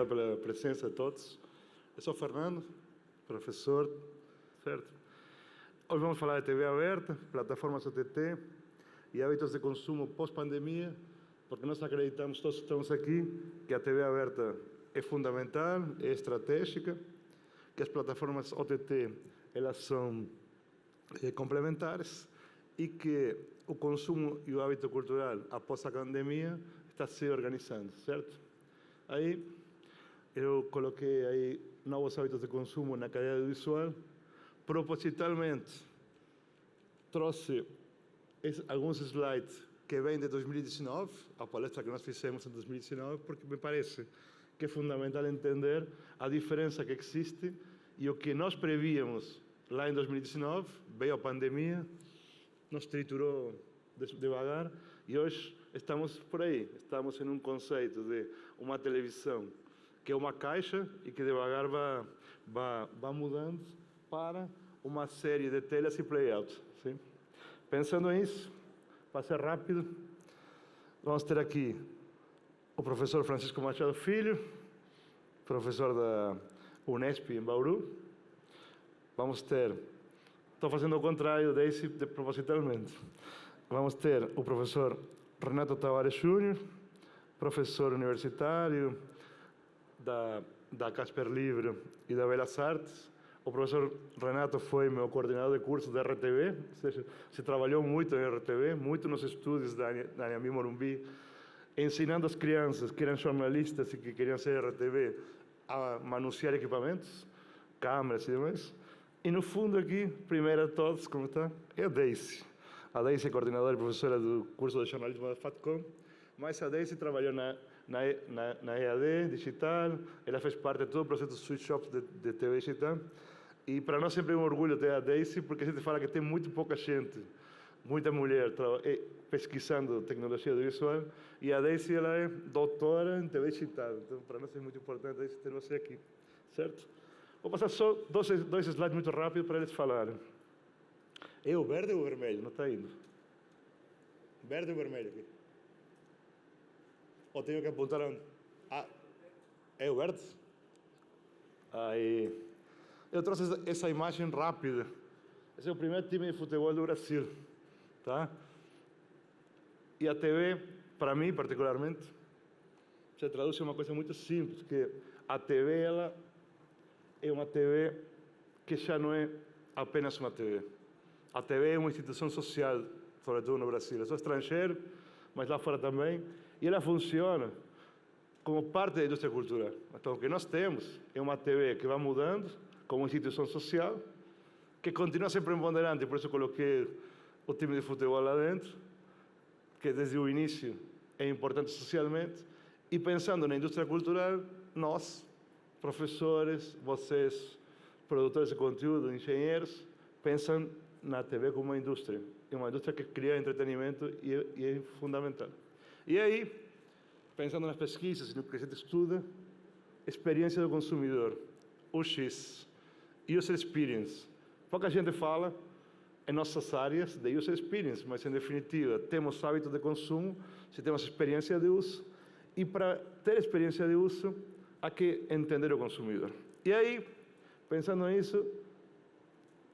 obrigado pela presença de todos. Eu sou o Fernando, professor, certo? Hoje vamos falar de TV aberta, plataformas OTT e hábitos de consumo pós-pandemia, porque nós acreditamos, todos que estamos aqui, que a TV aberta é fundamental, é estratégica, que as plataformas OTT, elas são complementares e que o consumo e o hábito cultural após a pandemia está se organizando, certo? Aí eu coloquei aí novos hábitos de consumo na cadeia audiovisual. Propositalmente trouxe alguns slides que vêm de 2019, a palestra que nós fizemos em 2019, porque me parece que é fundamental entender a diferença que existe e o que nós prevíamos lá em 2019, veio a pandemia, nos triturou devagar e hoje estamos por aí, estamos em um conceito de uma televisão que é uma caixa e que devagar vai mudando para uma série de telas e playouts. Sim? Pensando nisso, para ser rápido, vamos ter aqui o professor Francisco Machado Filho, professor da Unesp em Bauru. Vamos ter, estou fazendo o contrário desse propositalmente, vamos ter o professor Renato Tavares Júnior, professor universitário da Casper Libero e da Belas Artes. O professor Renato foi meu coordenador de curso da RTV, ou seja, se trabalhou muito em RTV, muito nos estúdios da Anhembi Morumbi, ensinando as crianças que eram jornalistas e que queriam ser RTV a manusear equipamentos, câmeras e demais. E no fundo aqui, primeiro de todos, como está, é a Daisy. A Daisy é coordenadora e professora do curso de jornalismo da FATCOM, mas a Daisy trabalhou na EAD digital, ela fez parte de todo o processo de switch off de TV digital, e para nós sempre é um orgulho ter a Daisy, porque a gente fala que tem muito pouca gente, muita mulher pesquisando tecnologia audiovisual, e a Daisy ela é doutora em TV digital, então para nós é muito importante ter você aqui, certo? Vou passar só dois slides muito rápido para eles falarem. É o verde ou o vermelho? Não está indo. Verde ou vermelho aqui? Ou tenho que apontar onde? Ah, é o verde? Aí. Eu trouxe essa imagem rápida. Esse é o primeiro time de futebol do Brasil. Tá? E a TV, para mim particularmente, se traduz em uma coisa muito simples, que a TV, ela é uma TV que já não é apenas uma TV. A TV é uma instituição social, sobretudo no Brasil. Eu sou estrangeiro, mas lá fora também. E ela funciona como parte da indústria cultural. Então, o que nós temos é uma TV que vai mudando como instituição social, que continua sempre preponderante, por isso coloquei o time de futebol lá dentro, que desde o início é importante socialmente, e pensando na indústria cultural, nós, professores, vocês, produtores de conteúdo, engenheiros, pensam na TV como uma indústria. É uma indústria que cria entretenimento e é fundamental. E aí, pensando nas pesquisas e no que a gente estuda, experiência do consumidor, UX, User Experience. Pouca gente fala em nossas áreas de User Experience, mas, em definitiva, temos hábito de consumo, se temos experiência de uso, e para ter experiência de uso, há que entender o consumidor. E aí, pensando nisso,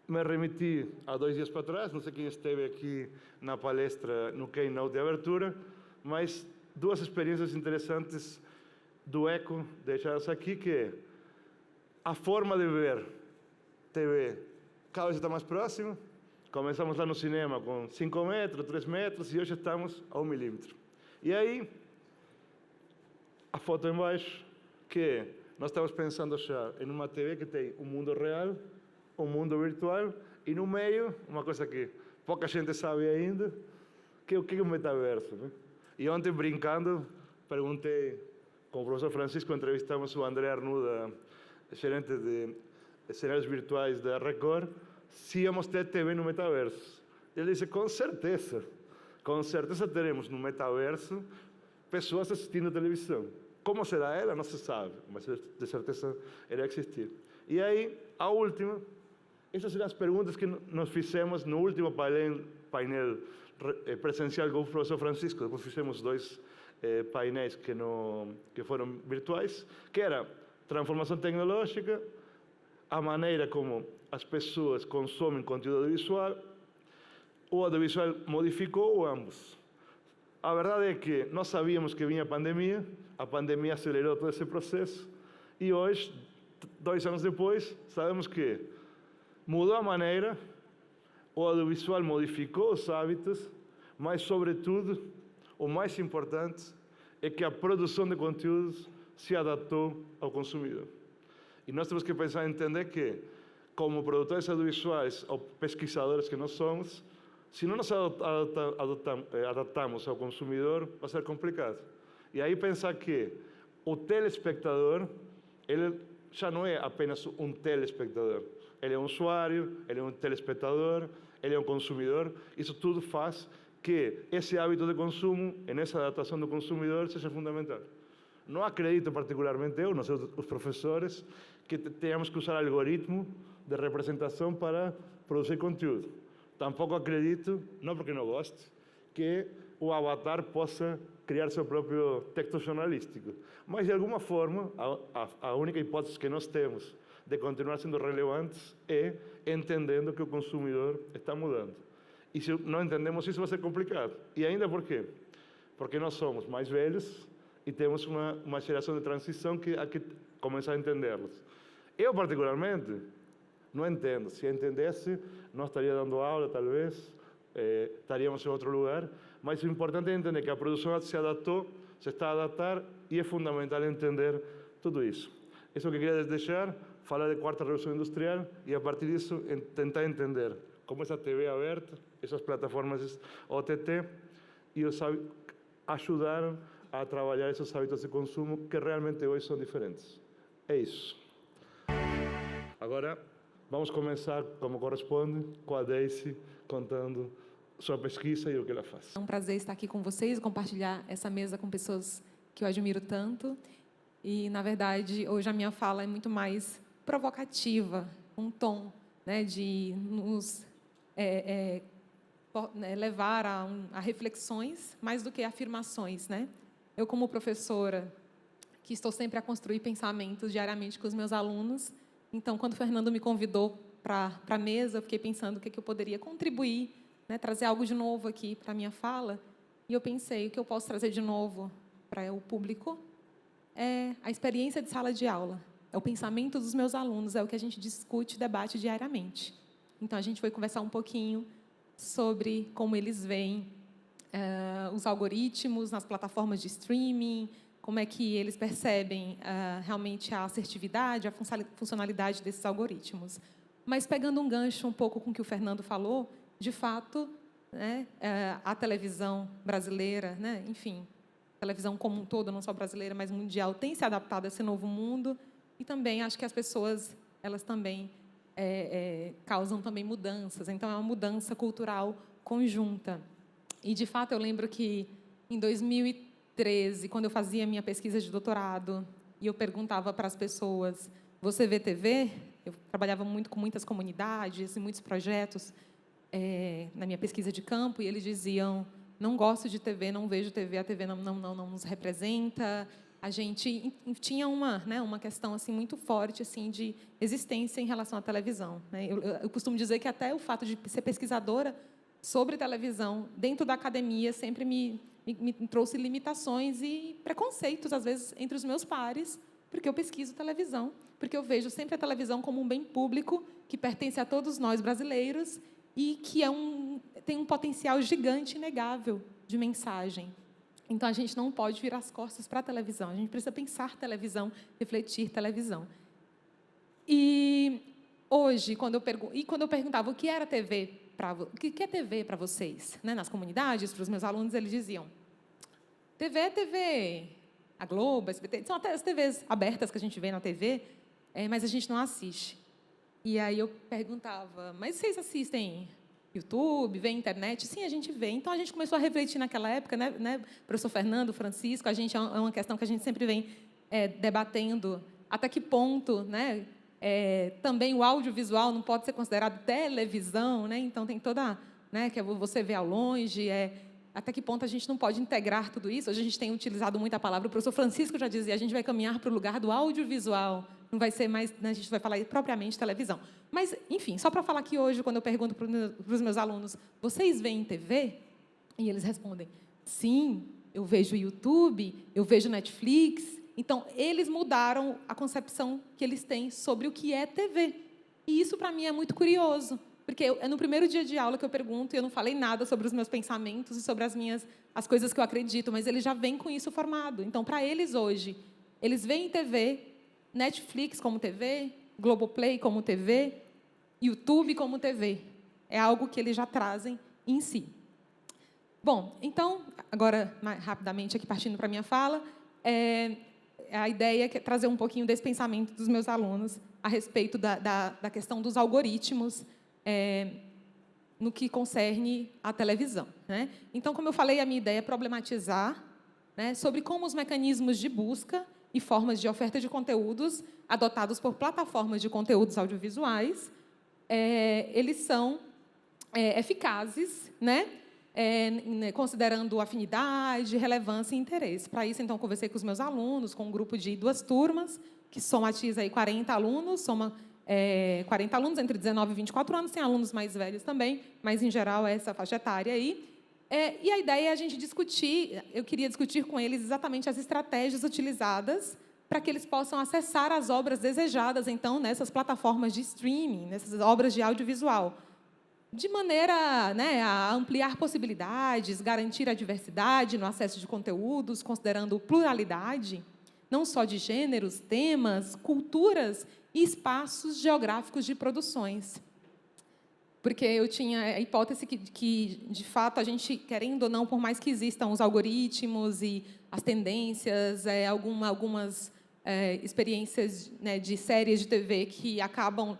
me remeti a 2 dias para trás, não sei quem esteve aqui na palestra, no keynote de abertura, mas 2 experiências interessantes do Eco deixadas aqui, que é a forma de ver TV cada vez está mais próxima. Começamos lá no cinema com 5 metros, 3 metros, e hoje estamos a 1 milímetro. E aí, a foto embaixo, que nós estamos pensando já em uma TV que tem um mundo real, um mundo virtual, e no meio, uma coisa que pouca gente sabe ainda, que é o que é o metaverso, né? E ontem, brincando, perguntei, com o professor Francisco, entrevistamos o André Arnuda, gerente de cenários virtuais da Record, se íamos ter TV no metaverso. Ele disse, com certeza teremos no metaverso pessoas assistindo televisão. Como será ela, não se sabe, mas de certeza irá existir. E aí, a última, essas são as perguntas que nós fizemos no último painel presencial com o professor Francisco, depois fizemos 2 painéis que foram virtuais, que era transformação tecnológica, a maneira como as pessoas consomem conteúdo audiovisual, o audiovisual modificou ou ambos. A verdade é que nós sabíamos que vinha a pandemia acelerou todo esse processo, e hoje, 2 anos depois, sabemos que mudou a maneira, o audiovisual modificou os hábitos, mas, sobretudo, o mais importante é que a produção de conteúdos se adaptou ao consumidor. E nós temos que pensar e entender que, como produtores audiovisuais ou pesquisadores que nós somos, se não nos adaptamos ao consumidor, vai ser complicado. E aí pensar que o telespectador, ele já não é apenas um telespectador. Ele é um usuário, ele é um telespectador, ele é um consumidor. Isso tudo faz que esse hábito de consumo, nessa adaptação do consumidor, seja fundamental. Não acredito particularmente eu, não sei os professores, que tenhamos que usar algoritmo de representação para produzir conteúdo. Tampouco acredito, não porque não goste, que o avatar possa criar seu próprio texto jornalístico. Mas, de alguma forma, a única hipótese que nós temos de continuar sendo relevantes é entendendo que o consumidor está mudando. E se não entendemos isso, vai ser complicado. E ainda por quê? Porque nós somos mais velhos e temos uma geração de transição que há que começar a entendê-los. Eu, particularmente, não entendo. Se entendesse, não estaria dando aula, talvez, estaríamos em outro lugar. Mas o importante é entender que a produção se adaptou, se está a adaptar, e é fundamental entender tudo isso. Isso que eu queria deixar, falar de quarta revolução industrial, e a partir disso tentar entender como essa TV aberta, essas plataformas OTT, e ajudaram a trabalhar esses hábitos de consumo que realmente hoje são diferentes. É isso. Agora, vamos começar, como corresponde, com a Daisy contando sua pesquisa e o que ela faz. É um prazer estar aqui com vocês, compartilhar essa mesa com pessoas que eu admiro tanto. E, na verdade, hoje a minha fala é muito mais provocativa, um tom, né, de nos levar a reflexões mais do que afirmações, né? Eu, como professora, que estou sempre a construir pensamentos diariamente com os meus alunos, então, quando o Fernando me convidou para a mesa, eu fiquei pensando o que eu poderia contribuir, né, trazer algo de novo aqui para a minha fala, e eu pensei, o que eu posso trazer de novo para o público é a experiência de sala de aula, é o pensamento dos meus alunos, é o que a gente discute e debate diariamente. Então, a gente foi conversar um pouquinho sobre como eles veem os algoritmos nas plataformas de streaming, como é que eles percebem realmente a assertividade, a funcionalidade desses algoritmos. Mas, pegando um gancho um pouco com o que o Fernando falou, de fato, né, a televisão brasileira, né, enfim, a televisão como um todo, não só brasileira, mas mundial, tem se adaptado a esse novo mundo, e também acho que as pessoas, elas também causam também mudanças. Então, é uma mudança cultural conjunta. E, de fato, eu lembro que, em 2013, quando eu fazia minha pesquisa de doutorado, e eu perguntava para as pessoas, você vê TV? Eu trabalhava muito com muitas comunidades e muitos projetos na minha pesquisa de campo, e eles diziam, não gosto de TV, não vejo TV, a TV não nos representa. A gente tinha uma questão assim, muito forte assim, de existência em relação à televisão, né? Eu costumo dizer que até o fato de ser pesquisadora sobre televisão dentro da academia sempre me trouxe limitações e preconceitos, às vezes, entre os meus pares, porque eu pesquiso televisão, porque eu vejo sempre a televisão como um bem público que pertence a todos nós brasileiros e que tem um potencial gigante, inegável, de mensagem. Então, a gente não pode virar as costas para a televisão. A gente precisa pensar televisão, refletir televisão. E hoje, quando eu perguntava o que era TV, o que é TV para vocês, né, nas comunidades, para os meus alunos, eles diziam, TV é TV, a Globo, a SBT, são até as TVs abertas que a gente vê na TV, mas a gente não assiste. E aí eu perguntava, mas vocês assistem YouTube, vê internet? Sim, a gente vê. Então, a gente começou a refletir naquela época, né, professor Fernando, Francisco, é uma questão que a gente sempre vem debatendo, até que ponto, né, também o audiovisual não pode ser considerado televisão, né? Então, tem toda né, que é você ver ao longe, até que ponto a gente não pode integrar tudo isso. Hoje a gente tem utilizado muito a palavra, o professor Francisco já dizia, a gente vai caminhar para o lugar do audiovisual, não vai ser mais, né, a gente vai falar propriamente televisão. Mas, enfim, só para falar que hoje, quando eu pergunto para os meus alunos, vocês veem TV? E eles respondem, sim, eu vejo YouTube, eu vejo Netflix. Então, eles mudaram a concepção que eles têm sobre o que é TV. E isso, para mim, é muito curioso, porque é no primeiro dia de aula que eu pergunto, e eu não falei nada sobre os meus pensamentos e sobre as coisas que eu acredito, mas eles já vêm com isso formado. Então, para eles, hoje, eles veem TV, Netflix como TV, Globoplay como TV, YouTube como TV. É algo que eles já trazem em si. Bom, então, agora, rapidamente, aqui partindo para a minha fala, a ideia é trazer um pouquinho desse pensamento dos meus alunos a respeito da questão dos algoritmos no que concerne à televisão, né? Então, como eu falei, a minha ideia é problematizar, né, sobre como os mecanismos de busca e formas de oferta de conteúdos adotados por plataformas de conteúdos audiovisuais, eles são eficazes, né, considerando afinidade, relevância e interesse. Para isso, então, conversei com os meus alunos, com um grupo de 2 turmas, que somatiza aí 40 alunos, 40 alunos entre 19 e 24 anos, tem alunos mais velhos também, mas, em geral, é essa faixa etária aí. E a ideia é a gente discutir, eu queria discutir com eles exatamente as estratégias utilizadas para que eles possam acessar as obras desejadas, então, nessas plataformas de streaming, nessas obras de audiovisual, de maneira, né, a ampliar possibilidades, garantir a diversidade no acesso de conteúdos, considerando pluralidade, não só de gêneros, temas, culturas e espaços geográficos de produções. Porque eu tinha a hipótese que, de fato, a gente, querendo ou não, por mais que existam os algoritmos e as tendências, algumas experiências, né, de séries de TV que acabam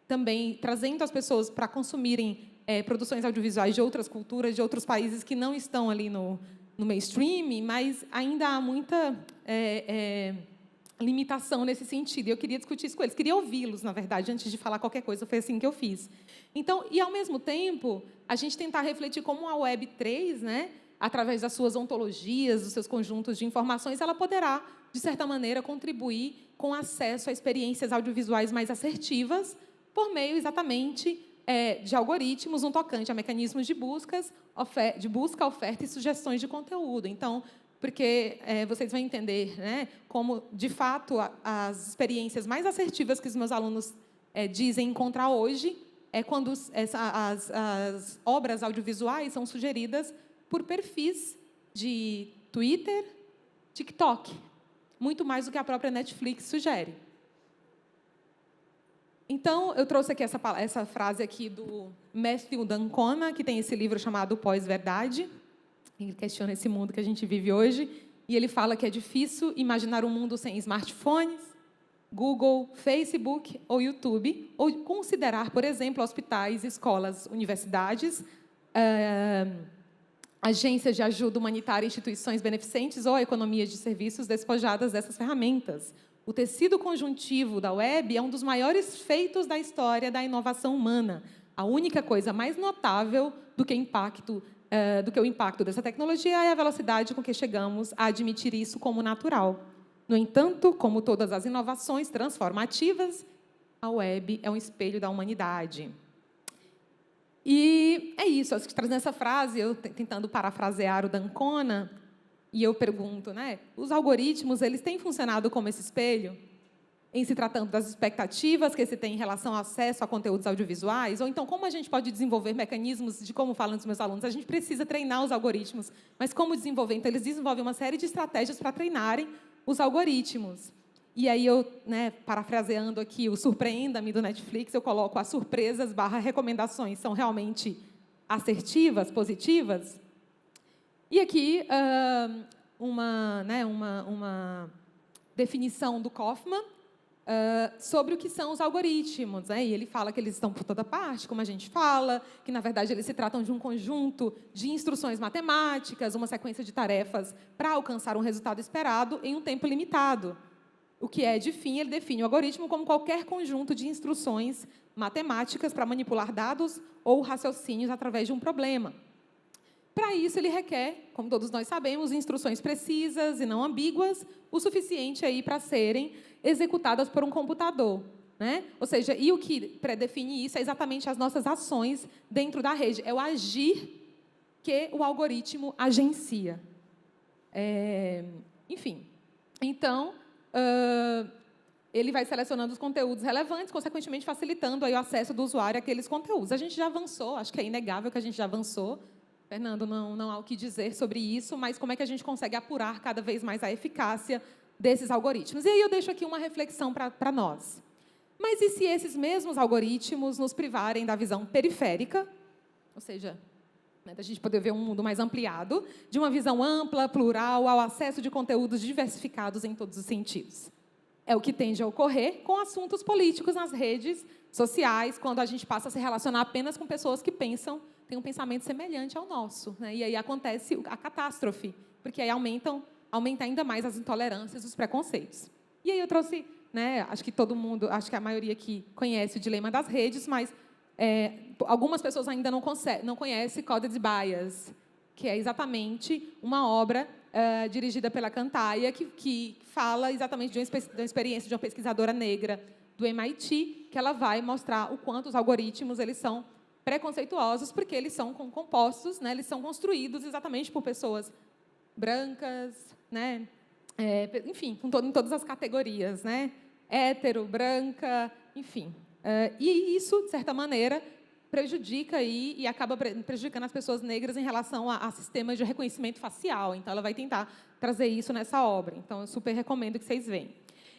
também trazendo as pessoas para consumirem produções audiovisuais de outras culturas, de outros países que não estão ali no mainstream, mas ainda há muita limitação nesse sentido. E eu queria discutir isso com eles, queria ouvi-los, na verdade, antes de falar qualquer coisa, foi assim que eu fiz. Então, e, ao mesmo tempo, a gente tentar refletir como a Web3, né, através das suas ontologias, dos seus conjuntos de informações, ela poderá, de certa maneira, contribuir com acesso a experiências audiovisuais mais assertivas, por meio, exatamente, de algoritmos, um tocante a mecanismos de busca, oferta e sugestões de conteúdo. Então, porque vocês vão entender, né, como, de fato, as experiências mais assertivas que os meus alunos dizem encontrar hoje é quando as obras audiovisuais são sugeridas por perfis de Twitter, TikTok, muito mais do que a própria Netflix sugere. Então, eu trouxe aqui essa frase aqui do Matthew D'Ancona, que tem esse livro chamado Pós-Verdade. Ele questiona esse mundo que a gente vive hoje, e ele fala que é difícil imaginar um mundo sem smartphones, Google, Facebook ou YouTube, ou considerar, por exemplo, hospitais, escolas, universidades, agências de ajuda humanitária, instituições beneficentes ou economias de serviços despojadas dessas ferramentas. O tecido conjuntivo da web é um dos maiores feitos da história da inovação humana. A única coisa mais notável do que o impacto dessa tecnologia é a velocidade com que chegamos a admitir isso como natural. No entanto, como todas as inovações transformativas, a web é um espelho da humanidade. E é isso, acho que trazendo essa frase, eu tentando parafrasear o D'Ancona, e eu pergunto, né, os algoritmos, eles têm funcionado como esse espelho? Em se tratando das expectativas que se tem em relação ao acesso a conteúdos audiovisuais? Ou então, como a gente pode desenvolver mecanismos de, como falam os meus alunos, a gente precisa treinar os algoritmos, mas como desenvolver? Então, eles desenvolvem uma série de estratégias para treinarem os algoritmos. E aí, eu, né, parafraseando aqui o Surpreenda-me do Netflix, eu coloco as surpresas / recomendações são realmente assertivas, positivas? E aqui, uma definição do Kaufman, sobre o que são os algoritmos, né? E ele fala que eles estão por toda parte, como a gente fala, que, na verdade, eles se tratam de um conjunto de instruções matemáticas, uma sequência de tarefas para alcançar um resultado esperado em um tempo limitado. O que é de fim, ele define o algoritmo como qualquer conjunto de instruções matemáticas para manipular dados ou raciocínios através de um problema. Para isso, ele requer, como todos nós sabemos, instruções precisas e não ambíguas, o suficiente aí para serem executadas por um computador, né? Ou seja, e o que predefine isso é exatamente as nossas ações dentro da rede. É o agir que o algoritmo agencia. Enfim, então, ele vai selecionando os conteúdos relevantes, consequentemente facilitando aí o acesso do usuário àqueles conteúdos. A gente já avançou, acho que é inegável que a gente já avançou. Fernando, não há o que dizer sobre isso, mas como é que a gente consegue apurar cada vez mais a eficácia desses algoritmos? E aí eu deixo aqui uma reflexão para nós. Mas e se esses mesmos algoritmos nos privarem da visão periférica, ou seja, né, da gente poder ver um mundo mais ampliado, de uma visão ampla, plural, ao acesso de conteúdos diversificados em todos os sentidos? É o que tende a ocorrer com assuntos políticos nas redes sociais, quando a gente passa a se relacionar apenas com pessoas que têm um pensamento semelhante ao nosso, né? E aí acontece a catástrofe, porque aí aumenta ainda mais as intolerâncias, os preconceitos. E aí eu trouxe, né, acho que acho que a maioria aqui conhece o dilema das redes, mas algumas pessoas ainda não conhecem Coded Bias, que é exatamente uma obra dirigida pela Cantaya, que fala exatamente de uma experiência de uma pesquisadora negra do MIT, que ela vai mostrar o quanto os algoritmos eles são preconceituosos, porque eles são compostos, né, eles são construídos exatamente por pessoas brancas, né, enfim, em todas as categorias, né, hétero, branca, enfim. E isso, de certa maneira, prejudica e acaba prejudicando as pessoas negras em relação a sistemas de reconhecimento facial. Então, ela vai tentar trazer isso nessa obra. Então, eu super recomendo que vocês vejam.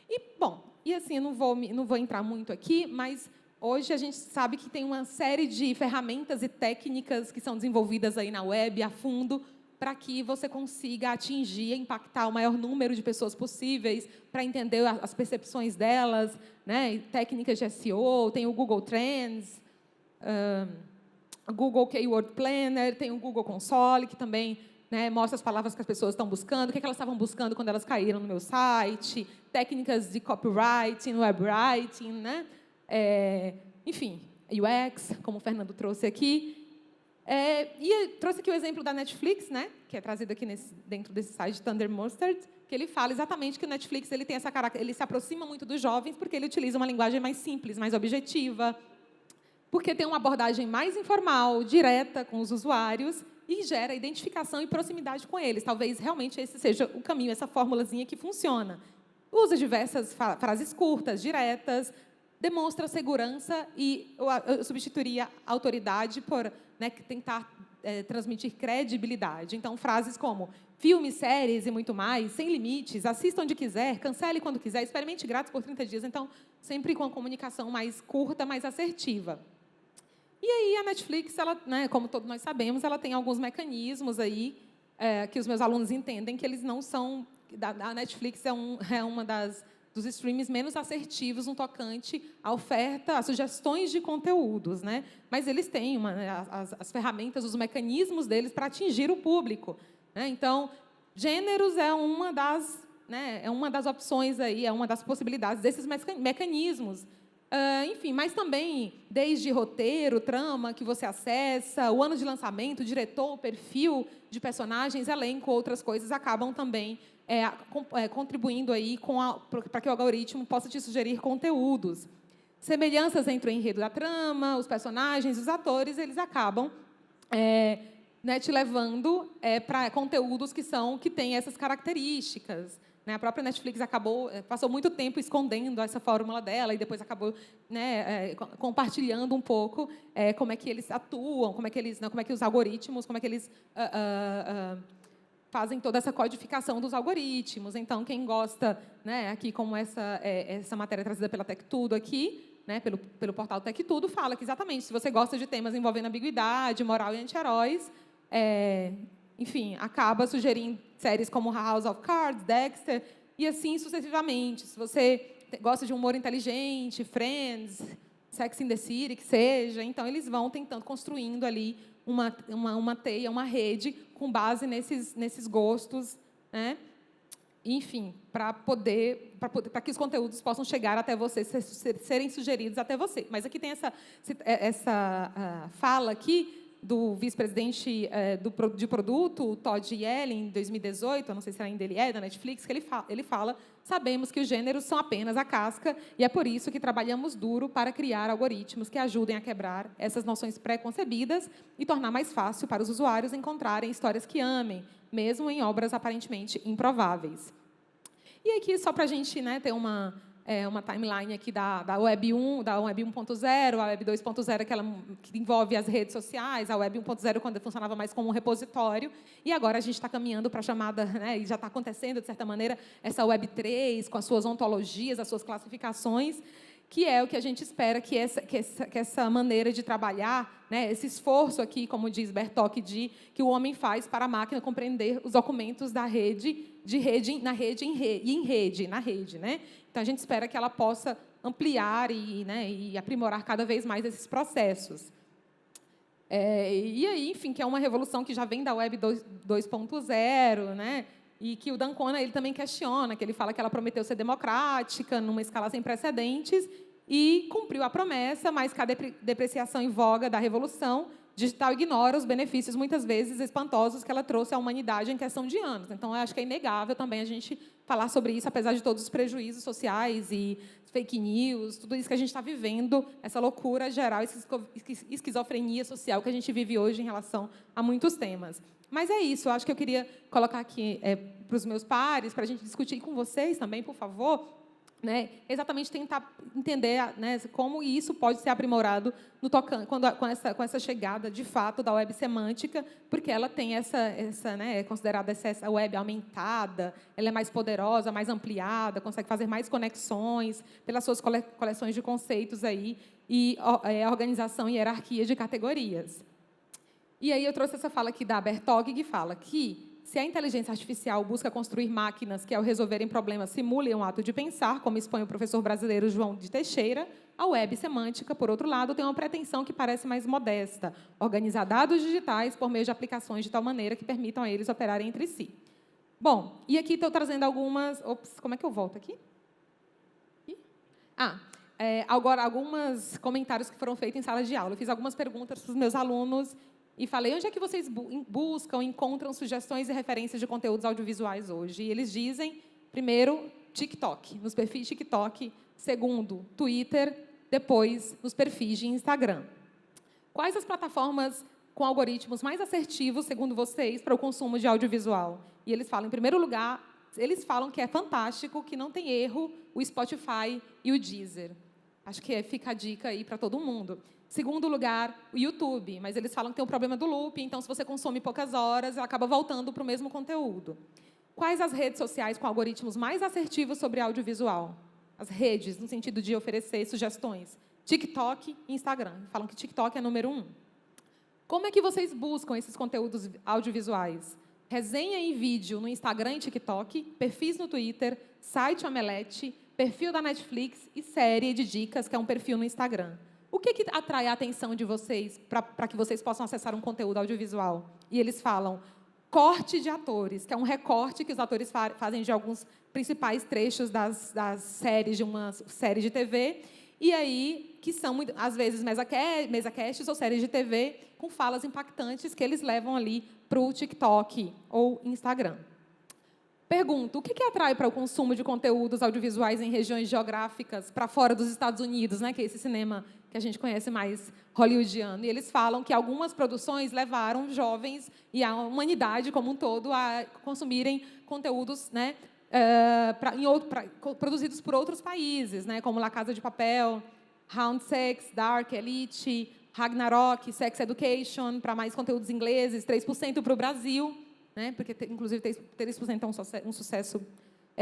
E, bom, assim, eu não vou entrar muito aqui, mas hoje a gente sabe que tem uma série de ferramentas e técnicas que são desenvolvidas aí na web a fundo para que você consiga atingir, impactar o maior número de pessoas possíveis, para entender as percepções delas, né? Técnicas de SEO, tem o Google Trends, Google Keyword Planner, tem o Google Console, que também, né, mostra as palavras que as pessoas estão buscando, o que elas estavam buscando quando elas caíram no meu site, técnicas de copywriting, webwriting, né? Enfim, UX, como o Fernando trouxe aqui. E trouxe aqui o exemplo da Netflix, né, que é trazido aqui dentro desse site Thunder Mustard, que ele fala exatamente que o Netflix ele tem essa ele se aproxima muito dos jovens porque ele utiliza uma linguagem mais simples, mais objetiva, porque tem uma abordagem mais informal, direta com os usuários e gera identificação e proximidade com eles. Talvez realmente esse seja o caminho, essa formulazinha que funciona. Usa diversas frases curtas, diretas, demonstra segurança e eu substituiria autoridade por, né, tentar transmitir credibilidade. Então, frases como filmes, séries e muito mais, sem limites, assista onde quiser, cancele quando quiser, experimente grátis por 30 dias. Então, sempre com a comunicação mais curta, mais assertiva. E aí, a Netflix, ela, né, como todos nós sabemos, ela tem alguns mecanismos aí que os meus alunos entendem que eles não são... A Netflix é uma dos streams menos assertivos no tocante à oferta, às sugestões de conteúdos, né? Mas eles têm as ferramentas, os mecanismos deles para atingir o público, né? Então, gêneros é uma das opções aí, é uma das possibilidades desses mecanismos. Enfim, mas também desde roteiro, trama que você acessa, o ano de lançamento, o diretor, o perfil de personagens, elenco, outras coisas acabam também contribuindo aí para que o algoritmo possa te sugerir conteúdos. Semelhanças entre o enredo da trama, os personagens, os atores, eles acabam né, te levando para conteúdos que têm essas características. Né? A própria Netflix passou muito tempo escondendo essa fórmula dela e depois acabou, né, compartilhando um pouco como é que eles atuam, como é que os algoritmos, como é que eles fazem toda essa codificação dos algoritmos. Então, quem gosta, né, aqui como essa matéria trazida pela TechTudo aqui, né, pelo portal TechTudo, fala que exatamente, se você gosta de temas envolvendo ambiguidade, moral e anti-heróis, enfim, acaba sugerindo séries como House of Cards, Dexter, e assim sucessivamente. Se você gosta de humor inteligente, Friends, Sex and the City, que seja, então eles vão tentando, construindo ali uma teia, uma rede, com base nesses gostos, né? enfim, para que os conteúdos possam chegar até você, serem sugeridos até você. Mas aqui tem essa fala aqui do vice-presidente de produto, Todd Yellen, em 2018, eu não sei se ainda ele é, da Netflix, que ele fala: sabemos que os gêneros são apenas a casca e é por isso que trabalhamos duro para criar algoritmos que ajudem a quebrar essas noções pré-concebidas e tornar mais fácil para os usuários encontrarem histórias que amem, mesmo em obras aparentemente improváveis. E aqui, só para a gente, né, ter uma timeline aqui da Web 1, da Web 1.0, a Web 2.0, que envolve as redes sociais, a Web 1.0, quando funcionava mais como um repositório, e agora a gente está caminhando para a chamada, né, e já está acontecendo, de certa maneira, essa Web 3, com as suas ontologias, as suas classificações, que é o que a gente espera que essa maneira de trabalhar, né, esse esforço aqui, como diz Bertok, que o homem faz para a máquina compreender os documentos da rede, na rede. Né? Então, a gente espera que ela possa ampliar e aprimorar cada vez mais esses processos. E aí, enfim, que é uma revolução que já vem da Web 2.0, né? E que o D'Ancona ele também questiona, que ele fala que ela prometeu ser democrática, numa escala sem precedentes, e cumpriu a promessa, mas que a depreciação em voga da revolução digital ignora os benefícios, muitas vezes, espantosos que ela trouxe à humanidade em questão de anos. Então, eu acho que é inegável também a gente falar sobre isso, apesar de todos os prejuízos sociais e fake news, tudo isso que a gente está vivendo, essa loucura geral, essa esquizofrenia social que a gente vive hoje em relação a muitos temas. Mas é isso, eu acho que eu queria colocar aqui para os meus pares, para a gente discutir com vocês também, por favor, né, exatamente tentar entender, né, como isso pode ser aprimorado com essa chegada, de fato, da web semântica, porque ela tem né, é considerada essa web aumentada, ela é mais poderosa, mais ampliada, consegue fazer mais conexões pelas suas coleções de conceitos aí, e organização e hierarquia de categorias. E aí eu trouxe essa fala aqui da Bertok, que fala que, se a inteligência artificial busca construir máquinas que, ao resolverem problemas, simulem um ato de pensar, como expõe o professor brasileiro João de Teixeira, a web semântica, por outro lado, tem uma pretensão que parece mais modesta: organizar dados digitais por meio de aplicações de tal maneira que permitam a eles operarem entre si. Bom, e aqui estou trazendo algumas... Ops, como é que eu volto aqui? Agora, alguns comentários que foram feitos em sala de aula. Eu fiz algumas perguntas para os meus alunos e falei: onde é que vocês buscam, encontram sugestões e referências de conteúdos audiovisuais hoje? E eles dizem, primeiro, TikTok, nos perfis TikTok. Segundo, Twitter. Depois, nos perfis de Instagram. Quais as plataformas com algoritmos mais assertivos, segundo vocês, para o consumo de audiovisual? E eles falam, em primeiro lugar, eles falam que é fantástico, que não tem erro, o Spotify e o Deezer. Acho que fica a dica aí para todo mundo. Segundo lugar, o YouTube, mas eles falam que tem um problema do loop, então, se você consome poucas horas, ela acaba voltando para o mesmo conteúdo. Quais as redes sociais com algoritmos mais assertivos sobre audiovisual? As redes, no sentido de oferecer sugestões. TikTok e Instagram. Falam que TikTok é número 1. Como é que vocês buscam esses conteúdos audiovisuais? Resenha em vídeo no Instagram e TikTok, perfis no Twitter, site Omelete, perfil da Netflix e série de dicas, que é um perfil no Instagram. O que atrai a atenção de vocês para que vocês possam acessar um conteúdo audiovisual? E eles falam corte de atores, que é um recorte que os atores fazem de alguns principais trechos das séries, de uma série de TV, e aí que são, às vezes, mesacasts ou séries de TV com falas impactantes que eles levam ali para o TikTok ou Instagram. Pergunto, o que atrai para o consumo de conteúdos audiovisuais em regiões geográficas para fora dos Estados Unidos, né, que é esse cinema que a gente conhece mais hollywoodiano? E eles falam que algumas produções levaram jovens e a humanidade como um todo a consumirem conteúdos, né, produzidos por outros países, né, como La Casa de Papel, Round Six, Dark, Elite, Ragnarok, Sex Education, para mais conteúdos ingleses, 3% para o Brasil, né, porque, inclusive, 3% é um sucesso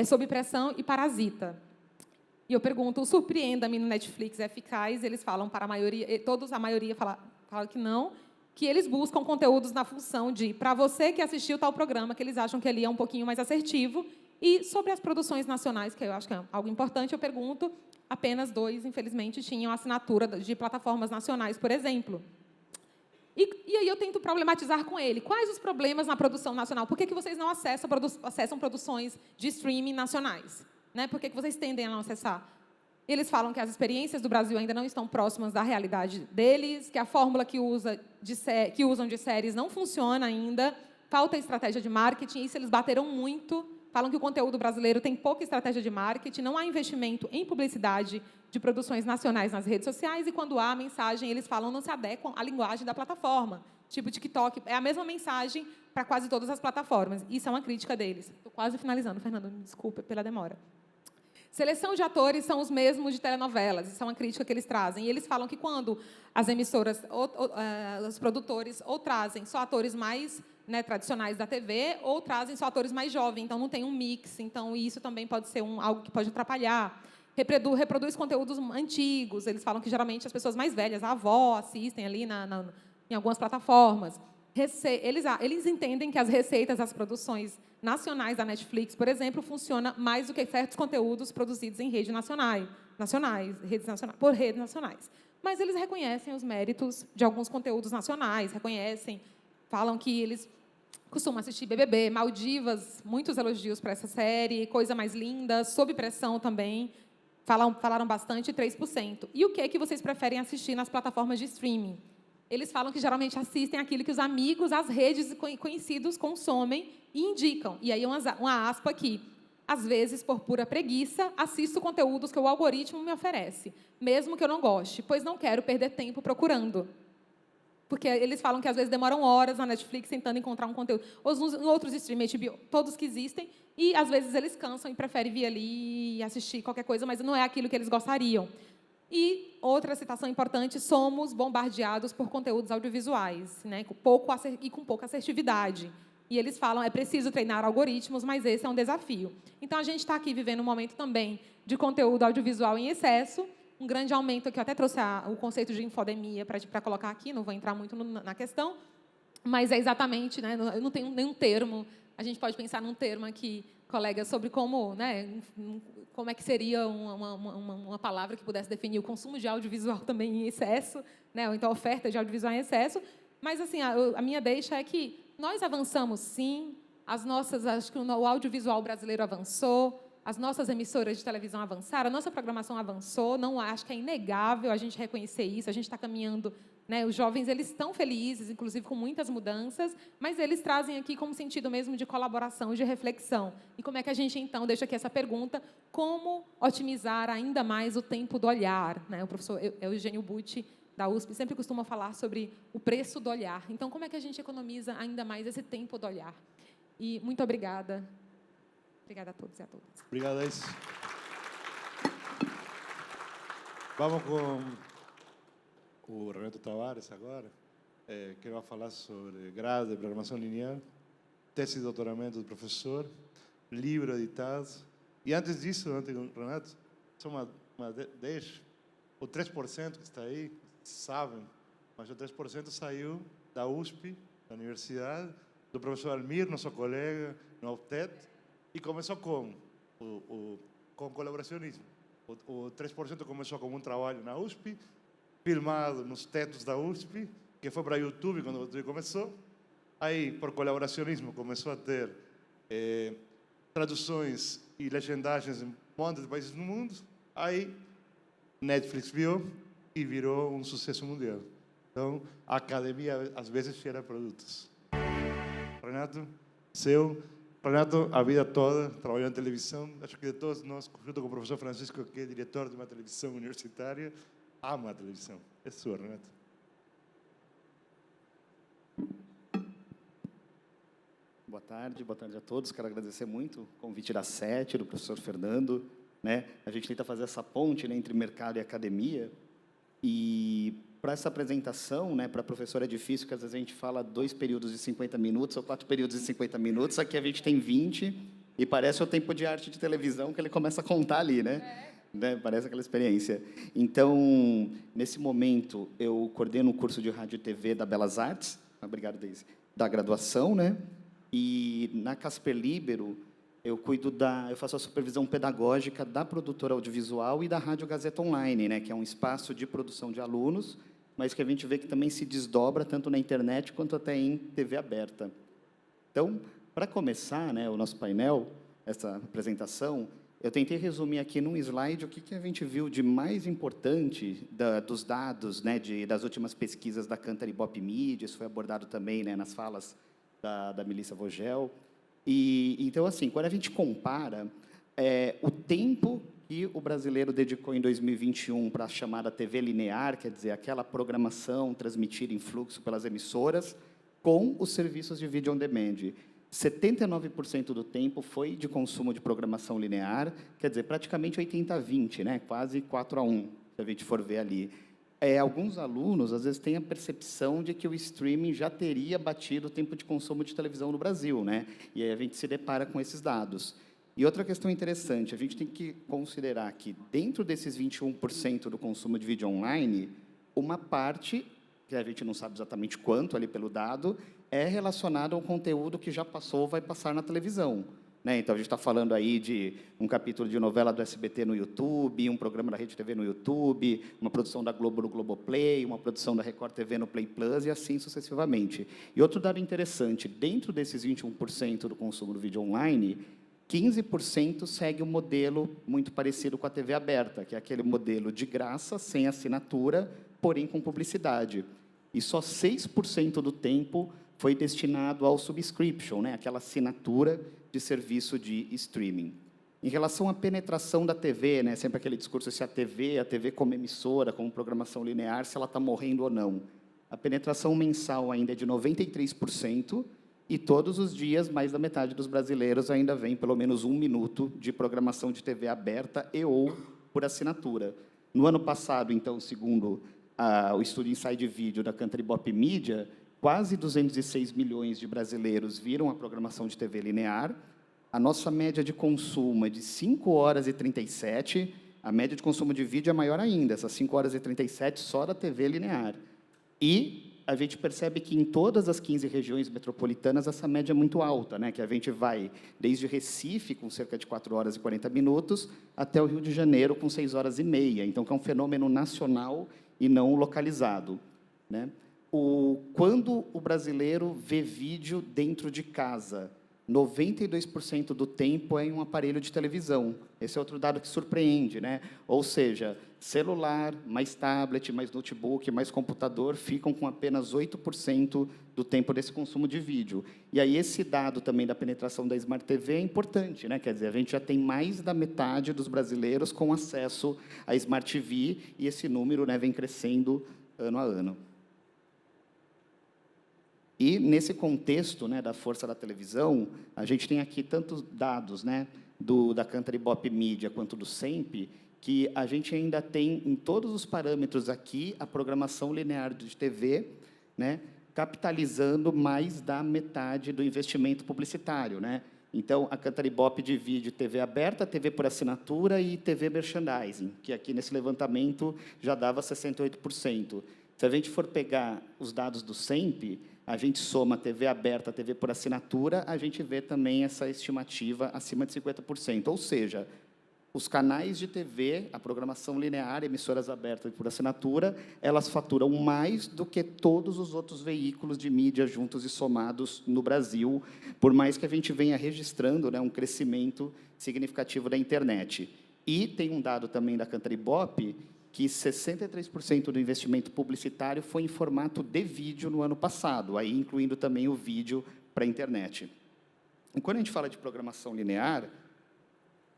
sob pressão, e Parasita. E eu pergunto, o Surpreenda-me no Netflix é eficaz? Eles falam para a maioria, a maioria fala que não, que eles buscam conteúdos na função de, para você que assistiu tal programa, que eles acham que ali é um pouquinho mais assertivo. E sobre as produções nacionais, que eu acho que é algo importante, eu pergunto, apenas 2, infelizmente, tinham assinatura de plataformas nacionais, por exemplo. E E aí eu tento problematizar com ele. Quais os problemas na produção nacional? Por que vocês não acessam produções de streaming nacionais? Né? Por que vocês tendem a não acessar? Eles falam que as experiências do Brasil ainda não estão próximas da realidade deles, que a fórmula que usam de séries não funciona ainda, falta estratégia de marketing, isso eles bateram muito, falam que o conteúdo brasileiro tem pouca estratégia de marketing, não há investimento em publicidade de produções nacionais nas redes sociais, e quando há mensagem, eles falam não se adequam à linguagem da plataforma. Tipo, TikTok é a mesma mensagem para quase todas as plataformas. Isso é uma crítica deles. Estou quase finalizando, Fernando, me desculpa pela demora. Seleção de atores são os mesmos de telenovelas, isso é uma crítica que eles trazem. E eles falam que quando as emissoras, os produtores, ou trazem só atores mais, né, tradicionais da TV, ou trazem só atores mais jovens, então não tem um mix, então isso também pode ser algo que pode atrapalhar. Reproduz conteúdos antigos, eles falam que geralmente as pessoas mais velhas, a avó, assistem ali em algumas plataformas. Eles entendem que as receitas, as produções nacionais da Netflix, por exemplo, funciona mais do que certos conteúdos produzidos em redes nacionais, por redes nacionais. Mas eles reconhecem os méritos de alguns conteúdos nacionais, falam que eles costumam assistir BBB, Maldivas, muitos elogios para essa série, Coisa Mais Linda, Sob Pressão também, falaram bastante, 3%. E o que é que vocês preferem assistir nas plataformas de streaming? Eles falam que geralmente assistem aquilo que os amigos, as redes conhecidos consomem e indicam. E aí uma aspa aqui. Às vezes, por pura preguiça, assisto conteúdos que o algoritmo me oferece, mesmo que eu não goste, pois não quero perder tempo procurando. Porque eles falam que, às vezes, demoram horas na Netflix tentando encontrar um conteúdo. Ou em outros streamers, HBO, todos que existem, e, às vezes, eles cansam e preferem vir ali e assistir qualquer coisa, mas não é aquilo que eles gostariam. E outra citação importante, somos bombardeados por conteúdos audiovisuais, né, com pouca assertividade. E eles falam, é preciso treinar algoritmos, mas esse é um desafio. Então, a gente está aqui vivendo um momento também de conteúdo audiovisual em excesso, um grande aumento, que eu até trouxe o conceito de infodemia para colocar aqui, não vou entrar muito na questão, mas é exatamente, né, eu não tenho nenhum termo, a gente pode pensar num termo aqui, colegas, sobre como, né, como é que seria uma palavra que pudesse definir o consumo de audiovisual também em excesso, né, ou então a oferta de audiovisual em excesso. Mas assim, a minha deixa é que nós avançamos, sim, acho que o audiovisual brasileiro avançou, as nossas emissoras de televisão avançaram, a nossa programação avançou, não acho que é inegável a gente reconhecer isso, a gente está caminhando, né, os jovens eles estão felizes, inclusive com muitas mudanças, mas eles trazem aqui como sentido mesmo de colaboração, de reflexão. E como é que a gente, então, deixa aqui essa pergunta, como otimizar ainda mais o tempo do olhar? Né? O professor Eugênio Butti, da USP, sempre costuma falar sobre o preço do olhar. Então, como é que a gente economiza ainda mais esse tempo do olhar? E muito obrigada. Obrigada a todos e a todas. Obrigado, Ace. Vamos com o Renato Tavares agora, que vai falar sobre grade de programação linear, tese de doutoramento do professor, livro editado. E antes disso, Renato, só uma 10, o 3% que está aí, sabem, mas o 3% saiu da USP, da universidade, do professor Almir, nosso colega, no UFTET, e começou com colaboracionismo. O 3% começou como um trabalho na USP, filmado nos tetos da USP, que foi para YouTube quando o YouTube começou. Aí, por colaboracionismo, começou a ter traduções e legendagens em um monte de países no mundo. Aí, Netflix viu e virou um sucesso mundial. Então, a academia, às vezes, gera produtos. Renato, Renato, a vida toda, trabalhou em televisão. Acho que de todos nós, junto com o professor Francisco, que é diretor de uma televisão universitária, ama a televisão. É sua, Renato. Boa tarde a todos. Quero agradecer muito o convite da SET, do professor Fernando. Né? A gente tenta fazer essa ponte, né, entre mercado e academia. E para essa apresentação, né, para a professora é difícil, porque às vezes a gente fala 2 períodos de 50 minutos ou 4 períodos de 50 minutos. Aqui a gente tem 20 e parece o tempo de arte de televisão que ele começa a contar ali, né? Né? Parece aquela experiência. Então, nesse momento, eu coordeno o curso de Rádio e TV da Belas Artes, obrigado, Deise, da graduação, né? E na Casper Libero, eu faço a supervisão pedagógica da produtora audiovisual e da Rádio Gazeta Online, né? Que é um espaço de produção de alunos mas que a gente vê que também se desdobra tanto na internet quanto até em TV aberta. Então, para começar, né, o nosso painel, essa apresentação, eu tentei resumir aqui num slide o que a gente viu de mais importante dos dados, né, das últimas pesquisas da Cantar Ibope Media. Isso foi abordado também, né, nas falas da Melissa Vogel. E, então, assim, quando a gente compara o tempo que o brasileiro dedicou em 2021 para a chamada TV linear, quer dizer, aquela programação transmitida em fluxo pelas emissoras, com os serviços de vídeo on demand. 79% do tempo foi de consumo de programação linear, quer dizer, praticamente 80-20, né? Quase 4-1, se a gente for ver ali. Alguns alunos, às vezes, têm a percepção de que o streaming já teria batido o tempo de consumo de televisão no Brasil, né? E aí a gente se depara com esses dados. E outra questão interessante, a gente tem que considerar que, dentro desses 21% do consumo de vídeo online, uma parte, que a gente não sabe exatamente quanto ali pelo dado, é relacionada a um conteúdo que já passou ou vai passar na televisão, né? Então, a gente está falando aí de um capítulo de novela do SBT no YouTube, um programa da Rede TV no YouTube, uma produção da Globo no Globoplay, uma produção da Record TV no Play Plus, e assim sucessivamente. E outro dado interessante, dentro desses 21% do consumo do vídeo online, 15% segue um modelo muito parecido com a TV aberta, que é aquele modelo de graça, sem assinatura, porém com publicidade. E só 6% do tempo foi destinado ao subscription, né, aquela assinatura de serviço de streaming. Em relação à penetração da TV, né, sempre aquele discurso se a TV como emissora, como programação linear, se ela está morrendo ou não. A penetração mensal ainda é de 93%, e todos os dias, mais da metade dos brasileiros ainda vem pelo menos 1 minuto de programação de TV aberta e ou por assinatura. No ano passado, então, segundo o estudo Inside Video da Cantar Ibope Media, quase 206 milhões de brasileiros viram a programação de TV linear. A nossa média de consumo é de 5 horas e 37. A média de consumo de vídeo é maior ainda, essas 5 horas e 37 só da TV linear. E a gente percebe que em todas as 15 regiões metropolitanas essa média é muito alta, né? Que a gente vai desde Recife, com cerca de 4 horas e 40 minutos, até o Rio de Janeiro, com 6 horas e meia. Então, que é um fenômeno nacional e não localizado, né? Quando o brasileiro vê vídeo dentro de casa, 92% do tempo é em um aparelho de televisão. Esse é outro dado que surpreende, né? Ou seja, celular, mais tablet, mais notebook, mais computador, ficam com apenas 8% do tempo desse consumo de vídeo. E aí esse dado também da penetração da Smart TV é importante, né? Quer dizer, a gente já tem mais da metade dos brasileiros com acesso à Smart TV, e esse número, né, vem crescendo ano a ano. E, nesse contexto, né, da força da televisão, a gente tem aqui tantos dados, né, da Cantar Ibope Media quanto do SEMP, que a gente ainda tem, em todos os parâmetros aqui, a programação linear de TV, né, capitalizando mais da metade do investimento publicitário, né? Então, a Cantar Ibope divide TV aberta, TV por assinatura e TV merchandising, que aqui, nesse levantamento, já dava 68%. Se a gente for pegar os dados do SEMP, a gente soma TV aberta, TV por assinatura, a gente vê também essa estimativa acima de 50%. Ou seja, os canais de TV, a programação linear, emissoras abertas por assinatura, elas faturam mais do que todos os outros veículos de mídia juntos e somados no Brasil, por mais que a gente venha registrando, né, um crescimento significativo da internet. E tem um dado também da Cantar Ibope, que 63% do investimento publicitário foi em formato de vídeo no ano passado, aí incluindo também o vídeo para a internet. E quando a gente fala de programação linear,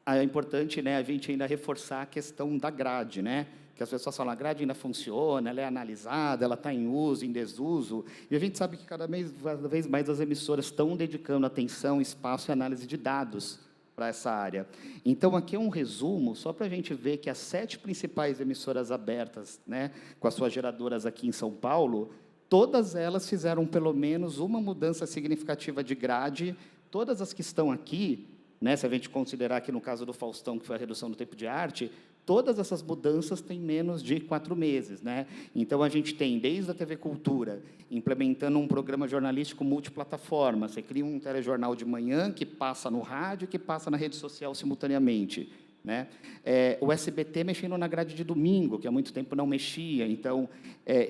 é importante, né, a gente ainda reforçar a questão da grade, né? Que as pessoas falam, a grade ainda funciona, ela é analisada, ela está em uso, em desuso, e a gente sabe que cada vez mais as emissoras estão dedicando atenção, espaço e análise de dados para essa área. Então, aqui é um resumo, só para a gente ver que as 7 principais emissoras abertas, né, com as suas geradoras aqui em São Paulo, todas elas fizeram pelo menos uma mudança significativa de grade. Todas as que estão aqui, né, se a gente considerar que no caso do Faustão, que foi a redução do tempo de arte, todas essas mudanças têm menos de 4 meses, né? Então, a gente tem, desde a TV Cultura, implementando um programa jornalístico multiplataforma. Você cria um telejornal de manhã que passa no rádio e que passa na rede social simultaneamente. né? O SBT mexendo na grade de domingo, que há muito tempo não mexia, então,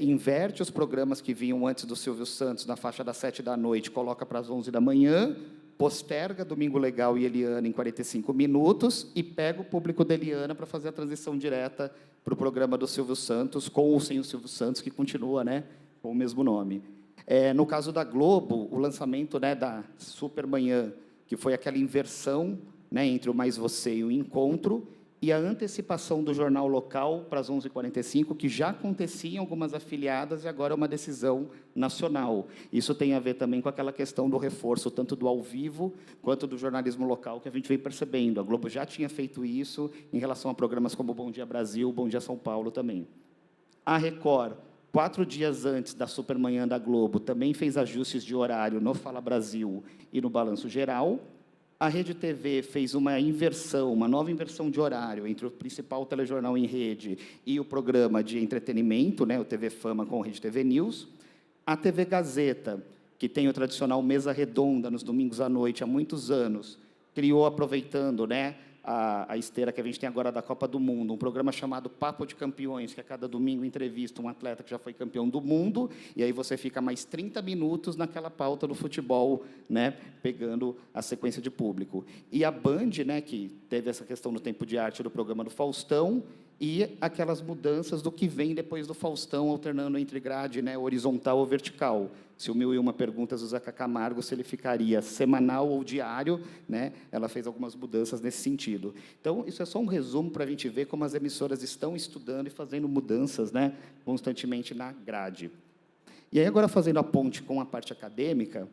inverte os programas que vinham antes do Silvio Santos, na faixa das 7h, coloca para as 11h, posterga Domingo Legal e Eliana em 45 minutos e pega o público da Eliana para fazer a transição direta para o programa do Silvio Santos, com ou sem o Silvio Santos, que continua, né, com o mesmo nome. No caso da Globo, o lançamento, né, da Supermanhã, que foi aquela inversão, né, entre o Mais Você e o Encontro, e a antecipação do jornal local para as 11h45, que já acontecia em algumas afiliadas e agora é uma decisão nacional. Isso tem a ver também com aquela questão do reforço, tanto do ao vivo quanto do jornalismo local, que a gente vem percebendo. A Globo já tinha feito isso em relação a programas como Bom Dia Brasil, Bom Dia São Paulo também. A Record, 4 dias antes da Supermanhã da Globo, também fez ajustes de horário no Fala Brasil e no Balanço Geral. A Rede TV fez uma inversão, uma nova inversão de horário entre o principal telejornal em rede e o programa de entretenimento, né, o TV Fama com o Rede TV News. A TV Gazeta, que tem o tradicional mesa redonda nos domingos à noite há muitos anos, criou, aproveitando, né, a esteira que a gente tem agora da Copa do Mundo, um programa chamado Papo de Campeões, que a cada domingo entrevista um atleta que já foi campeão do mundo, e aí você fica mais 30 minutos naquela pauta do futebol, né, pegando a sequência de público. E a Band, né, que teve essa questão do tempo de arte do programa do Faustão, e aquelas mudanças do que vem depois do Faustão, alternando entre grade, né, horizontal ou vertical. Se o 1001 Perguntas do Zeca Camargo, se ele ficaria semanal ou diário, né, ela fez algumas mudanças nesse sentido. Então, isso é só um resumo para a gente ver como as emissoras estão estudando e fazendo mudanças, né, constantemente na grade. E aí, agora, fazendo a ponte com a parte acadêmica,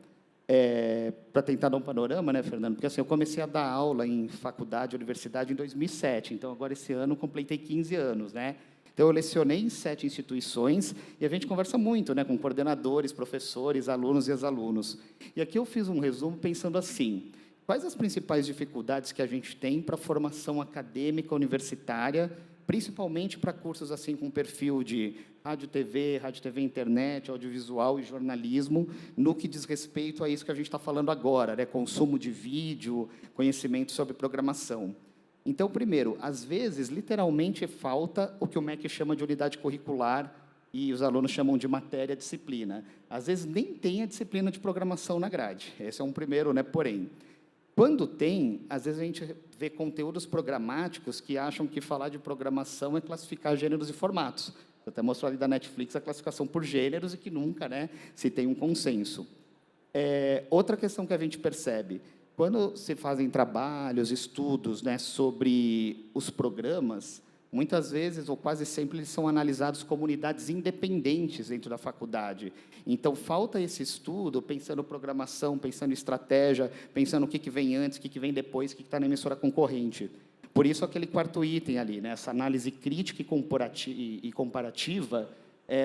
para tentar dar um panorama, né, Fernando? Porque assim, eu comecei a dar aula em faculdade, universidade, em 2007. Então, agora, esse ano, completei 15 anos, né? Então, eu lecionei em 7 instituições e a gente conversa muito, né, com coordenadores, professores, alunos e ex-alunos. E aqui eu fiz um resumo pensando assim: quais as principais dificuldades que a gente tem para a formação acadêmica universitária, principalmente para cursos assim com perfil de rádio, TV internet, audiovisual e jornalismo, no que diz respeito a isso que a gente está falando agora, né? Consumo de vídeo, conhecimento sobre programação. Então, primeiro, às vezes, literalmente, falta o que o MEC chama de unidade curricular e os alunos chamam de matéria disciplina. Às vezes, nem tem a disciplina de programação na grade. Esse é um primeiro, né? Porém, quando tem, às vezes a gente vê conteúdos programáticos que acham que falar de programação é classificar gêneros e formatos. Eu até mostrou ali da Netflix a classificação por gêneros e que nunca, né, se tem um consenso. Outra questão que a gente percebe, quando se fazem trabalhos, estudos, né, sobre os programas, muitas vezes, ou quase sempre, eles são analisados como unidades independentes dentro da faculdade. Então, falta esse estudo, pensando em programação, pensando em estratégia, pensando o que vem antes, o que vem depois, o que está na emissora concorrente. Por isso, aquele quarto item ali, né, essa análise crítica e comparativa,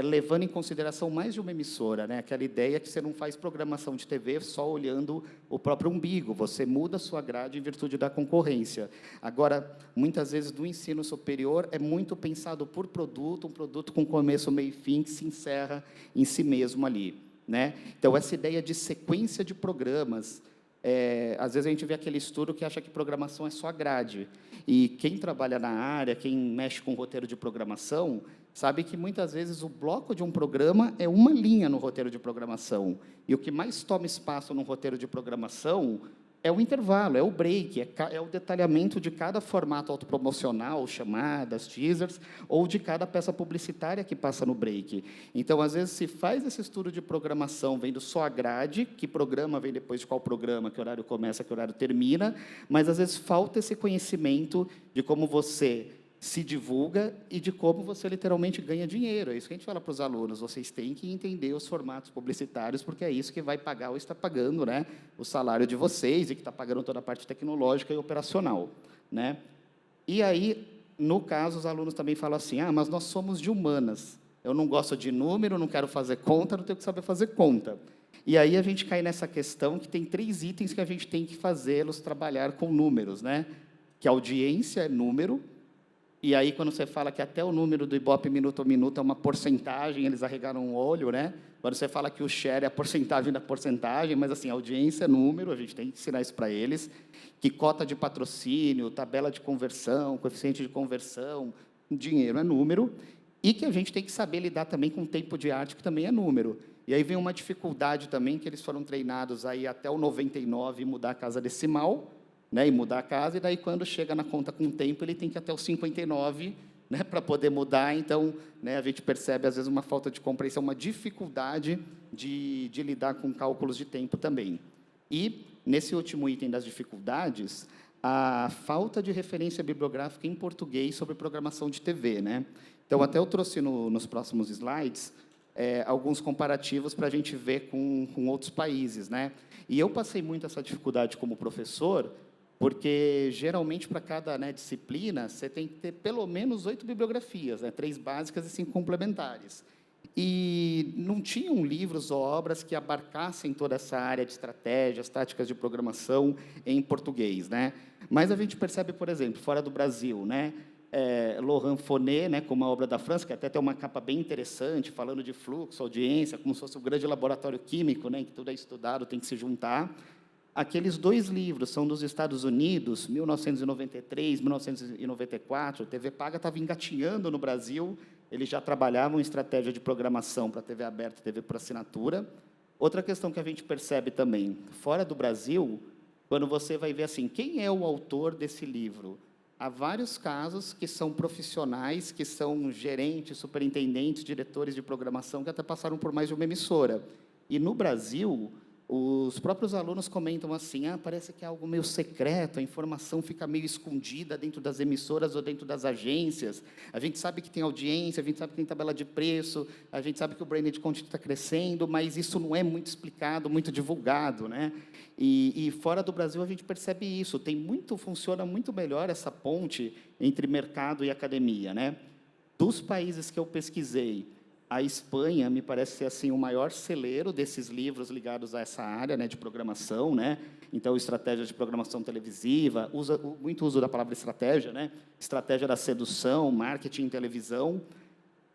levando em consideração mais de uma emissora, né, aquela ideia que você não faz programação de TV só olhando o próprio umbigo, você muda a sua grade em virtude da concorrência. Agora, muitas vezes, do ensino superior, é muito pensado por produto, um produto com começo, meio e fim, que se encerra em si mesmo ali, né? Então, essa ideia de sequência de programas, às vezes a gente vê aquele estudo que acha que programação é só a grade. E quem trabalha na área, quem mexe com roteiro de programação, sabe que, muitas vezes, o bloco de um programa é uma linha no roteiro de programação. E o que mais toma espaço no roteiro de programação é o intervalo, é o break, é o detalhamento de cada formato autopromocional, chamadas, teasers, ou de cada peça publicitária que passa no break. Então, às vezes, se faz esse estudo de programação vendo só a grade, que programa vem depois de qual programa, que horário começa, que horário termina, mas, às vezes, falta esse conhecimento de como você se divulga e de como você literalmente ganha dinheiro. É isso que a gente fala para os alunos: vocês têm que entender os formatos publicitários, porque é isso que vai pagar ou está pagando, né, o salário de vocês e que está pagando toda a parte tecnológica e operacional, né? E aí, no caso, os alunos também falam assim: mas nós somos de humanas, eu não gosto de número, não quero fazer conta, não tenho que saber fazer conta. E aí a gente cai nessa questão que tem 3 itens que a gente tem que fazê-los trabalhar com números, né? Que a audiência é número, E aí, quando você fala que até o número do Ibope minuto a minuto é uma porcentagem, eles arregaram o olho, né? Quando você fala que o share é a porcentagem da porcentagem, mas, assim, a audiência é número, a gente tem que ensinar isso para eles, que cota de patrocínio, tabela de conversão, coeficiente de conversão, dinheiro é número, e que a gente tem que saber lidar também com o tempo de arte, que também é número. E aí vem uma dificuldade também, que eles foram treinados aí até o 99 mudar a casa decimal, né, e mudar a casa, e daí, quando chega na conta com o tempo, ele tem que ir até o 59, né, para poder mudar. Então, né, a gente percebe, às vezes, uma falta de compreensão, uma dificuldade de lidar com cálculos de tempo também. E, nesse último item das dificuldades, a falta de referência bibliográfica em português sobre programação de TV. Né? Então, até eu trouxe nos próximos slides alguns comparativos para a gente ver com outros países. Né? E eu passei muito essa dificuldade como professor, porque, geralmente, para cada, né, disciplina, você tem que ter pelo menos 8 bibliografias, né, 3 básicas e 5 complementares. E não tinham livros ou obras que abarcassem toda essa área de estratégias, táticas de programação em português. Né? Mas a gente percebe, por exemplo, fora do Brasil, né, Laurent Fonet, né, com uma obra da França, que até tem uma capa bem interessante, falando de fluxo, audiência, como se fosse um grande laboratório químico, né, que tudo é estudado, tem que se juntar. Aqueles 2 livros são dos Estados Unidos, 1993, 1994. A TV paga estava engatinhando no Brasil, eles já trabalhavam em estratégia de programação para TV aberta e TV por assinatura. Outra questão que a gente percebe também, fora do Brasil, quando você vai ver assim, quem é o autor desse livro? Há vários casos que são profissionais, que são gerentes, superintendentes, diretores de programação, que até passaram por mais de uma emissora. E, no Brasil, os próprios alunos comentam assim, parece que é algo meio secreto, a informação fica meio escondida dentro das emissoras ou dentro das agências. A gente sabe que tem audiência, a gente sabe que tem tabela de preço, a gente sabe que o branded content está crescendo, mas isso não é muito explicado, muito divulgado. Né? E fora do Brasil, a gente percebe isso. Funciona muito melhor essa ponte entre mercado e academia. Né? Dos países que eu pesquisei, a Espanha me parece ser assim, o maior celeiro desses livros ligados a essa área, né, de programação. Né? Então, estratégia de programação televisiva, muito uso da palavra estratégia, né? Estratégia da sedução, marketing em televisão,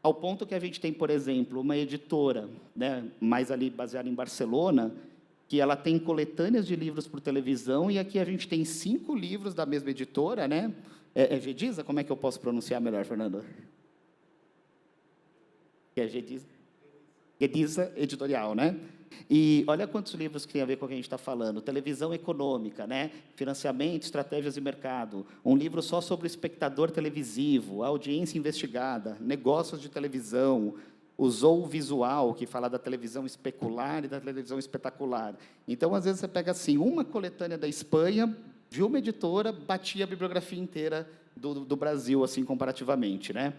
ao ponto que a gente tem, por exemplo, uma editora, né, mais ali baseada em Barcelona, que ela tem coletâneas de livros por televisão, e aqui a gente tem 5 livros da mesma editora. Né? Gediza? Como é que eu posso pronunciar melhor, Fernando? Que é Gediza Editorial, né? E olha quantos livros que tem a ver com o que a gente está falando. Televisão econômica, né? Financiamento, estratégias de mercado. Um livro só sobre o espectador televisivo, a audiência investigada, negócios de televisão, usou o visual, que fala da televisão especular e da televisão espetacular. Então, às vezes, você pega assim, uma coletânea da Espanha, de uma editora, batia a bibliografia inteira do Brasil, assim, comparativamente. Né?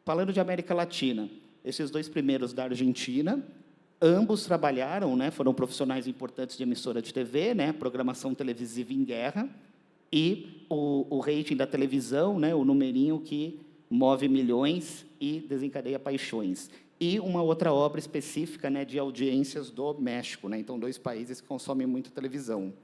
Falando de América Latina, esses 2 primeiros da Argentina, ambos trabalharam, né, foram profissionais importantes de emissora de TV, né, programação televisiva em guerra, e o rating da televisão, né, o numerinho que move milhões e desencadeia paixões. E uma outra obra específica, né, de audiências do México. Né, então, 2 países que consomem muito televisão.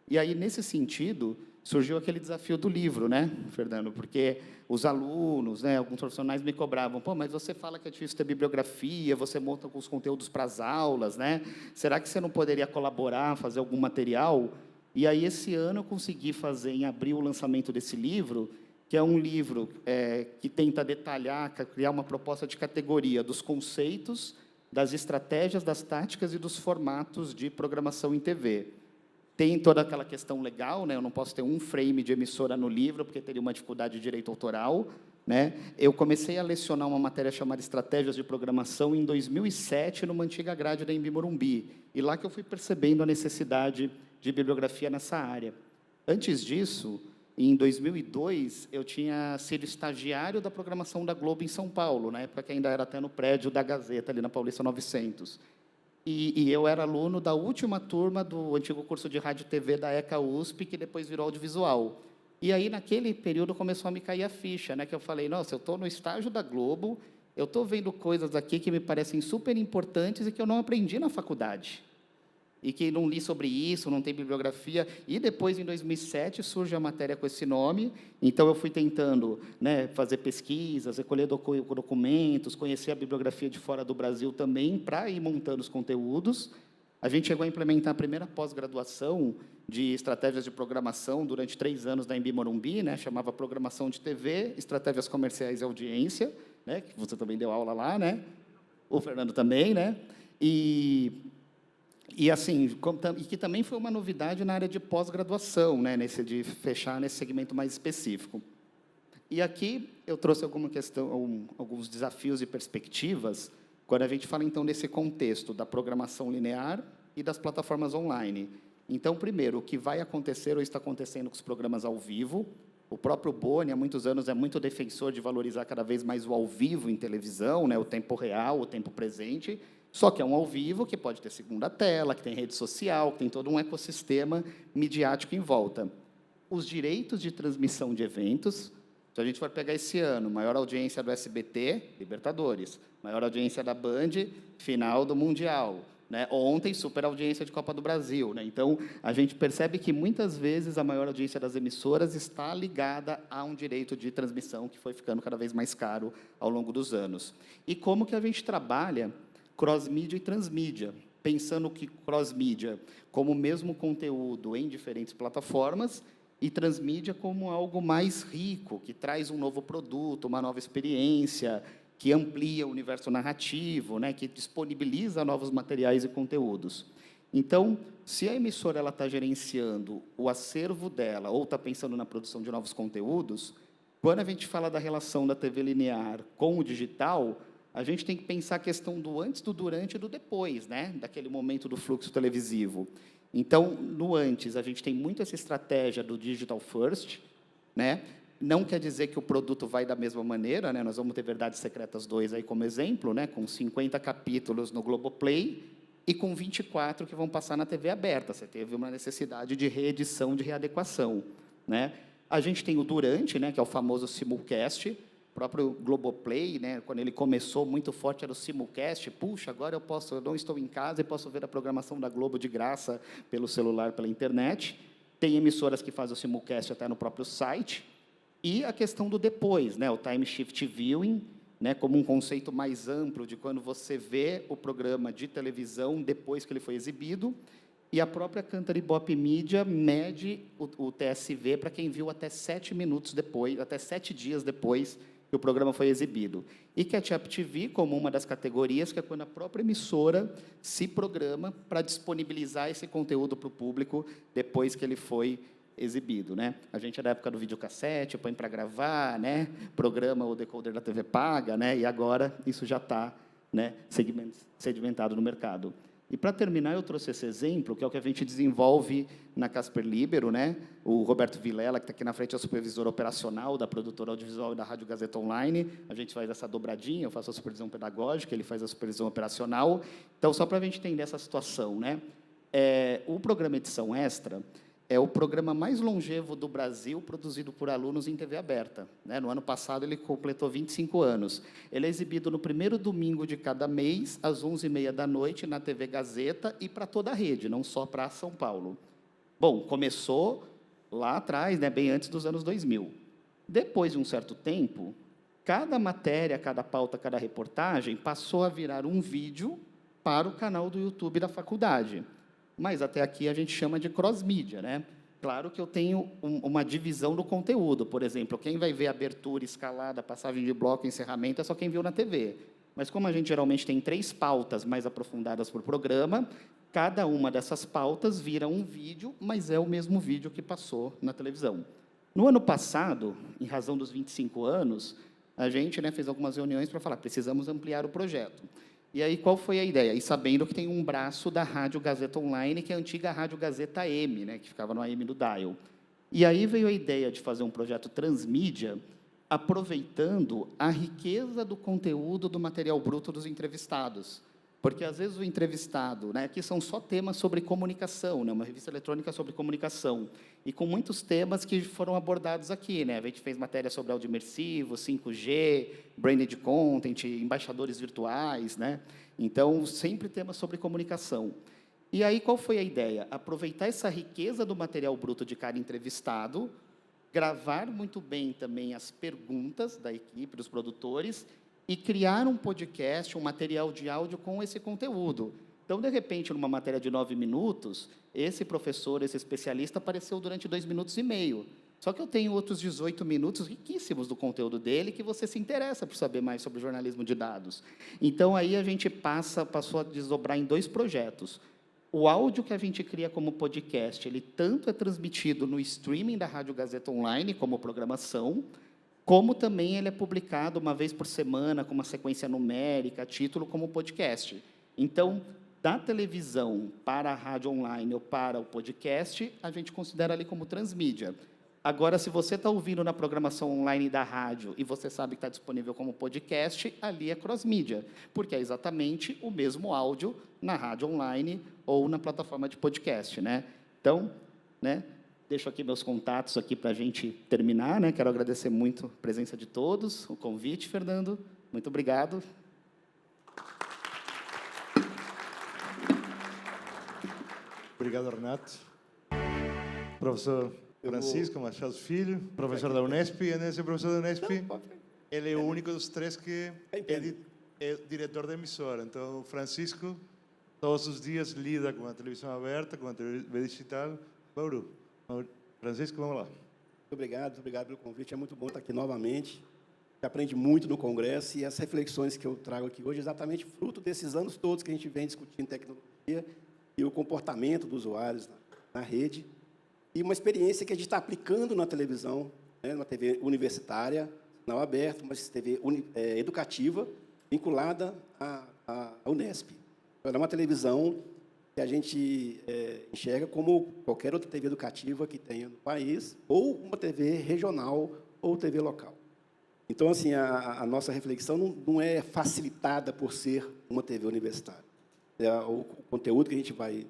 E aí, nesse sentido, surgiu aquele desafio do livro, né, Fernando? Porque os alunos, né, alguns profissionais me cobravam, mas você fala que é difícil ter bibliografia, você monta os conteúdos para as aulas, né? Será que você não poderia colaborar, fazer algum material? E aí, esse ano, eu consegui fazer, em abril, o lançamento desse livro, que é um livro que tenta detalhar, criar uma proposta de categoria dos conceitos, das estratégias, das táticas e dos formatos de programação em TV. Tem toda aquela questão legal, né? Eu não posso ter um frame de emissora no livro, porque teria uma dificuldade de direito autoral. Né? Eu comecei a lecionar uma matéria chamada Estratégias de Programação em 2007, numa antiga grade da Embi Morumbi. E lá que eu fui percebendo a necessidade de bibliografia nessa área. Antes disso, em 2002, eu tinha sido estagiário da programação da Globo em São Paulo, na época que ainda era até no prédio da Gazeta, ali na Paulista 900. E eu era aluno da última turma do antigo curso de rádio e TV da ECA USP, que depois virou audiovisual. E aí, naquele período, começou a me cair a ficha, né? Que eu falei, nossa, eu estou no estágio da Globo, eu estou vendo coisas aqui que me parecem super importantes e que eu não aprendi na faculdade. e que não li sobre isso, não tem bibliografia. E depois, em 2007, surge a matéria com esse nome. Então, eu fui tentando, né, fazer pesquisas, recolher documentos, conhecer a bibliografia de fora do Brasil também, para ir montando os conteúdos. A gente chegou a implementar a primeira pós-graduação de estratégias de programação durante 3 anos da Embi Morumbi, né, chamava Programação de TV, Estratégias Comerciais e Audiência, né, que você também deu aula lá, né? O Fernando também, né? E assim, e que também foi uma novidade na área de pós-graduação, né, de fechar nesse segmento mais específico. E aqui eu trouxe alguns desafios e perspectivas, quando a gente fala, então, nesse contexto da programação linear e das plataformas online. Então, primeiro, o que vai acontecer ou está acontecendo com os programas ao vivo. O próprio Boni, há muitos anos, é muito defensor de valorizar cada vez mais o ao vivo em televisão, né, o tempo real, o tempo presente. Só que é um ao vivo que pode ter segunda tela, que tem rede social, que tem todo um ecossistema midiático em volta. Os direitos de transmissão de eventos, se a gente for pegar esse ano, maior audiência do SBT, Libertadores, maior audiência da Band, final do Mundial, né? Ontem, super audiência de Copa do Brasil, né? Então, a gente percebe que, muitas vezes, a maior audiência das emissoras está ligada a um direito de transmissão que foi ficando cada vez mais caro ao longo dos anos. E como que a gente trabalha cross-mídia e transmídia, pensando que cross-mídia como o mesmo conteúdo em diferentes plataformas e transmídia como algo mais rico, que traz um novo produto, uma nova experiência, que amplia o universo narrativo, né, que disponibiliza novos materiais e conteúdos. Então, se a emissora está gerenciando o acervo dela ou está pensando na produção de novos conteúdos, quando a gente fala da relação da TV linear com o digital, a gente tem que pensar a questão do antes, do durante e do depois, né, daquele momento do fluxo televisivo. Então, no antes, a gente tem muito essa estratégia do digital first, né? Não quer dizer que o produto vai da mesma maneira, né? Nós vamos ter Verdades Secretas 2 aí como exemplo, né, com 50 capítulos no Globoplay e com 24 que vão passar na TV aberta. Você teve uma necessidade de reedição, de readequação, né? A gente tem o durante, né, que é o famoso simulcast. O próprio Globoplay, né, quando ele começou muito forte, era o simulcast. Puxa, agora eu não estou em casa e posso ver a programação da Globo de graça pelo celular, pela internet. Tem emissoras que fazem o simulcast até no próprio site. E a questão do depois, né, o time shift viewing, né, como um conceito mais amplo de quando você vê o programa de televisão depois que ele foi exibido. E a própria Cantar Ibope Mídia mede o TSV para quem viu até 7 minutos depois, até 7 dias depois que o programa foi exibido. E Catch-up TV como uma das categorias, que é quando a própria emissora se programa para disponibilizar esse conteúdo para o público depois que ele foi exibido, né? A gente é da época do videocassete, põe para gravar, né? Programa o decoder da TV paga, né? E agora isso já está, né, sedimentado no mercado. E, para terminar, eu trouxe esse exemplo, que é o que a gente desenvolve na Casper Libero, né? O Roberto Vilela, que está aqui na frente, é o supervisor operacional da produtora audiovisual e da Rádio Gazeta Online. A gente faz essa dobradinha, eu faço a supervisão pedagógica, ele faz a supervisão operacional. Então, só para a gente entender essa situação, né? O programa Edição Extra é o programa mais longevo do Brasil produzido por alunos em TV aberta, né? No ano passado, ele completou 25 anos. Ele é exibido no primeiro domingo de cada mês, às 11h30 da noite, na TV Gazeta e para toda a rede, não só para São Paulo. Bom, começou lá atrás, né, bem antes dos anos 2000. Depois de um certo tempo, cada matéria, cada pauta, cada reportagem passou a virar um vídeo para o canal do YouTube da faculdade. Mas, até aqui, a gente chama de cross-mídia, né? Claro que eu tenho uma divisão do conteúdo. Por exemplo, quem vai ver abertura, escalada, passagem de bloco, encerramento, é só quem viu na TV. Mas, como a gente geralmente tem 3 pautas mais aprofundadas por programa, cada uma dessas pautas vira um vídeo, mas é o mesmo vídeo que passou na televisão. No ano passado, em razão dos 25 anos, a gente, né, fez algumas reuniões para falar, precisamos ampliar o projeto. E aí, qual foi a ideia? E sabendo que tem um braço da Rádio Gazeta Online, que é a antiga Rádio Gazeta AM, né, que ficava no AM do Dial. E aí veio a ideia de fazer um projeto transmídia, aproveitando a riqueza do conteúdo do material bruto dos entrevistados. Porque, às vezes, o entrevistado, né, aqui são só temas sobre comunicação, né, uma revista eletrônica sobre comunicação, e com muitos temas que foram abordados aqui, né? A gente fez matéria sobre áudio imersivo, 5G, branded content, embaixadores virtuais, né? Então, sempre temas sobre comunicação. E aí, qual foi a ideia? Aproveitar essa riqueza do material bruto de cada entrevistado, gravar muito bem também as perguntas da equipe, dos produtores, e criar um podcast, um material de áudio com esse conteúdo. Então, de repente, numa matéria de 9 minutos, esse professor, esse especialista, apareceu durante 2 minutos e meio. Só que eu tenho outros 18 minutos riquíssimos do conteúdo dele que você se interessa por saber mais sobre jornalismo de dados. Então, aí a gente passou a desdobrar em 2 projetos. O áudio que a gente cria como podcast, ele tanto é transmitido no streaming da Rádio Gazeta Online, como programação, como também ele é publicado uma vez por semana, com uma sequência numérica, título, como podcast. Então, da televisão para a rádio online ou para o podcast, a gente considera ali como transmídia. Agora, se você está ouvindo na programação online da rádio e você sabe que está disponível como podcast, ali é cross-mídia, porque é exatamente o mesmo áudio na rádio online ou na plataforma de podcast, né? Então, né, deixo aqui meus contatos aqui para a gente terminar, né? Quero agradecer muito a presença de todos, o convite, Fernando. Muito obrigado. Obrigado, Renato. Professor Francisco Machado Filho, professor da Unesp. E esse professor da Unesp, ele é o único dos 3 que é diretor da emissora. Então, o Francisco, todos os dias, lida com a televisão aberta, com a TV digital. Bauru. Francisco, vamos lá. Muito obrigado pelo convite. É muito bom estar aqui novamente. Você aprende muito no Congresso e as reflexões que eu trago aqui hoje é exatamente fruto desses anos todos que a gente vem discutindo tecnologia e o comportamento dos usuários na rede. E uma experiência que a gente está aplicando na televisão, né, numa TV universitária, sinal aberto, mas TV educativa, vinculada à Unesp. Ela é uma televisão que a gente enxerga como qualquer outra TV educativa que tenha no país, ou uma TV regional ou TV local. Então, assim, a nossa reflexão não é facilitada por ser uma TV universitária. O conteúdo que a gente vai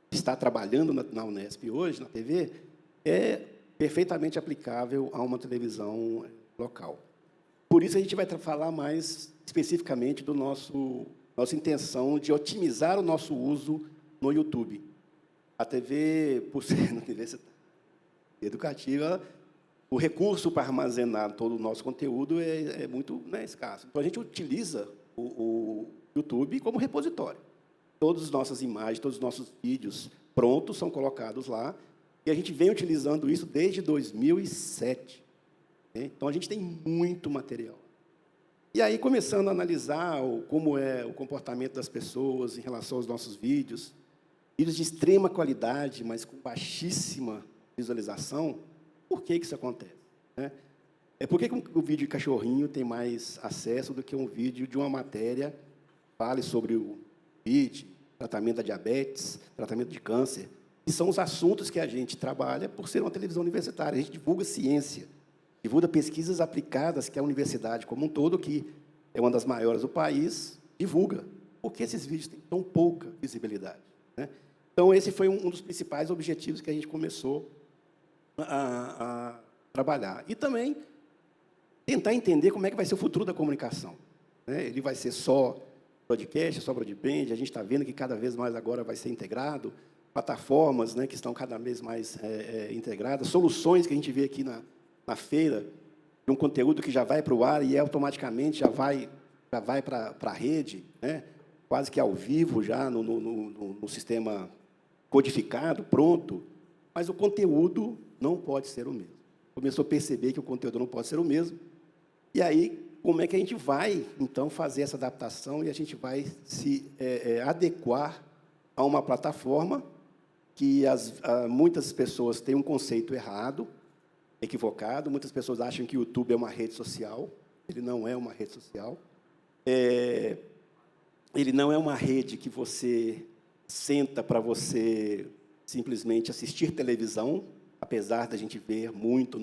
estar trabalhando na Unesp hoje, na TV, é perfeitamente aplicável a uma televisão local. Por isso, a gente vai falar mais especificamente do nossa intenção de otimizar o nosso uso no YouTube. A TV, por ser uma TV educativa, o recurso para armazenar todo o nosso conteúdo é muito escasso. Então, a gente utiliza o YouTube como repositório. Todas as nossas imagens, todos os nossos vídeos prontos são colocados lá, e a gente vem utilizando isso desde 2007. Né? Então, a gente tem muito material. E aí, começando a analisar como é o comportamento das pessoas em relação aos nossos vídeos de extrema qualidade, mas com baixíssima visualização, por que isso acontece? Né? Por que o vídeo de cachorrinho tem mais acesso do que um vídeo de uma matéria que fale sobre o COVID, tratamento da diabetes, tratamento de câncer, que são os assuntos que a gente trabalha por ser uma televisão universitária. A gente divulga ciência, divulga pesquisas aplicadas que a universidade como um todo, que é uma das maiores do país, divulga. Por que esses vídeos têm tão pouca visibilidade? Né? Então, esse foi um dos principais objetivos que a gente começou a trabalhar. E também tentar entender como é que vai ser o futuro da comunicação. Né? Ele vai ser só podcast, só broadband, a gente está vendo que cada vez mais agora vai ser integrado, plataformas, né, que estão cada vez mais integradas, soluções que a gente vê aqui na feira, de um conteúdo que já vai para o ar e automaticamente já vai para a rede, né, quase que ao vivo já no sistema codificado, pronto, mas o conteúdo não pode ser o mesmo. Começou a perceber que o conteúdo não pode ser o mesmo, e aí, como é que a gente vai, então, fazer essa adaptação e a gente vai se adequar a uma plataforma que muitas pessoas têm um conceito errado, equivocado, muitas pessoas acham que o YouTube é uma rede social, ele não é uma rede social, ele não é uma rede que você senta para você simplesmente assistir televisão, apesar da gente ver muito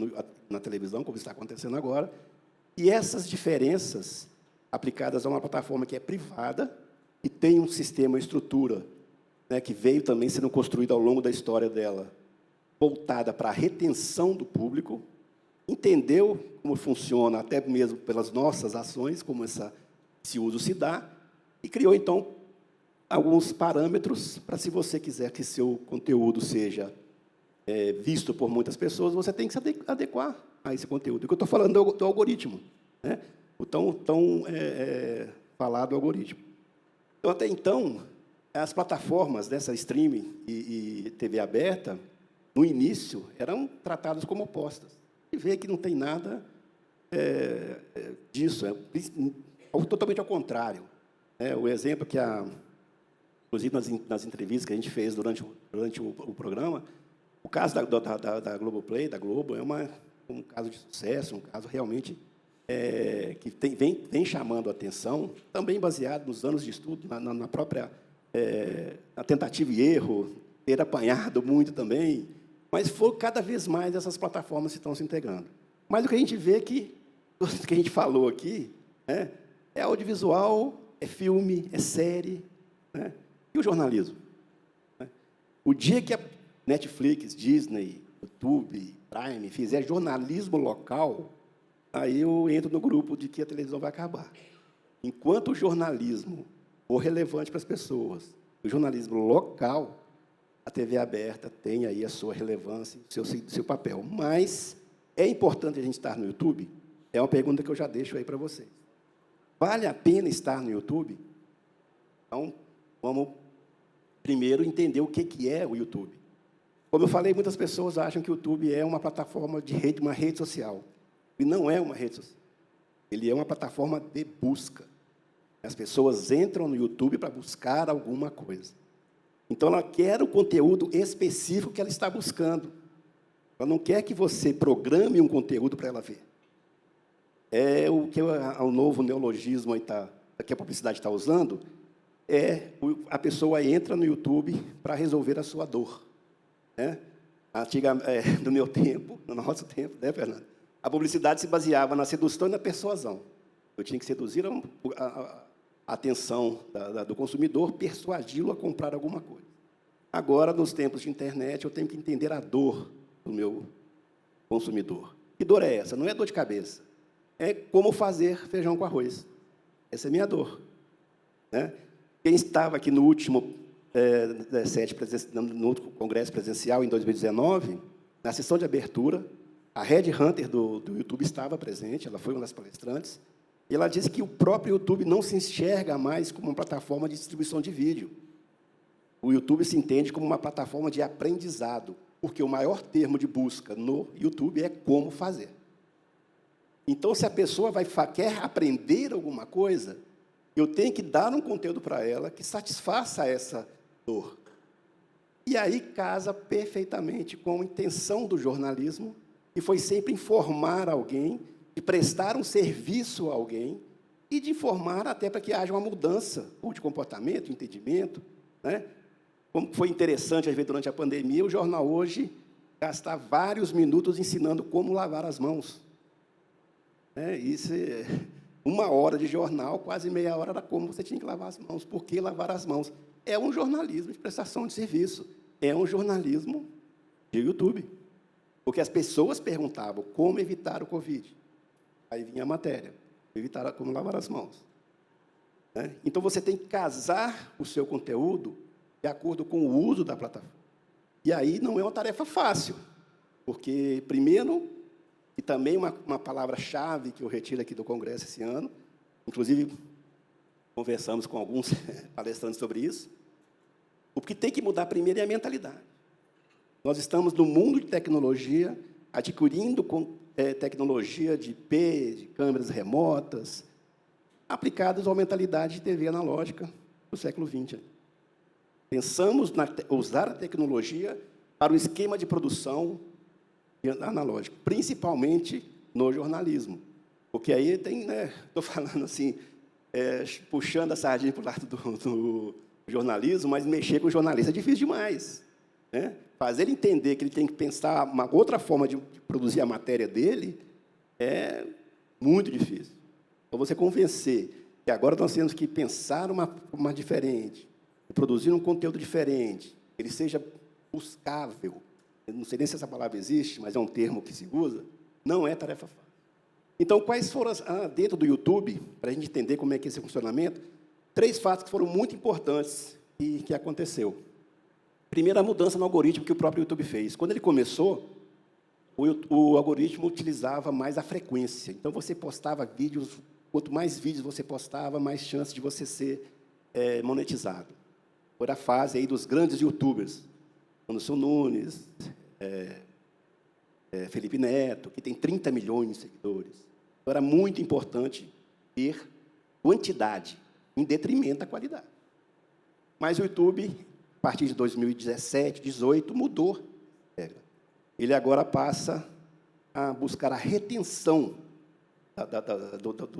na televisão, como está acontecendo agora. E essas diferenças, aplicadas a uma plataforma que é privada e tem um sistema, uma estrutura, né, que veio também sendo construída ao longo da história dela, voltada para a retenção do público, entendeu como funciona, até mesmo pelas nossas ações, como esse uso se dá, e criou, então, alguns parâmetros para, se você quiser que seu conteúdo seja visto por muitas pessoas, você tem que se adequar a esse conteúdo. O que eu estou falando do algoritmo, né? O tão falado algoritmo. Então, até então, as plataformas dessa streaming e TV aberta, no início, eram tratadas como opostas. E vê que não tem nada disso, totalmente ao contrário. O exemplo que, inclusive, nas entrevistas que a gente fez durante o programa, o caso da Globoplay, da Globo, é um caso de sucesso, um caso realmente que vem chamando a atenção, também baseado nos anos de estudo, na própria na tentativa e erro, ter apanhado muito também, mas cada vez mais essas plataformas estão se integrando. Mas o que a gente vê que a gente falou aqui, né, é audiovisual, é filme, é série, né, e o jornalismo. Né? O dia que a Netflix, Disney, YouTube, Prime fizer jornalismo local, aí eu entro no grupo de que a televisão vai acabar. Enquanto o jornalismo for relevante para as pessoas, o jornalismo local, a TV aberta tem aí a sua relevância, o seu papel. Mas é importante a gente estar no YouTube? É uma pergunta que eu já deixo aí para vocês. Vale a pena estar no YouTube? Então, vamos primeiro entender o que é o YouTube. Como eu falei, muitas pessoas acham que o YouTube é uma plataforma de rede, uma rede social. E não é uma rede social. Ele é uma plataforma de busca. As pessoas entram no YouTube para buscar alguma coisa. Então, ela quer o conteúdo específico que ela está buscando. Ela não quer que você programe um conteúdo para ela ver. É o que o novo neologismo que a publicidade está usando, a pessoa entra no YouTube para resolver a sua dor. Né? No meu tempo, no nosso tempo, né, Fernando? A publicidade se baseava na sedução e na persuasão. Eu tinha que seduzir a atenção do consumidor, persuadi-lo a comprar alguma coisa. Agora, nos tempos de internet, eu tenho que entender a dor do meu consumidor. Que dor é essa? Não é dor de cabeça. É como fazer feijão com arroz. Essa é a minha dor. Né? Quem estava aqui no último no congresso presencial, em 2019, na sessão de abertura, a Red Hunter do YouTube estava presente, ela foi uma das palestrantes, e ela disse que o próprio YouTube não se enxerga mais como uma plataforma de distribuição de vídeo. O YouTube se entende como uma plataforma de aprendizado, porque o maior termo de busca no YouTube é como fazer. Então, se a pessoa quer aprender alguma coisa, eu tenho que dar um conteúdo para ela que satisfaça essa dor. E aí casa perfeitamente com a intenção do jornalismo, que foi sempre informar alguém, de prestar um serviço a alguém e de informar até para que haja uma mudança ou de comportamento, de entendimento. Né? Como foi interessante, às vezes, durante a pandemia, o Jornal Hoje gastar vários minutos ensinando como lavar as mãos. Isso é 1 hora de jornal, quase meia hora era como você tinha que lavar as mãos. Por que lavar as mãos? É um jornalismo de prestação de serviço. É um jornalismo de YouTube. Porque as pessoas perguntavam como evitar o Covid. Aí vinha a matéria, evitar como lavar as mãos. Né? Então, você tem que casar o seu conteúdo de acordo com o uso da plataforma. E aí não é uma tarefa fácil, porque, primeiro, e também uma palavra-chave que eu retiro aqui do Congresso esse ano, inclusive conversamos com alguns palestrantes sobre isso, o que tem que mudar primeiro é a mentalidade. Nós estamos no mundo de tecnologia, adquirindo tecnologia de IP, de câmeras remotas, aplicadas à mentalidade de TV analógica do século XX. Pensamos usar a tecnologia para o esquema de produção analógico, principalmente no jornalismo. Porque aí tem, estou falando assim, puxando a sardinha para o lado do jornalismo, mas mexer com o jornalista é difícil demais. Né? Fazer ele entender que ele tem que pensar uma outra forma de produzir a matéria dele é muito difícil. Então, você convencer que agora nós temos que pensar uma diferente, produzir um conteúdo diferente, ele seja buscável, eu não sei nem se essa palavra existe, mas é um termo que se usa, não é tarefa fácil. Então, quais foram, dentro do YouTube, para a gente entender como é que é esse funcionamento, 3 fatos que foram muito importantes que aconteceu. Primeiro, a mudança no algoritmo que o próprio YouTube fez. Quando ele começou, o algoritmo utilizava mais a frequência. Então, você postava vídeos, quanto mais vídeos você postava, mais chance de você ser monetizado. Foi a fase aí dos grandes YouTubers, Anderson Nunes, Felipe Neto, que tem 30 milhões de seguidores. Então, era muito importante ter quantidade, em detrimento da qualidade. Mas o YouTube, a partir de 2017, 2018, mudou. Ele agora passa a buscar a retenção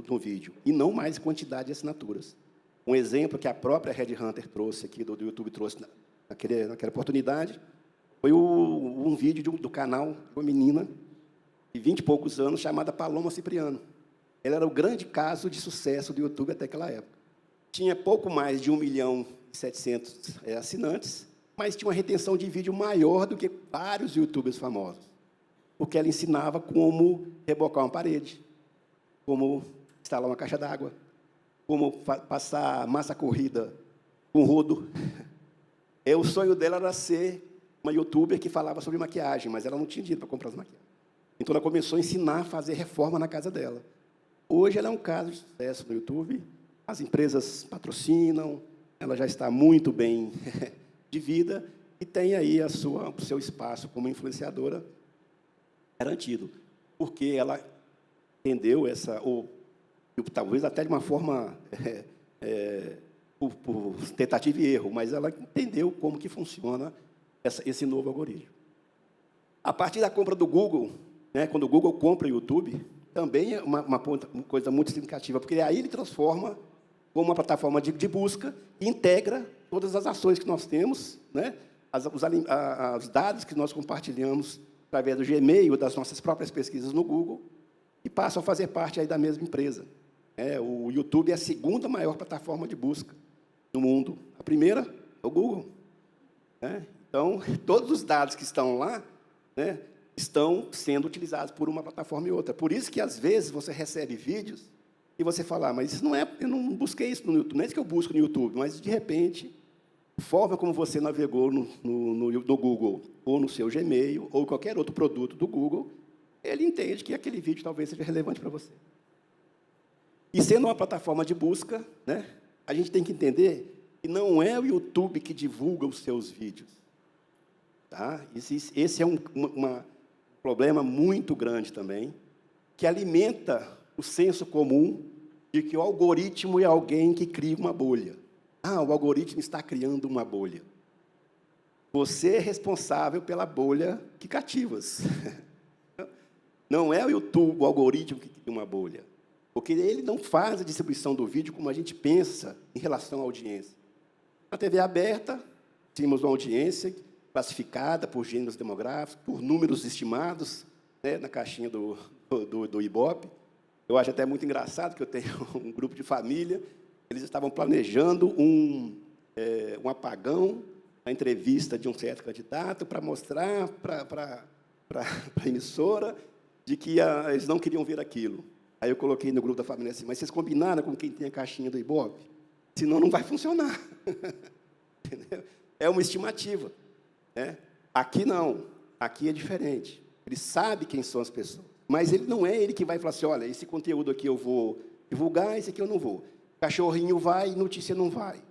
do vídeo, e não mais quantidade de assinaturas. Um exemplo que a própria Red Hunter trouxe aqui, do YouTube trouxe naquela oportunidade, foi um vídeo do canal de uma menina de 20 e poucos anos, chamada Paloma Cipriano. Ela era o grande caso de sucesso do YouTube até aquela época. Tinha pouco mais de 1.700.000 assinantes, mas tinha uma retenção de vídeo maior do que vários YouTubers famosos, porque ela ensinava como rebocar uma parede, como instalar uma caixa d'água, como passar massa corrida com rodo. O sonho dela era ser uma YouTuber que falava sobre maquiagem, mas ela não tinha dinheiro para comprar as maquiagens. Então, ela começou a ensinar a fazer reforma na casa dela. Hoje, ela é um caso de sucesso no YouTube. As empresas patrocinam, ela já está muito bem de vida e tem aí o seu espaço como influenciadora garantido, porque ela entendeu ou talvez até de uma forma por tentativa e erro, mas ela entendeu como que funciona esse novo algoritmo. A partir da compra do Google, quando o Google compra o YouTube, também é uma coisa muito significativa, porque aí ele transforma como uma plataforma de busca e integra todas as ações que nós temos, os dados que nós compartilhamos através do Gmail, das nossas próprias pesquisas no Google, e passam a fazer parte aí da mesma empresa. O YouTube é a segunda maior plataforma de busca no mundo. A primeira é o Google. Então, todos os dados que estão lá estão sendo utilizados por uma plataforma e outra. Por isso que, às vezes, você recebe vídeos e você fala, mas isso eu não busquei isso no YouTube, não é isso que eu busco no YouTube, mas, de repente, a forma como você navegou no Google, ou no seu Gmail, ou qualquer outro produto do Google, ele entende que aquele vídeo talvez seja relevante para você. E, sendo uma plataforma de busca, a gente tem que entender que não é o YouTube que divulga os seus vídeos. Tá? Esse é um problema muito grande também, que alimenta o senso comum de que o algoritmo é alguém que cria uma bolha. O algoritmo está criando uma bolha. Você é responsável pela bolha que cativas. Não é o YouTube, o algoritmo, que cria uma bolha. Porque ele não faz a distribuição do vídeo como a gente pensa em relação à audiência. Na TV aberta, tínhamos uma audiência classificada por gêneros demográficos, por números estimados, na caixinha do Ibope. Eu acho até muito engraçado que eu tenho um grupo de família, eles estavam planejando um apagão na entrevista de um certo candidato para mostrar para a emissora de que eles não queriam ver aquilo. Aí eu coloquei no grupo da família assim, mas vocês combinaram com quem tem a caixinha do Ibope? Senão não vai funcionar. Entendeu? É uma estimativa. Aqui não, aqui é diferente. Ele sabe quem são as pessoas, mas não é ele que vai falar assim, olha, esse conteúdo aqui eu vou divulgar, esse aqui eu não vou. Cachorrinho vai, notícia não vai.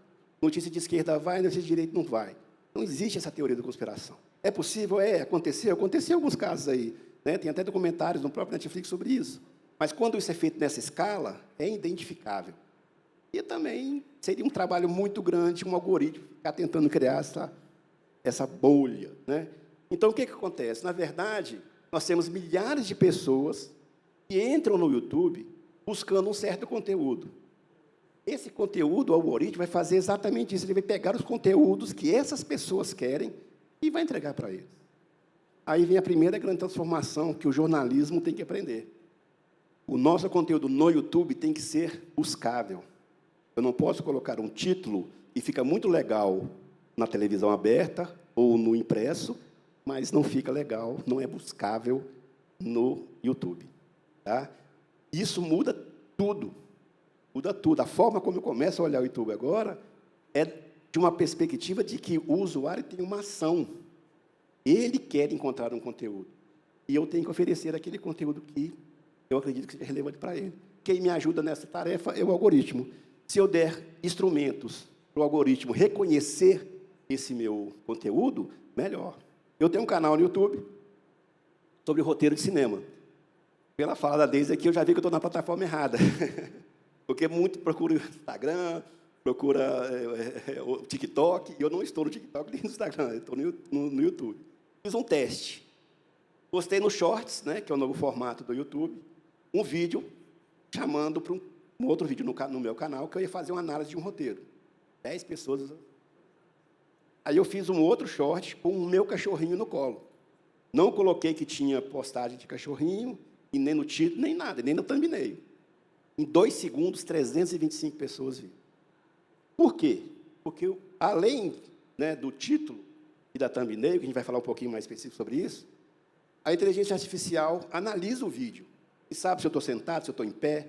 Notícia de esquerda vai, notícia de direita não vai. Não existe essa teoria da conspiração. É possível? Aconteceu alguns casos aí. Tem até documentários no próprio Netflix sobre isso. Mas, quando isso é feito nessa escala, é identificável. E também seria um trabalho muito grande, um algoritmo, ficar tentando criar essa bolha. Então, o que acontece? Na verdade, nós temos milhares de pessoas que entram no YouTube buscando um certo conteúdo. Esse conteúdo, o algoritmo, vai fazer exatamente isso. Ele vai pegar os conteúdos que essas pessoas querem e vai entregar para eles. Aí vem a primeira grande transformação que o jornalismo tem que aprender. O nosso conteúdo no YouTube tem que ser buscável. Eu não posso colocar um título e fica muito legal na televisão aberta ou no impresso, mas não fica legal, não é buscável no YouTube. Tá? Isso muda tudo. Muda tudo. A forma como eu começo a olhar o YouTube agora é de uma perspectiva de que o usuário tem uma ação. Ele quer encontrar um conteúdo. E eu tenho que oferecer aquele conteúdo que eu acredito que seja relevante para ele. Quem me ajuda nessa tarefa é o algoritmo. Se eu der instrumentos para o algoritmo reconhecer esse meu conteúdo, melhor. Eu tenho um canal no YouTube sobre roteiro de cinema. Pela fala da Deise aqui, eu já vi que eu estou na plataforma errada. Porque muito procura o Instagram, procura o TikTok, e eu não estou no TikTok nem no Instagram, eu estou no YouTube. Fiz um teste. Postei no Shorts, né, que é o novo formato do YouTube, um vídeo chamando para um outro vídeo no meu canal, que eu ia fazer uma análise de um roteiro. 10 pessoas. Aí eu fiz um outro short com o meu cachorrinho no colo. Não coloquei que tinha postagem de cachorrinho, e nem no título, nem nada, nem no thumbnail. Em 2 segundos, 325 pessoas viram. Por quê? Porque, além, né, do título e da thumbnail, que a gente vai falar um pouquinho mais específico sobre isso, a inteligência artificial analisa o vídeo e sabe se eu estou sentado, se eu estou em pé,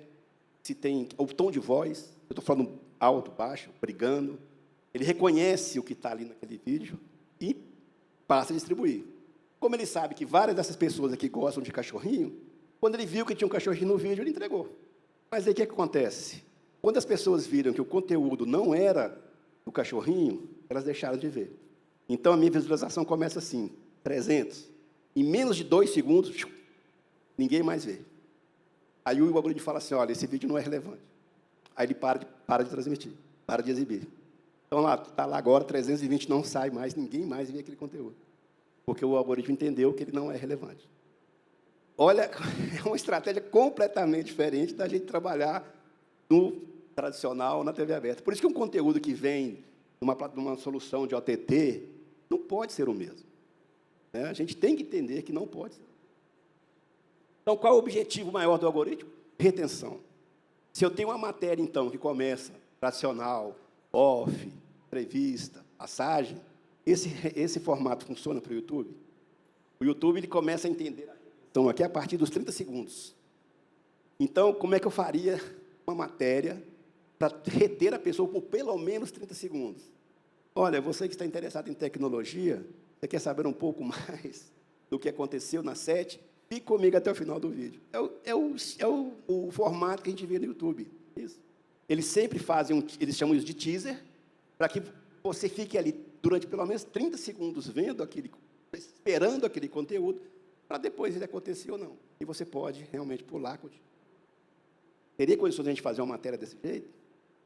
se tem o tom de voz, se eu estou falando alto, baixo, brigando. Ele reconhece o que está ali naquele vídeo e passa a distribuir. Como ele sabe que várias dessas pessoas aqui gostam de cachorrinho, quando ele viu que tinha um cachorrinho no vídeo, ele entregou. Mas aí o que acontece? Quando as pessoas viram que o conteúdo não era do cachorrinho, elas deixaram de ver. Então, a minha visualização começa assim, 300. Em menos de 2 segundos, ninguém mais vê. Aí o algoritmo fala assim, olha, esse vídeo não é relevante. Aí ele para de transmitir, para de exibir. Então, está lá agora, 320 não sai mais, ninguém mais vê aquele conteúdo. Porque o algoritmo entendeu que ele não é relevante. Olha, é uma estratégia completamente diferente da gente trabalhar no tradicional, na TV aberta. Por isso que um conteúdo que vem numa solução de OTT não pode ser o mesmo. Né? A gente tem que entender que não pode ser. Então, qual é o objetivo maior do algoritmo? Retenção. Se eu tenho uma matéria, então, que começa tradicional, off, entrevista, passagem, esse formato funciona para o YouTube? O YouTube ele começa a entender a retenção aqui a partir dos 30 segundos. Então, como é que eu faria uma matéria para reter a pessoa por pelo menos 30 segundos? Olha, você que está interessado em tecnologia, você quer saber um pouco mais do que aconteceu na 7? Fique comigo até o final do vídeo. É o formato que a gente vê no YouTube. Isso. Eles sempre fazem, eles chamam isso de teaser, para que você fique ali durante pelo menos 30 segundos vendo esperando aquele conteúdo, para depois ele acontecer ou não. E você pode realmente pular. Teria condições de a gente fazer uma matéria desse jeito?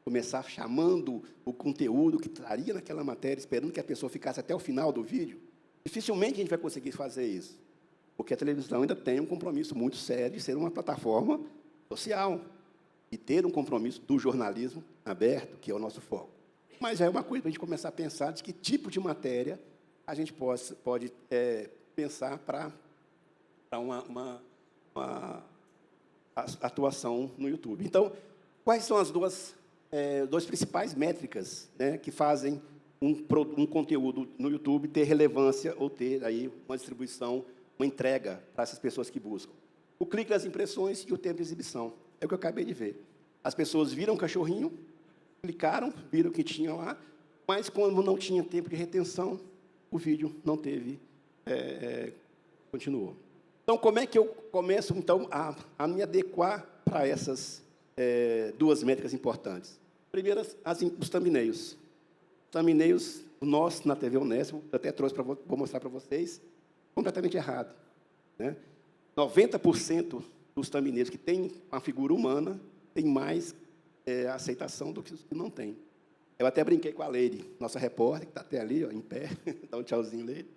Começar chamando o conteúdo que traria naquela matéria, esperando que a pessoa ficasse até o final do vídeo? Dificilmente a gente vai conseguir fazer isso. Porque a televisão ainda tem um compromisso muito sério de ser uma plataforma social e ter um compromisso do jornalismo aberto, que é o nosso foco. Mas é uma coisa para a gente começar a pensar de que tipo de matéria a gente pode pensar para uma atuação no YouTube. Então, quais são as duas principais métricas, né, que fazem um conteúdo no YouTube ter relevância ou ter aí uma distribuição, uma entrega para essas pessoas que buscam? O clique das impressões e o tempo de exibição. É o que eu acabei de ver. As pessoas viram o cachorrinho, clicaram, viram o que tinha lá, mas como não tinha tempo de retenção, o vídeo não teve, continuou. Então, como é que eu começo, então, a me adequar para essas duas métricas importantes? Primeiro, os thumbnails. Thumbnails, nós, na TV Unesp, eu até trouxe, vou mostrar para vocês, completamente errado. Né? 90% dos thumbnails que tem uma figura humana tem mais aceitação do que os que não tem. Eu até brinquei com a Leire, nossa repórter, que está até ali, ó, em pé, dá um tchauzinho, Leire.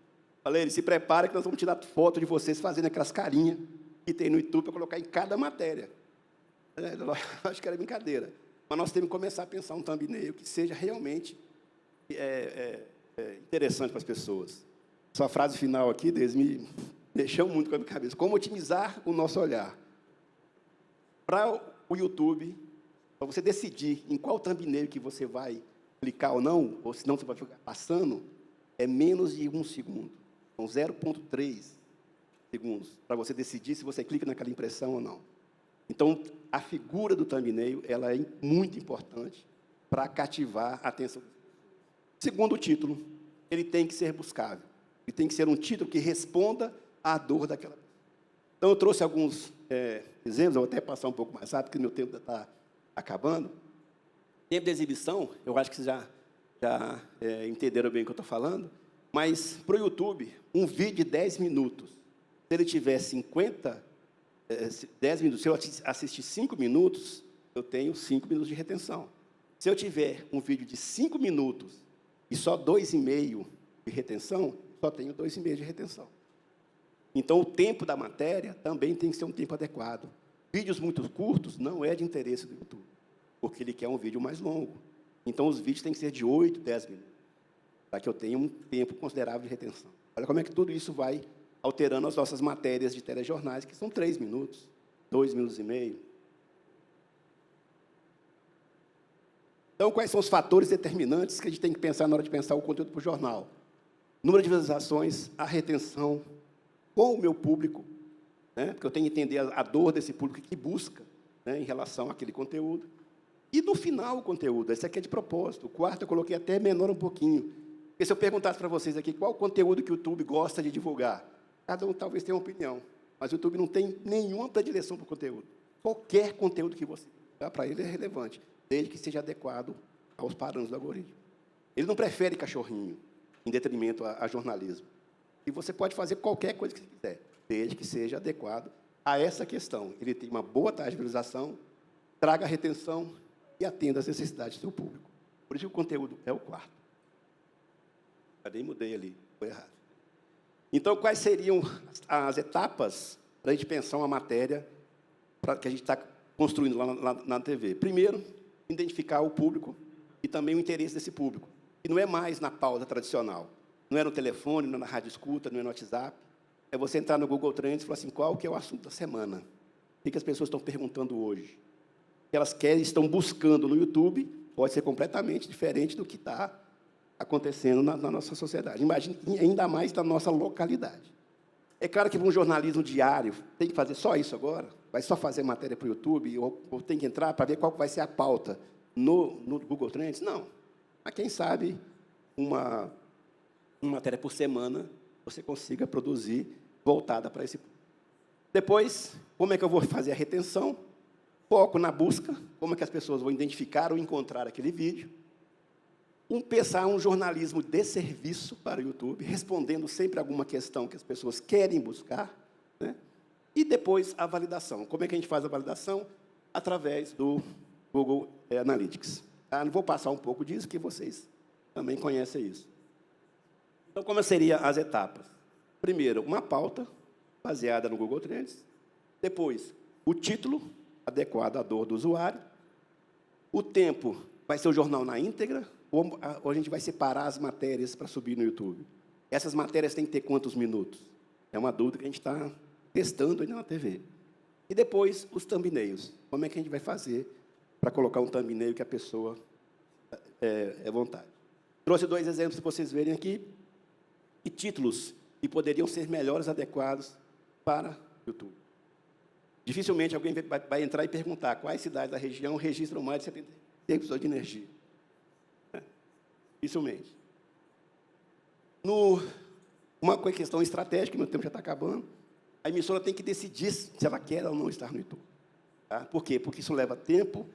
Falei, Leire, se prepara que nós vamos tirar foto de vocês fazendo aquelas carinhas que tem no YouTube para colocar em cada matéria. Acho que era brincadeira. Mas nós temos que começar a pensar um thumbnail que seja realmente interessante para as pessoas. Sua frase final aqui, Deise, me mexeu muito com a minha cabeça. Como otimizar o nosso olhar? Para o YouTube, para você decidir em qual thumbnail que você vai clicar ou não, ou senão você vai ficar passando, é menos de 1 segundo. São 0,3 segundos para você decidir se você clica naquela impressão ou não. Então, a figura do thumbnail ela é muito importante para cativar a atenção. Segundo título, ele tem que ser buscável. Ele tem que ser um título que responda à dor daquela pessoa. Então, eu trouxe alguns exemplos, eu vou até passar um pouco mais rápido, porque meu tempo está acabando. Tempo de exibição, eu acho que vocês já entenderam bem o que eu estou falando, mas, para o YouTube, um vídeo de 10 minutos, se ele tiver 10 minutos, se eu assistir 5 minutos, eu tenho 5 minutos de retenção. Se eu tiver um vídeo de 5 minutos e só 2,5 de retenção, só tenho 2,5 de retenção. Então, o tempo da matéria também tem que ser um tempo adequado. Vídeos muito curtos não é de interesse do YouTube, porque ele quer um vídeo mais longo. Então, os vídeos têm que ser de 8, 10 minutos, para que eu tenha um tempo considerável de retenção. Olha como é que tudo isso vai alterando as nossas matérias de telejornais, que são 3 minutos, 2,5 minutos. Então, quais são os fatores determinantes que a gente tem que pensar na hora de pensar o conteúdo para o jornal? Número de visualizações, a retenção, com o meu público, né? Porque eu tenho que entender a dor desse público que busca, né, em relação àquele conteúdo. E, no final, o conteúdo. Esse aqui é de propósito. O quarto eu coloquei até menor um pouquinho. Porque se eu perguntasse para vocês aqui qual o conteúdo que o YouTube gosta de divulgar, cada um talvez tenha uma opinião, mas o YouTube não tem nenhuma predileção para o conteúdo. Qualquer conteúdo que você dá para ele é relevante, desde que seja adequado aos parâmetros do algoritmo. Ele não prefere cachorrinho, em detrimento a jornalismo. E você pode fazer qualquer coisa que você quiser, desde que seja adequado a essa questão. Ele tem uma boa taxa de visualização, traga retenção e atenda às necessidades do seu público. Por isso que o conteúdo é o quarto. Cadê? Mudei ali, foi errado. Então, quais seriam as etapas para a gente pensar uma matéria que a gente está construindo lá na TV? Primeiro, identificar o público e também o interesse desse público. E não é mais na pauta tradicional. Não é no telefone, não é na rádio escuta, não é no WhatsApp. É você entrar no Google Trends e falar assim, qual que é o assunto da semana? O que as pessoas estão perguntando hoje? O que elas querem, estão buscando no YouTube, pode ser completamente diferente do que está acontecendo na nossa sociedade. Imagine, ainda mais na nossa localidade. É claro que para um jornalismo diário, tem que fazer só isso agora? Vai só fazer matéria para o YouTube? Ou tem que entrar para ver qual vai ser a pauta no Google Trends? Não. Mas quem sabe uma matéria por semana você consiga produzir voltada para esse público. Depois, como é que eu vou fazer a retenção? Foco na busca, como é que as pessoas vão identificar ou encontrar aquele vídeo. Pensar um jornalismo de serviço para o YouTube, respondendo sempre alguma questão que as pessoas querem buscar, né? E depois a validação. Como é que a gente faz a validação? Através do Google Analytics. Não vou passar um pouco disso, que vocês também conhecem isso. Então, como seriam as etapas? Primeiro, uma pauta baseada no Google Trends. Depois, o título adequado à dor do usuário. O tempo vai ser o jornal na íntegra, ou a gente vai separar as matérias para subir no YouTube. Essas matérias têm que ter quantos minutos? É uma dúvida que a gente está testando ainda na TV. E depois, os thumbnails. Como é que a gente vai fazer para colocar um thumbnail que a pessoa é vontade? Trouxe 2 exemplos para vocês verem aqui. E títulos que poderiam ser melhores adequados para o YouTube. Dificilmente alguém vai entrar e perguntar quais cidades da região registram mais de 70% de energia. Dificilmente. Uma questão estratégica, meu tempo já está acabando, a emissora tem que decidir se ela quer ou não estar no YouTube. Tá? Por quê? Porque isso leva tempo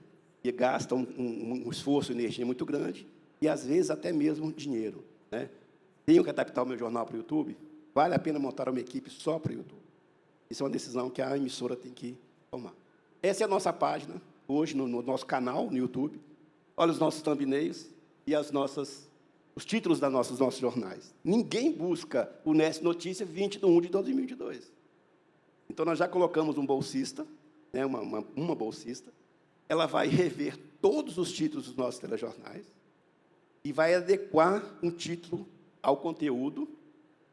e gasta um esforço e energia muito grande e, às vezes, até mesmo dinheiro, né? Tenho que adaptar o meu jornal para o YouTube? Vale a pena montar uma equipe só para o YouTube? Isso é uma decisão que a emissora tem que tomar. Essa é a nossa página, hoje, no nosso canal, no YouTube. Olha os nossos thumbnails e os títulos dos nossos jornais. Ninguém busca o NES Notícia 20/1 de 2022. Então, nós já colocamos um bolsista, né, uma bolsista. Ela vai rever todos os títulos dos nossos telejornais e vai adequar um título ao conteúdo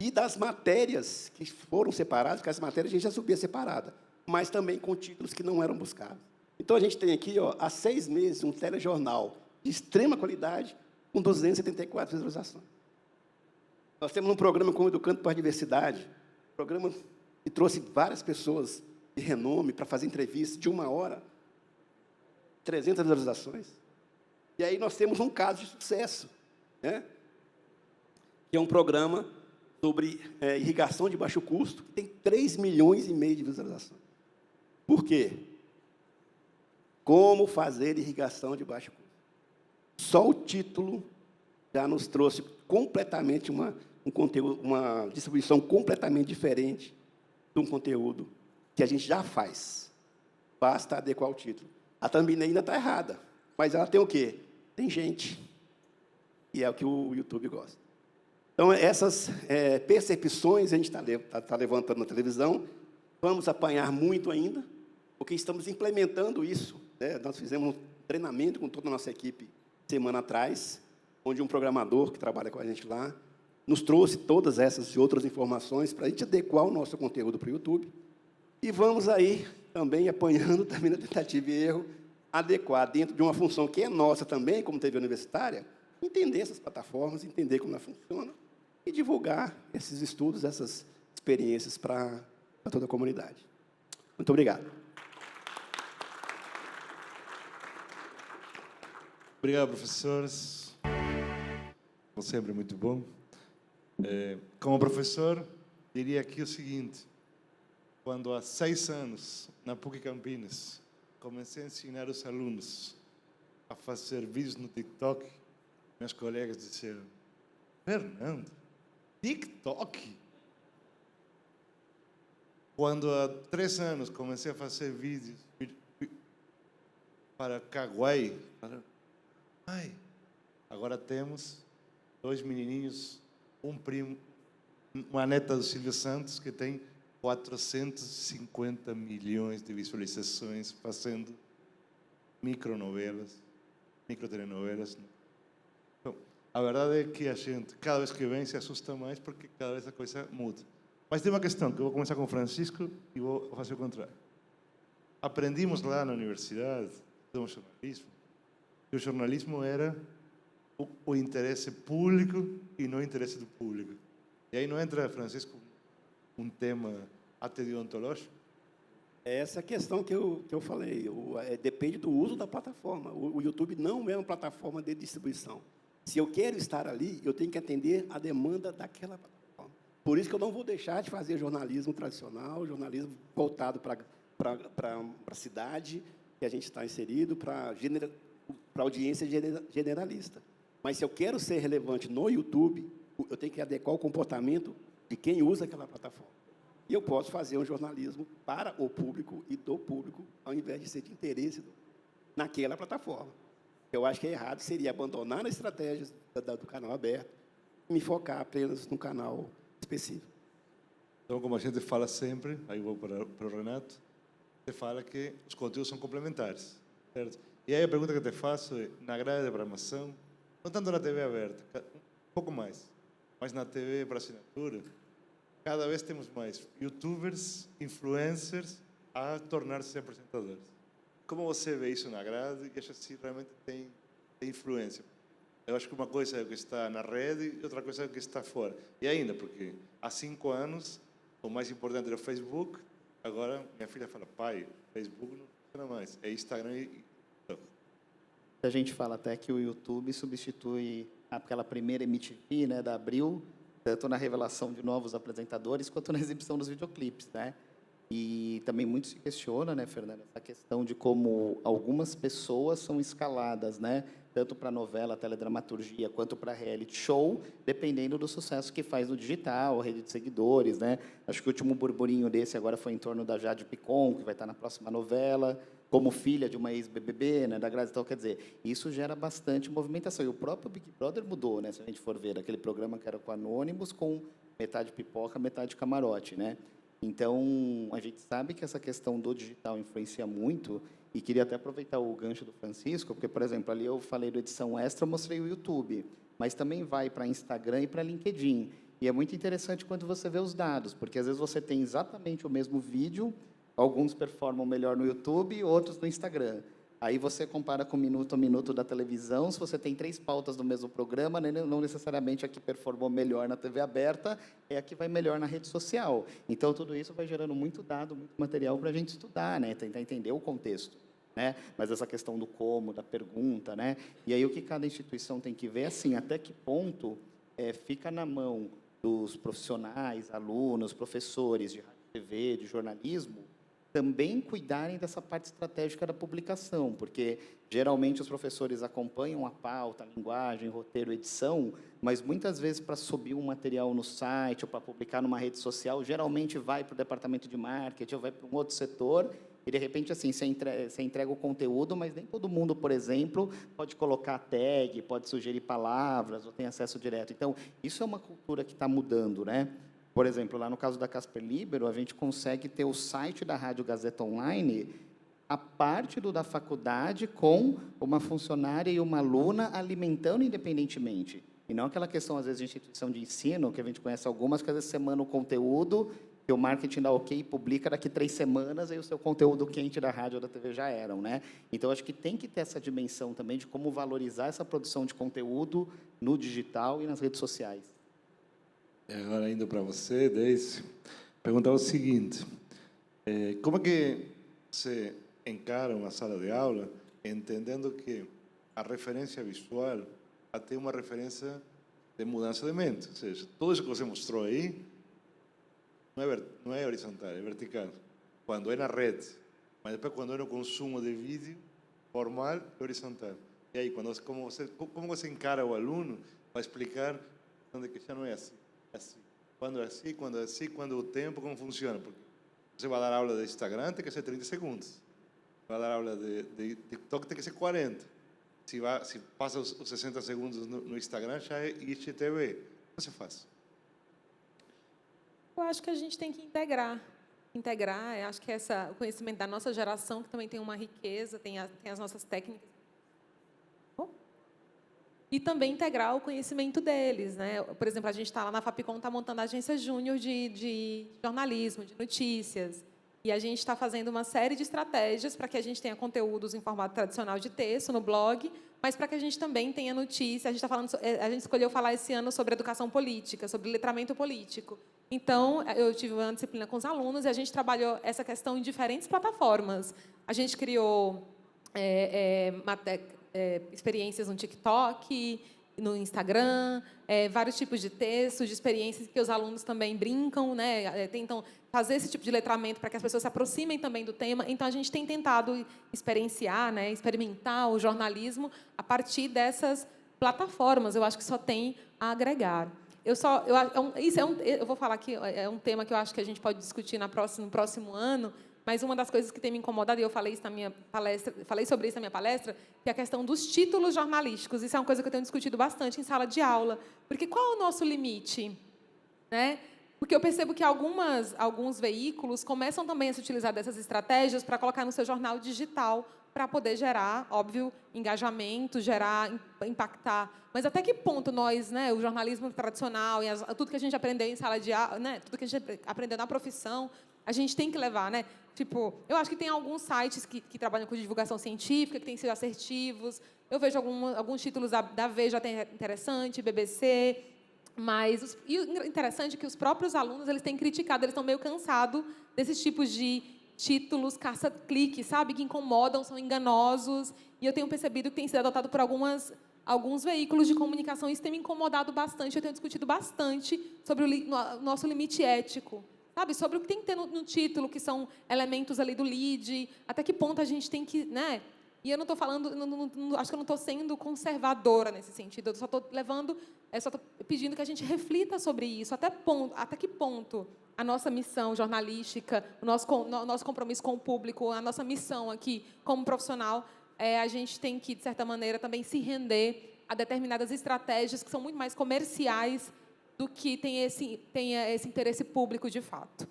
e das matérias que foram separadas, porque as matérias a gente já subia separada, mas também com títulos que não eram buscados. Então, a gente tem aqui, há 6 meses, um telejornal de extrema qualidade, com 274 visualizações. Nós temos um programa como Educando para a Diversidade, um programa que trouxe várias pessoas de renome para fazer entrevistas de 1 hora, 300 visualizações. E aí nós temos um caso de sucesso, né? que é um programa sobre irrigação de baixo custo, que tem 3,5 milhões de visualizações. Por quê? Como fazer irrigação de baixo custo. Só o título já nos trouxe completamente um conteúdo, uma distribuição completamente diferente de um conteúdo que a gente já faz. Basta adequar o título. A thumbnail ainda está errada, mas ela tem o quê? Tem gente. E é o que o YouTube gosta. Então, essas percepções a gente está levantando na televisão. Vamos apanhar muito ainda, porque estamos implementando isso, né? Nós fizemos um treinamento com toda a nossa equipe semana atrás, onde um programador que trabalha com a gente lá nos trouxe todas essas e outras informações para a gente adequar o nosso conteúdo para o YouTube. E vamos aí também apanhando também na tentativa e erro, adequar dentro de uma função que é nossa também, como TV universitária, entender essas plataformas, entender como ela funciona e divulgar esses estudos, essas experiências para toda a comunidade. Muito obrigado. Obrigado, professores. Como sempre, muito bom. Como professor, diria aqui o seguinte. Quando há 6 anos, na PUC Campinas, comecei a ensinar os alunos a fazer vídeos no TikTok, meus colegas disseram, Fernando, TikTok? Quando há 3 anos comecei a fazer vídeos para Kawaii, agora temos 2 menininhos, um primo, uma neta do Silvio Santos, que tem 450 milhões de visualizações fazendo micronovelas, microtelenovelas. Então, a verdade é que a gente, cada vez que vem, se assusta mais, porque cada vez a coisa muda. Mas tem uma questão, que eu vou começar com o Francisco e vou fazer o contrário. Aprendimos lá na universidade, do jornalismo, que o jornalismo era o interesse público e não o interesse do público. E aí não entra, Francisco, um tema até deontológico? Essa é a questão que eu falei. Depende do uso da plataforma. O YouTube não é uma plataforma de distribuição. Se eu quero estar ali, eu tenho que atender a demanda daquela plataforma. Por isso que eu não vou deixar de fazer jornalismo tradicional, jornalismo voltado para a cidade que a gente está inserido, para audiência generalista. Mas se eu quero ser relevante no YouTube, eu tenho que adequar o comportamento de quem usa aquela plataforma. E eu posso fazer um jornalismo para o público e do público, ao invés de ser de interesse naquela plataforma. Eu acho que é errado seria abandonar a estratégia do canal aberto e me focar apenas no canal específico. Então, como a gente fala sempre, aí vou para o Renato, você fala que os conteúdos são complementares, certo? E aí a pergunta que eu te faço é, na grade de programação, não tanto na TV aberta, um pouco mais, mas na TV para assinatura, cada vez temos mais youtubers, influencers a tornar-se apresentadores. Como você vê isso na grade e acha se realmente tem influência? Eu acho que uma coisa é o que está na rede e outra coisa é o que está fora. E ainda, porque há 5 anos, o mais importante era o Facebook, agora minha filha fala, pai, Facebook não funciona mais, é Instagram e... A gente fala até que o YouTube substitui aquela primeira MTV, né, da Abril, tanto na revelação de novos apresentadores, quanto na exibição dos videoclipes, né? E também muito se questiona, né, Fernanda, essa questão de como algumas pessoas são escaladas, né, tanto para novela, teledramaturgia, quanto para reality show, dependendo do sucesso que faz no digital, rede de seguidores, né? Acho que o último burburinho desse agora foi em torno da Jade Picon, que vai estar na próxima novela, como filha de uma ex-BBB, né, da Grazi. Então, quer dizer, isso gera bastante movimentação. E o próprio Big Brother mudou, né, se a gente for ver, aquele programa que era com Anônimos, com metade pipoca, metade camarote, né? Então, a gente sabe que essa questão do digital influencia muito, e queria até aproveitar o gancho do Francisco, porque, por exemplo, ali eu falei do Edição Extra, eu mostrei o YouTube, mas também vai para Instagram e para LinkedIn. E é muito interessante quando você vê os dados, porque às vezes você tem exatamente o mesmo vídeo, alguns performam melhor no YouTube, outros no Instagram. Aí você compara com minuto a minuto da televisão, se você tem 3 pautas do mesmo programa, né, não necessariamente a que performou melhor na TV aberta é a que vai melhor na rede social. Então, tudo isso vai gerando muito dado, muito material para a gente estudar, né, tentar entender o contexto, né? Mas essa questão do como, da pergunta, né? E aí o que cada instituição tem que ver, assim, até que ponto fica na mão dos profissionais, alunos, professores de rádio e TV, de jornalismo, também cuidarem dessa parte estratégica da publicação, porque geralmente os professores acompanham a pauta, a linguagem, roteiro, edição, mas muitas vezes para subir um material no site ou para publicar numa rede social, geralmente vai para o departamento de marketing ou vai para um outro setor e, de repente, assim, você entrega o conteúdo, mas nem todo mundo, por exemplo, pode colocar tag, pode sugerir palavras ou tem acesso direto. Então, isso é uma cultura que está mudando, né? Por exemplo, lá no caso da Casper Libero, a gente consegue ter o site da Rádio Gazeta Online, a parte da faculdade, com uma funcionária e uma aluna alimentando independentemente. E não aquela questão, às vezes, de instituição de ensino, que a gente conhece algumas, que às vezes você manda o conteúdo, que o marketing dá ok, publica daqui 3 semanas, aí o seu conteúdo quente da rádio ou da TV já eram, né? Então, acho que tem que ter essa dimensão também de como valorizar essa produção de conteúdo no digital e nas redes sociais. Agora, indo para você, Deise, perguntar o seguinte, como é que você encara uma sala de aula entendendo que a referência visual até uma referência de mudança de mente? Ou seja, tudo isso que você mostrou aí não é horizontal, é vertical. Quando é na rede, mas depois quando é no consumo de vídeo formal, é horizontal. E aí, como você encara o aluno para explicar onde que já não é assim? Assim. Quando é assim, quando é assim, quando o tempo, como funciona. Porque você vai dar aula de Instagram, tem que ser 30 segundos. Vai dar aula de TikTok, tem que ser 40. Se passa os 60 segundos no Instagram, já é IGTV. O que você faz? Eu acho que a gente tem que integrar. Eu acho que o conhecimento da nossa geração, que também tem uma riqueza, tem as nossas técnicas. E também integrar o conhecimento deles, né? Por exemplo, a gente está lá na Fapcom, está montando a agência júnior de jornalismo, de notícias. E a gente está fazendo uma série de estratégias para que a gente tenha conteúdos em formato tradicional de texto no blog, mas para que a gente também tenha notícia. A gente escolheu falar esse ano sobre educação política, sobre letramento político. Então, eu tive uma disciplina com os alunos e a gente trabalhou essa questão em diferentes plataformas. A gente criou experiências no TikTok, no Instagram, vários tipos de textos, de experiências que os alunos também brincam, né? Tentam fazer esse tipo de letramento para que as pessoas se aproximem também do tema. Então, a gente tem tentado experienciar, né, experimentar o jornalismo a partir dessas plataformas. Eu acho que só tem a agregar. Eu vou falar que é um tema que eu acho que a gente pode discutir no próximo ano, mas uma das coisas que tem me incomodado, e eu falei sobre isso na minha palestra, que é a questão dos títulos jornalísticos. Isso é uma coisa que eu tenho discutido bastante em sala de aula. Porque qual é o nosso limite? Né? Porque eu percebo que alguns veículos começam também a se utilizar dessas estratégias para colocar no seu jornal digital, para poder gerar, óbvio, engajamento, impactar. Mas até que ponto nós, né, o jornalismo tradicional, e tudo que a gente aprendeu em sala de aula, né, tudo que a gente aprendeu na profissão, a gente tem que levar, né? Tipo, eu acho que tem alguns sites que trabalham com divulgação científica, que têm sido assertivos. Eu vejo alguns títulos da Veja até interessante, BBC. E o interessante é que os próprios alunos eles têm criticado, eles estão meio cansados desses tipos de títulos caça-clique, sabe? Que incomodam, são enganosos. E eu tenho percebido que tem sido adotado por alguns veículos de comunicação. Isso tem me incomodado bastante. Eu tenho discutido bastante sobre o nosso limite ético. Sabe, sobre o que tem que ter no título, que são elementos ali do lead, até que ponto a gente tem que, né? E eu não estou falando, acho que eu não estou sendo conservadora nesse sentido. Eu só estou pedindo que a gente reflita sobre isso. Até que ponto a nossa missão jornalística, o nosso compromisso com o público, a nossa missão aqui como profissional, a gente tem que, de certa maneira, também se render a determinadas estratégias que são muito mais comerciais do que tem esse interesse público de fato.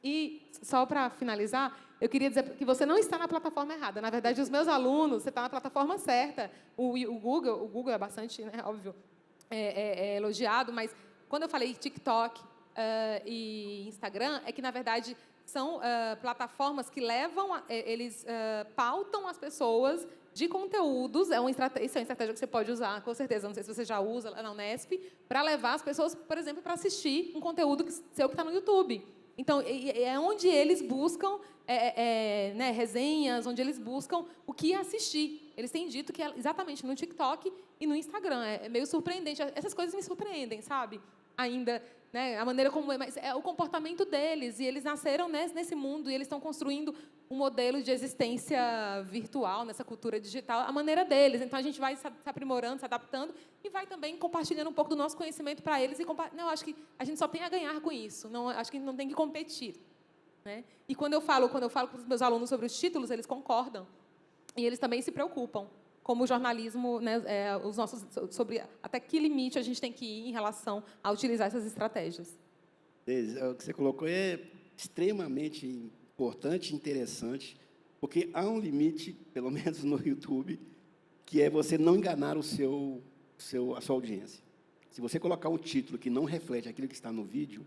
E, só para finalizar, eu queria dizer que você não está na plataforma errada. Na verdade, os meus alunos, você está na plataforma certa. O Google é bastante, né, óbvio, elogiado, mas quando eu falei TikTok e Instagram, é que, na verdade, são plataformas que eles pautam as pessoas de conteúdos, isso é uma estratégia que você pode usar, com certeza, não sei se você já usa lá na Unesp, para levar as pessoas, por exemplo, para assistir um conteúdo seu que está no YouTube. Então, é onde eles buscam né, resenhas, onde eles buscam o que assistir. eles têm dito que é exatamente no TikTok e no Instagram. É meio surpreendente. Essas coisas me surpreendem, sabe? Ainda, né, a maneira como mas é o comportamento deles, e eles nasceram nesse mundo, e eles estão construindo um modelo de existência virtual, nessa cultura digital, a maneira deles. Então, a gente vai se aprimorando, se adaptando, e vai também compartilhando um pouco do nosso conhecimento para eles. Não, acho que a gente só tem a ganhar com isso. Não, acho que não tem que competir, né? E quando eu falo com os meus alunos sobre os títulos, eles concordam. E eles também se preocupam, como o jornalismo, né, sobre até que limite a gente tem que ir em relação a utilizar essas estratégias. O que você colocou é extremamente importante e interessante, porque há um limite, pelo menos no YouTube, que é você não enganar a sua audiência. Se você colocar um título que não reflete aquilo que está no vídeo,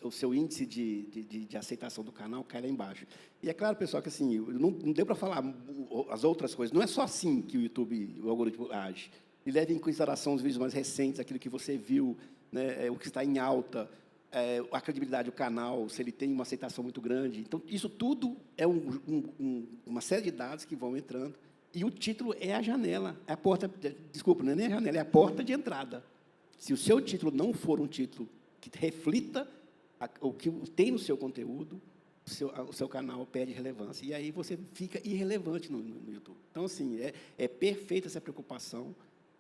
o seu índice de aceitação do canal cai lá embaixo. E é claro, pessoal, que assim, não deu para falar as outras coisas. Não é só assim que o YouTube, o algoritmo age. Ele leva em consideração os vídeos mais recentes, aquilo que você viu, né, o que está em alta, a credibilidade do canal, se ele tem uma aceitação muito grande. Então, isso tudo é uma série de dados que vão entrando. E o título é a janela, é a porta... Desculpa, não é nem a janela, é a porta de entrada. Se o seu título não for um título que reflita o que tem no seu conteúdo, o seu canal perde relevância. E aí você fica irrelevante no YouTube. Então, assim, é perfeita essa preocupação.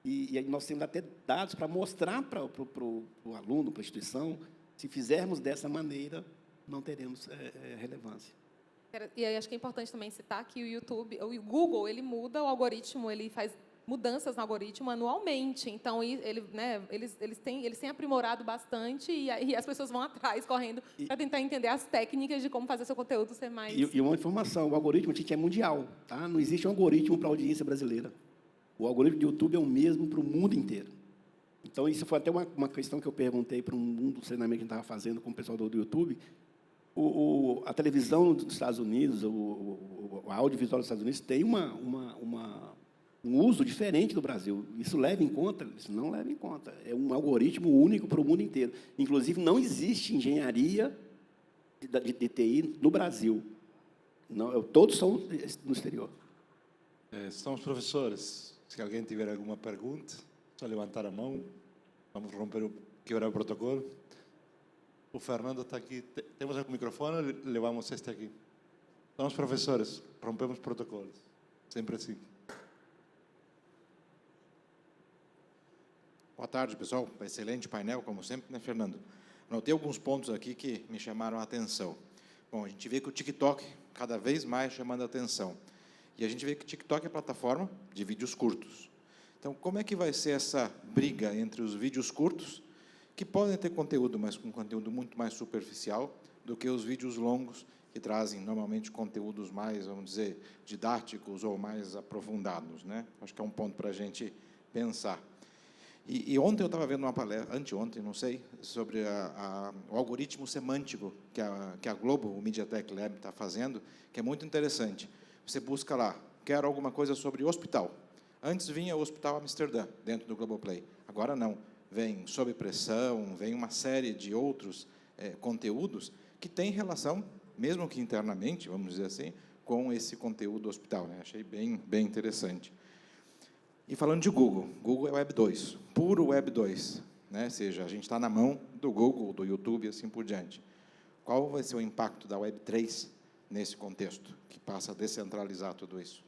E aí nós temos até dados para mostrar para o aluno, para a instituição, se fizermos dessa maneira, não teremos relevância. E aí acho que é importante também citar que o Google, ele muda o algoritmo, ele faz mudanças no algoritmo anualmente. Então, eles têm aprimorado bastante, e aí as pessoas vão atrás, correndo, para tentar entender as técnicas de como fazer seu conteúdo ser mais... E uma informação, o algoritmo, gente, é mundial. Tá? Não existe um algoritmo para a audiência brasileira. O algoritmo do YouTube é o mesmo para o mundo inteiro. Então, isso foi até uma questão que eu perguntei para um dos treinamentos que a gente estava fazendo com o pessoal do YouTube. A televisão dos Estados Unidos, o audiovisual dos Estados Unidos tem um uso diferente do Brasil. Isso leva em conta? Isso não leva em conta. É um algoritmo único para o mundo inteiro. Inclusive, não existe engenharia de TI no Brasil. Não, todos são no exterior. Estamos professores. Se alguém tiver alguma pergunta, só levantar a mão. Vamos quebrar o protocolo. O Fernando está aqui. Temos o microfone, levamos este aqui. Somos professores, rompemos protocolos. Sempre assim. Boa tarde, pessoal. Excelente painel, como sempre, né, Fernando? Anotei alguns pontos aqui que me chamaram a atenção. Bom, a gente vê que o TikTok cada vez mais chamando a atenção. E a gente vê que o TikTok é plataforma de vídeos curtos. Então, como é que vai ser essa briga entre os vídeos curtos, que podem ter conteúdo, mas com conteúdo muito mais superficial, do que os vídeos longos, que trazem, normalmente, conteúdos mais, vamos dizer, didáticos ou mais aprofundados, né? Acho que é um ponto para a gente pensar. E ontem eu estava vendo uma palestra, anteontem, não sei, sobre o algoritmo semântico que a Globo, o MediaTek Lab, está fazendo, que é muito interessante. Você busca lá, quero alguma coisa sobre hospital. Antes vinha o Hospital Amsterdã, dentro do Globoplay. Agora não. Vem Sob Pressão, vem uma série de outros conteúdos que têm relação, mesmo que internamente, vamos dizer assim, com esse conteúdo do hospital, né? Achei bem interessante. E falando de Google, Google é Web 2, puro Web 2, né? Ou seja, a gente está na mão do Google, do YouTube e assim por diante. Qual vai ser o impacto da Web 3 nesse contexto, que passa a descentralizar tudo isso?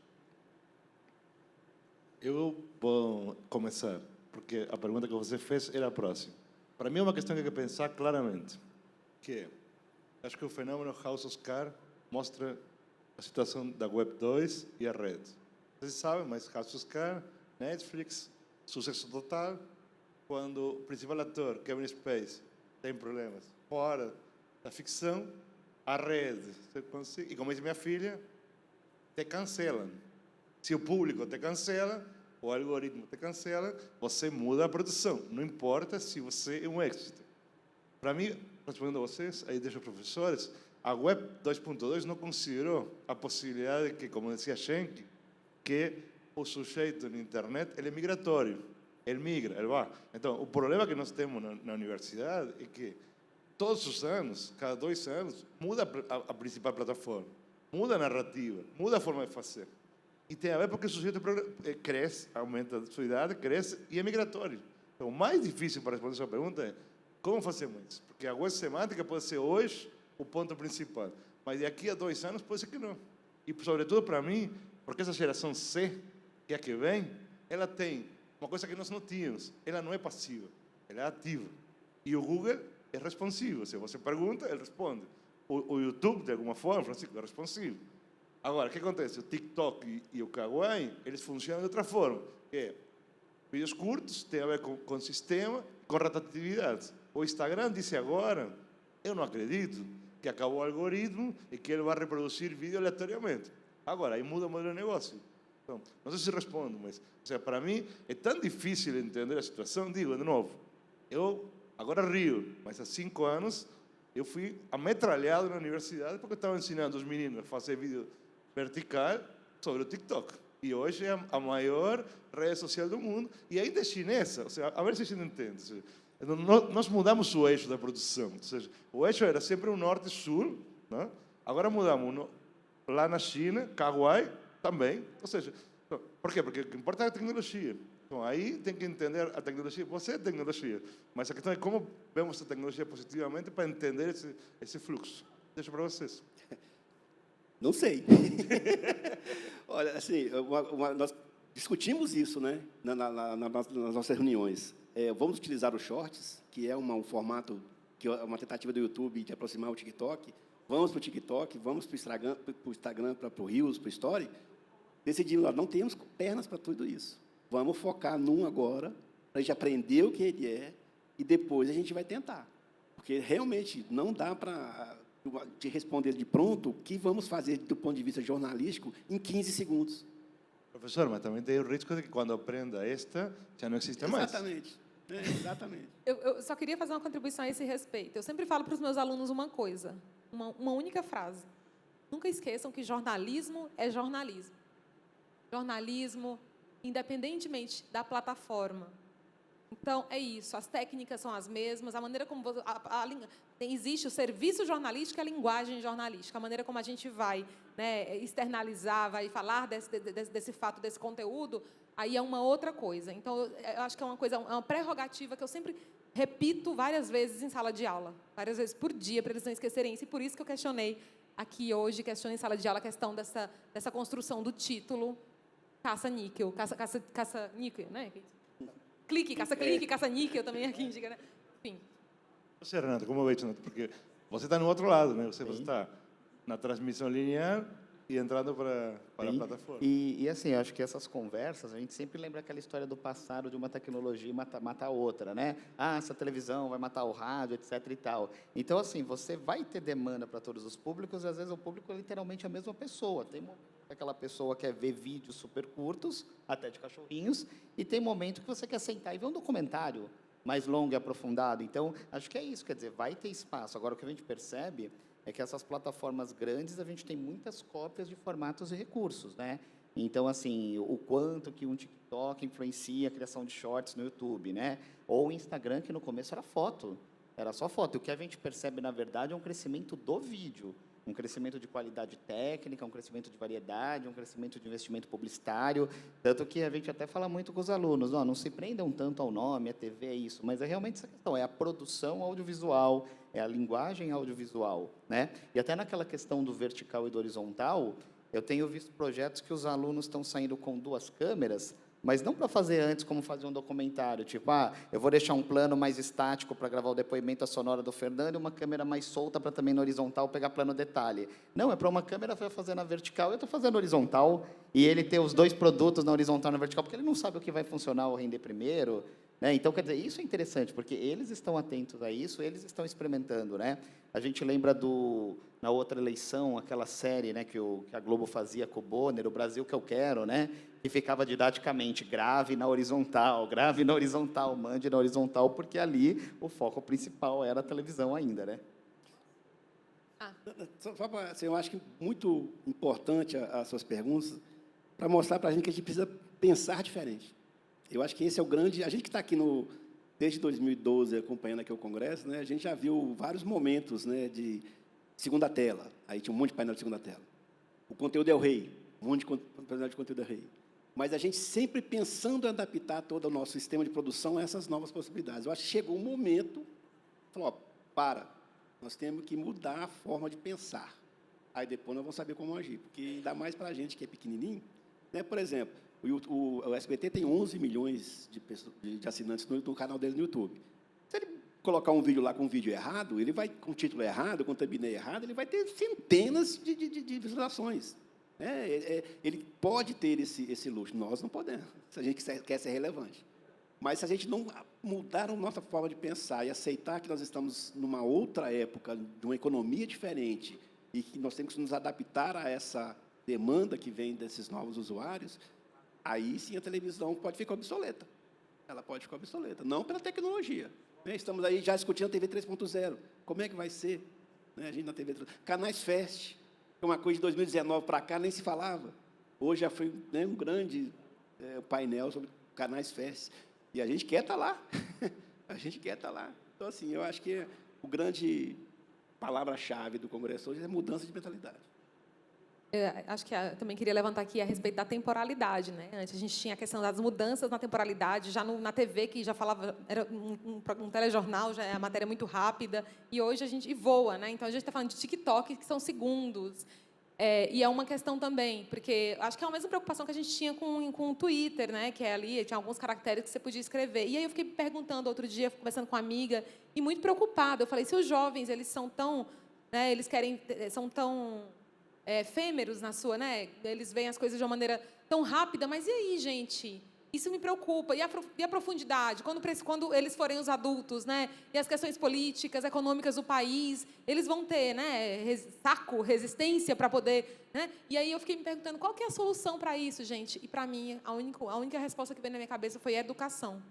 Eu vou começar, porque a pergunta que você fez era a próxima. Para mim é uma questão que tem que pensar claramente, que acho que o fenômeno House of Cards mostra a situação da Web 2 e a rede. Vocês sabem, mas House of Cards, Netflix, sucesso total, quando o principal ator, Kevin Spacey, tem problemas fora da ficção, a rede, e como diz minha filha, te cancelam. Se o público te cancela, o algoritmo te cancela, você muda a produção. Não importa se você é um êxito. Para mim, respondendo a vocês, aí deixo os professores, a Web 2.2 não considerou a possibilidade de que, como dizia Schenck, que o sujeito na internet ele é migratório. Ele migra, ele vai. Então, o problema que nós temos na universidade é que todos os anos, cada 2 anos, muda a principal plataforma, muda a narrativa, muda a forma de fazer. E tem a ver porque o sujeito cresce, aumenta a sua idade, cresce e é migratório. Então, o mais difícil para responder a sua pergunta é como fazemos isso? Porque a web semântica pode ser hoje o ponto principal, mas daqui a 2 anos pode ser que não. E, sobretudo, para mim, porque essa geração C, que é a que vem, ela tem uma coisa que nós não tínhamos. Ela não é passiva, ela é ativa. E o Google é responsivo. Se você pergunta, ele responde. O YouTube, de alguma forma, Francisco, é responsivo. Agora, o que acontece? O TikTok e o Kawaii, eles funcionam de outra forma, que é vídeos curtos, tem a ver com sistema, com rotatividade. O Instagram disse agora, eu não acredito, que acabou o algoritmo e que ele vai reproduzir vídeo aleatoriamente. Agora, aí muda o modelo de negócio. Então, não sei se respondo, mas para mim é tão difícil entender a situação. Digo, de novo, eu agora rio, mas há 5 anos eu fui ametralhado na universidade porque estava ensinando os meninos a fazer vídeo vertical sobre o TikTok. E hoje é a maior rede social do mundo e ainda é chinesa. Ou seja, a ver se a gente entende. Seja, nós mudamos o eixo da produção. Ou seja, o eixo era sempre o norte-sul, né? Agora mudamos lá na China, Kawaii também. Ou seja, por quê? Porque o que importa é a tecnologia. Então, aí tem que entender a tecnologia. Você é tecnologia, mas a questão é como vemos a tecnologia positivamente para entender esse fluxo. Deixo para vocês. Não sei. Olha, assim, nós discutimos isso, né, nas nossas reuniões. Vamos utilizar os shorts, que é um formato, que é uma tentativa do YouTube de aproximar o TikTok. Vamos para o TikTok, vamos para o Instagram, para o Reels, para o Story. Decidimos, nós não temos pernas para tudo isso. Vamos focar num agora, para a gente aprender o que ele é, e depois a gente vai tentar. Porque realmente não dá para te responder de pronto o que vamos fazer do ponto de vista jornalístico em 15 segundos. Professor, mas também tem o risco de que quando aprenda esta, já não existe mais. Exatamente. Exatamente. Eu só queria fazer uma contribuição a esse respeito. Eu sempre falo para os meus alunos uma coisa, uma única frase. Nunca esqueçam que jornalismo é jornalismo. Jornalismo, independentemente da plataforma. Então, é isso. As técnicas são as mesmas, a maneira como existe o serviço jornalístico e a linguagem jornalística, a maneira como a gente vai, né, externalizar, vai falar desse fato, desse conteúdo, aí é uma outra coisa. Então, eu acho que é uma prerrogativa que eu sempre repito várias vezes em sala de aula, várias vezes por dia, para eles não esquecerem isso. E por isso que eu questionei aqui hoje, questionei em sala de aula a questão dessa construção do título caça-níquel, caça-níquel, né? Clique, caça-clique, caça-níquel também aqui indica, né? Enfim. Você, Renato, como vê isso? Porque você está no outro lado, né? Você está na transmissão linear e entrando para a plataforma. E assim, eu acho que essas conversas, a gente sempre lembra aquela história do passado de uma tecnologia matar a outra, né? Ah, essa televisão vai matar o rádio, etc. e tal. Então, assim, você vai ter demanda para todos os públicos, e às vezes o público é literalmente a mesma pessoa. Tem aquela pessoa que quer ver vídeos super curtos, até de cachorrinhos, e tem momento que você quer sentar e ver um documentário mais longo e aprofundado. Então, acho que é isso, quer dizer, vai ter espaço. Agora, o que a gente percebe é que essas plataformas grandes, a gente tem muitas cópias de formatos e recursos, né? Então, assim, o quanto que um TikTok influencia a criação de shorts no YouTube, né? Ou o Instagram, que no começo era só foto. E o que a gente percebe, na verdade, é um crescimento do vídeo, um crescimento de qualidade técnica, um crescimento de variedade, um crescimento de investimento publicitário, tanto que a gente até fala muito com os alunos, não se prendam tanto ao nome, a TV é isso, mas é realmente essa questão, é a produção audiovisual, é a linguagem audiovisual, né? E até naquela questão do vertical e do horizontal, eu tenho visto projetos que os alunos estão saindo com 2 câmeras, mas não para fazer antes como fazer um documentário, tipo, eu vou deixar um plano mais estático para gravar o depoimento sonoro do Fernando e uma câmera mais solta para também no horizontal pegar plano detalhe. Não, é para uma câmera fazer na vertical, eu estou fazendo horizontal, e ele ter os 2 produtos na horizontal e na vertical, porque ele não sabe o que vai funcionar ou render primeiro, né? Então, quer dizer, isso é interessante, porque eles estão atentos a isso, eles estão experimentando, né? A gente lembra na outra eleição, aquela série, né, que a Globo fazia com o Bonner, O Brasil que eu quero, né? E ficava didaticamente, grave na horizontal, mande na horizontal, porque ali o foco principal era a televisão ainda, né? Assim, eu acho que muito importante as suas perguntas para mostrar para a gente que a gente precisa pensar diferente. Eu acho que esse é o grande... A gente que está aqui desde 2012 acompanhando aqui o Congresso, né, a gente já viu vários momentos, né, de segunda tela. Aí tinha um monte de painel de segunda tela. O conteúdo é o rei. um monte de profissional de conteúdo RI. Mas a gente sempre pensando em adaptar todo o nosso sistema de produção a essas novas possibilidades. Eu acho que chegou um momento, falou, ó, nós temos que mudar a forma de pensar. Aí depois nós vamos saber como agir, porque ainda mais para a gente que é pequenininho, né? Por exemplo, o SBT tem 11 milhões de assinantes no canal dele no YouTube. Se ele colocar um vídeo lá com um vídeo errado, ele vai com título errado, com thumbnail errado, ele vai ter centenas de visualizações. Ele pode ter esse luxo, nós não podemos, se a gente quer ser relevante. Mas se a gente não mudar a nossa forma de pensar e aceitar que nós estamos numa outra época, de uma economia diferente, e que nós temos que nos adaptar a essa demanda que vem desses novos usuários, aí sim a televisão pode ficar obsoleta. Ela pode ficar obsoleta, não pela tecnologia. Estamos aí já discutindo a TV 3.0. Como é que vai ser? A gente na TV 3.0. Canais Fest, que é uma coisa de 2019 para cá, nem se falava. Hoje já foi um grande painel sobre Canais Fest. E a gente quer estar lá. A gente quer estar lá. Então, assim, eu acho que o grande palavra-chave do Congresso hoje é mudança de mentalidade. Acho que também queria levantar aqui a respeito da temporalidade, né? Antes a gente tinha a questão das mudanças na temporalidade, já na TV, que já falava, era um telejornal, já é a matéria muito rápida, e hoje a gente voa, né? Então a gente está falando de TikTok, que são segundos. E é uma questão também, porque acho que é a mesma preocupação que a gente tinha com o Twitter, né? Que é ali, tinha alguns caracteres que você podia escrever. E aí eu fiquei me perguntando outro dia, conversando com uma amiga, e muito preocupada. Eu falei, se os jovens, eles são tão, né? São tão efêmeros na sua, né? Eles veem as coisas de uma maneira tão rápida, mas e aí, gente? Isso me preocupa. E a profundidade? Quando eles forem os adultos, né? E as questões políticas, econômicas do país, eles vão ter, né? Resistência para poder, né? E aí eu fiquei me perguntando qual que é a solução para isso, gente? E para mim a única resposta que veio na minha cabeça foi educação.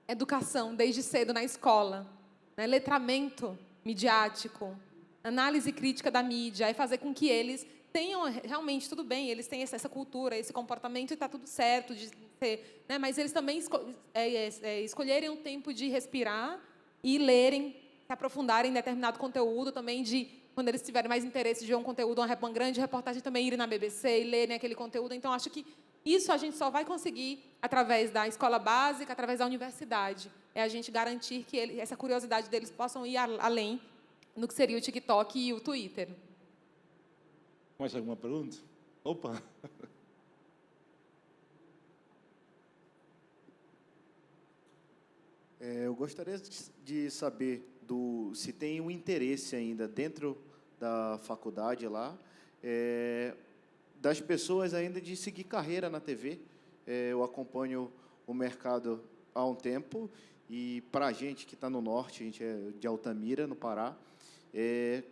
Educação desde cedo na escola, né? Letramento midiático, análise crítica da mídia, e fazer com que eles tenham realmente, tudo bem, eles têm essa cultura, esse comportamento, e está tudo certo de ser, né? Mas eles também escolherem um tempo de respirar e lerem, se aprofundarem em determinado conteúdo, também de, quando eles tiverem mais interesse de ver um conteúdo, uma grande reportagem, também irem na BBC e lerem aquele conteúdo. Então, acho que isso a gente só vai conseguir através da escola básica, através da universidade. É a gente garantir que essa curiosidade deles possam ir além no que seria o TikTok e o Twitter. Mais alguma pergunta? Opa! Eu gostaria de saber se tem um interesse ainda dentro da faculdade lá, das pessoas ainda de seguir carreira na TV. Eu acompanho o mercado há um tempo e, para a gente que está no norte, a gente é de Altamira, no Pará,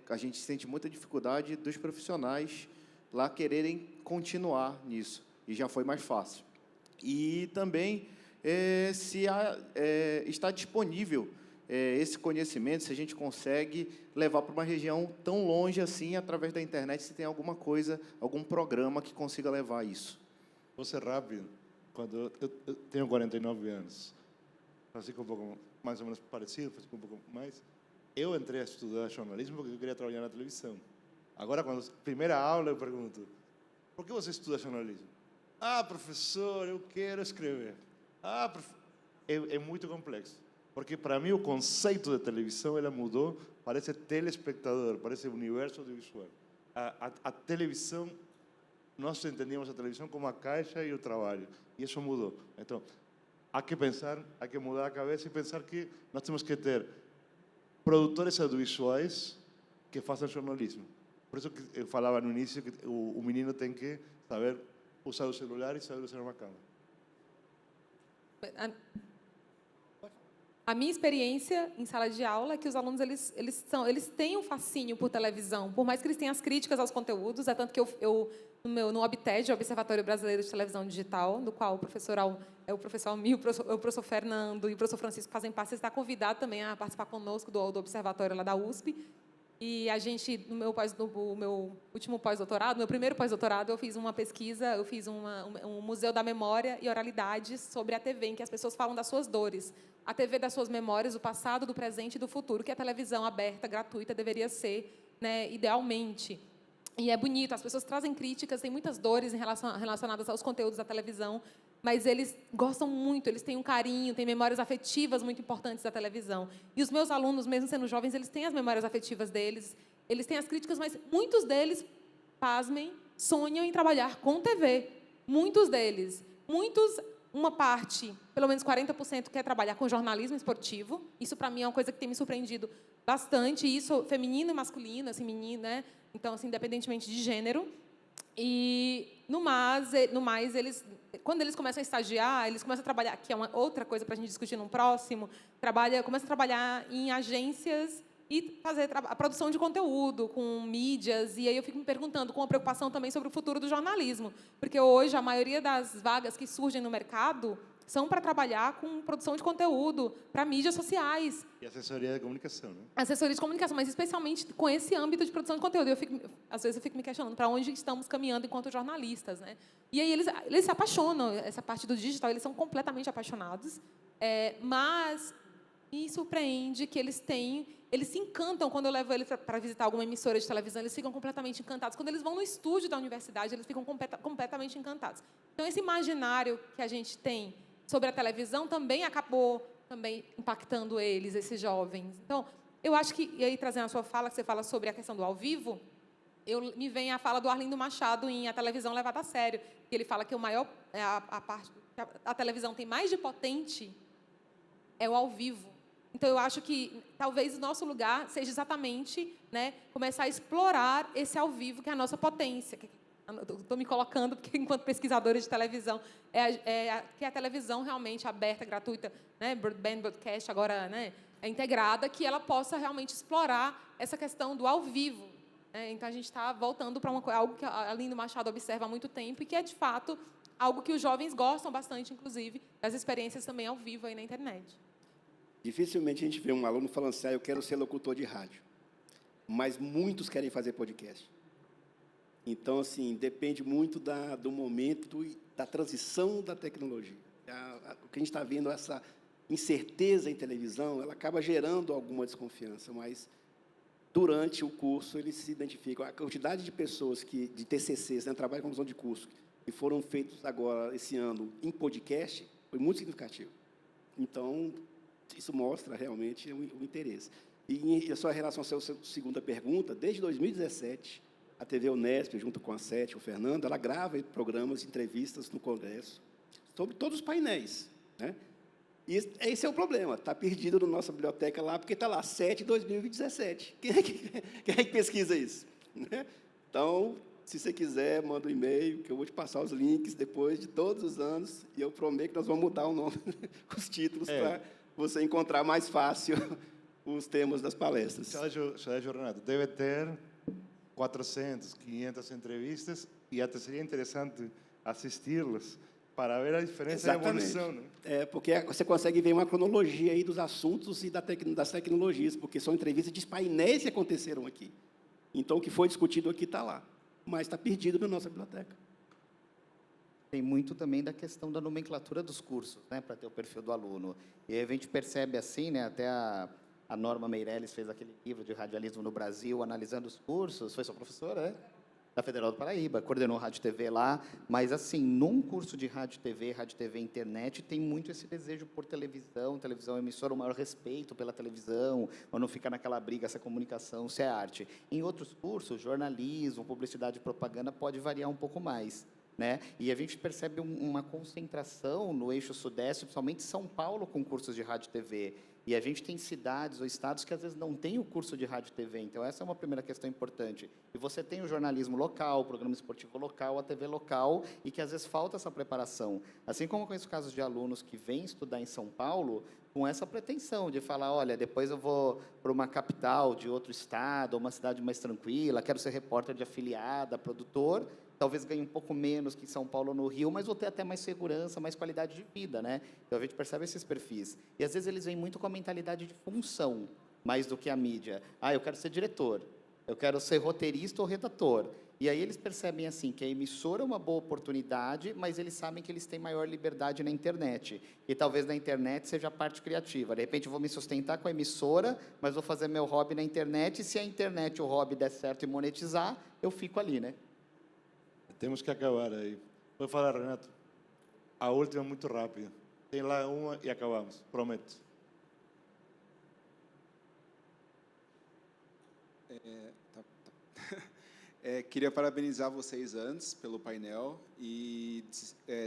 a gente sente muita dificuldade dos profissionais lá quererem continuar nisso, e já foi mais fácil. E também se está disponível esse conhecimento, se a gente consegue levar para uma região tão longe assim, através da internet, se tem alguma coisa, algum programa que consiga levar isso. Vou ser rápido. Quando eu tenho 49 anos, assim um pouco mais ou menos parecido, faço um pouco mais. Eu entrei a estudar jornalismo porque eu queria trabalhar na televisão. Agora, primeira aula, eu pergunto, por que você estuda jornalismo? Ah, professor, eu quero escrever. Ah, é muito complexo. Porque, para mim, o conceito de televisão ela mudou para esse telespectador, para esse universo audiovisual. A televisão, nós entendíamos a televisão como a caixa e o trabalho. E isso mudou. Então, há que pensar, há que mudar a cabeça e pensar que nós temos que ter produtores audiovisuais que façam jornalismo. Por isso que eu falava no início que o menino tem que saber usar o celular e saber usar uma câmera. A minha experiência em sala de aula é que os alunos eles têm um fascínio por televisão, por mais que eles tenham as críticas aos conteúdos, é tanto que no OBTED, Observatório Brasileiro de Televisão Digital, do qual o professor Almir, o professor Fernando e o professor Francisco fazem parte, você está convidado também a participar conosco do observatório lá da USP. E a gente, no meu último pós-doutorado, meu primeiro pós-doutorado, eu fiz uma pesquisa, eu fiz um museu da memória e oralidade sobre a TV, em que as pessoas falam das suas dores. A TV das suas memórias, do passado, do presente e do futuro, que a televisão aberta, gratuita, deveria ser, né, idealmente. E é bonito, as pessoas trazem críticas, tem muitas dores relacionadas aos conteúdos da televisão, mas eles gostam muito, eles têm um carinho, têm memórias afetivas muito importantes da televisão. E os meus alunos, mesmo sendo jovens, eles têm as memórias afetivas deles, eles têm as críticas, mas muitos deles, pasmem, sonham em trabalhar com TV. Muitos deles. Muitos, uma parte, pelo menos 40%, quer trabalhar com jornalismo esportivo. Isso, para mim, é uma coisa que tem me surpreendido bastante. Isso, feminino e masculino, assim, menino, né? Então, assim, independentemente de gênero. E, no mais, eles, quando eles começam a estagiar, eles começam a trabalhar, que é uma outra coisa para a gente discutir num próximo, começam a trabalhar em agências e fazer a produção de conteúdo com mídias. E aí eu fico me perguntando, com uma preocupação também sobre o futuro do jornalismo. Porque hoje a maioria das vagas que surgem no mercado são para trabalhar com produção de conteúdo, para mídias sociais. E assessoria de comunicação, né? Assessoria de comunicação, mas especialmente com esse âmbito de produção de conteúdo. Às vezes eu fico me questionando para onde estamos caminhando enquanto jornalistas, né? E aí eles se apaixonam, essa parte do digital, eles são completamente apaixonados, mas me surpreende que eles se encantam quando eu levo eles para visitar alguma emissora de televisão, eles ficam completamente encantados. Quando eles vão no estúdio da universidade, eles ficam completamente encantados. Então, esse imaginário que a gente tem sobre a televisão também acabou impactando eles, esses jovens. Então, eu acho que, e aí trazendo a sua fala, que você fala sobre a questão do ao vivo, me vem a fala do Arlindo Machado em A Televisão Levada a Sério, que ele fala que a parte que a televisão tem mais de potente é o ao vivo. Então, eu acho que talvez o nosso lugar seja exatamente, né, começar a explorar esse ao vivo, que é a nossa potência. Estou me colocando, porque, enquanto pesquisadora de televisão, que a televisão realmente aberta, gratuita, né, broadcast, agora, né, é integrada, que ela possa realmente explorar essa questão do ao vivo. Né? Então, a gente está voltando para algo que a Arlindo Machado observa há muito tempo e que é, de fato, algo que os jovens gostam bastante, inclusive, das experiências também ao vivo aí na internet. Dificilmente a gente vê um aluno falando assim, eu quero ser locutor de rádio. Mas muitos querem fazer podcast. Então, assim, depende muito do momento e da transição da tecnologia. O que a gente está vendo, essa incerteza em televisão, ela acaba gerando alguma desconfiança, mas durante o curso eles se identificam. A quantidade de pessoas de TCCs, né, trabalho com conclusão de curso, que foram feitos agora, esse ano, em podcast, foi muito significativo. Então, isso mostra realmente o interesse. E a sua relação à sua segunda pergunta, desde 2017, a TV Unesp, junto com a SET, o Fernando, ela grava programas, entrevistas no Congresso, sobre todos os painéis. Né? E esse é o problema, está perdido na nossa biblioteca lá, porque está lá, 7 de 2017. Quem é que pesquisa isso? Né? Então, se você quiser, manda um e-mail, que eu vou te passar os links depois de todos os anos, e eu prometo que nós vamos mudar o nome, os títulos, para você encontrar mais fácil os temas das palestras. Sérgio Renato, deve ter 400, 500 entrevistas e até seria interessante assisti-las para ver a diferença da evolução. Né? Porque você consegue ver uma cronologia aí dos assuntos e das tecnologias, porque são entrevistas de painéis que aconteceram aqui. Então, o que foi discutido aqui está lá, mas está perdido na nossa biblioteca. Tem muito também da questão da nomenclatura dos cursos, né, para ter o perfil do aluno. E aí a gente percebe assim, né, até a Norma Meirelles fez aquele livro de radialismo no Brasil, analisando os cursos, foi sua professora, né? Da Federal do Paraíba, coordenou Rádio e TV lá, mas, assim, num curso de Rádio e TV internet, tem muito esse desejo por televisão emissora, o maior respeito pela televisão, ou não ficar naquela briga se é comunicação, se é arte. Em outros cursos, jornalismo, publicidade e propaganda, pode variar um pouco mais. Né? E a gente percebe uma concentração no eixo sudeste, principalmente São Paulo, com cursos de rádio e TV. E a gente tem cidades ou estados que, às vezes, não têm o curso de rádio e TV. Então, essa é uma primeira questão importante. E você tem o jornalismo local, o programa esportivo local, a TV local, e que, às vezes, falta essa preparação. Assim como eu conheço casos de alunos que vêm estudar em São Paulo com essa pretensão de falar, olha, depois eu vou para uma capital de outro estado, ou uma cidade mais tranquila, quero ser repórter de afiliada, produtor, talvez ganhe um pouco menos que em São Paulo ou no Rio, mas vou ter até mais segurança, mais qualidade de vida, né? Então, a gente percebe esses perfis. E, às vezes, eles vêm muito com a mentalidade de função, mais do que a mídia. Eu quero ser diretor, eu quero ser roteirista ou redator. E aí eles percebem assim que a emissora é uma boa oportunidade, mas eles sabem que eles têm maior liberdade na internet. E talvez na internet seja a parte criativa. De repente eu vou me sustentar com a emissora, mas vou fazer meu hobby na internet, e se a internet, o hobby der certo e monetizar, eu fico ali, né? Temos que acabar aí. Vou falar, Renato. A última muito rápida. Tem lá uma e acabamos, prometo. Queria parabenizar vocês antes pelo painel e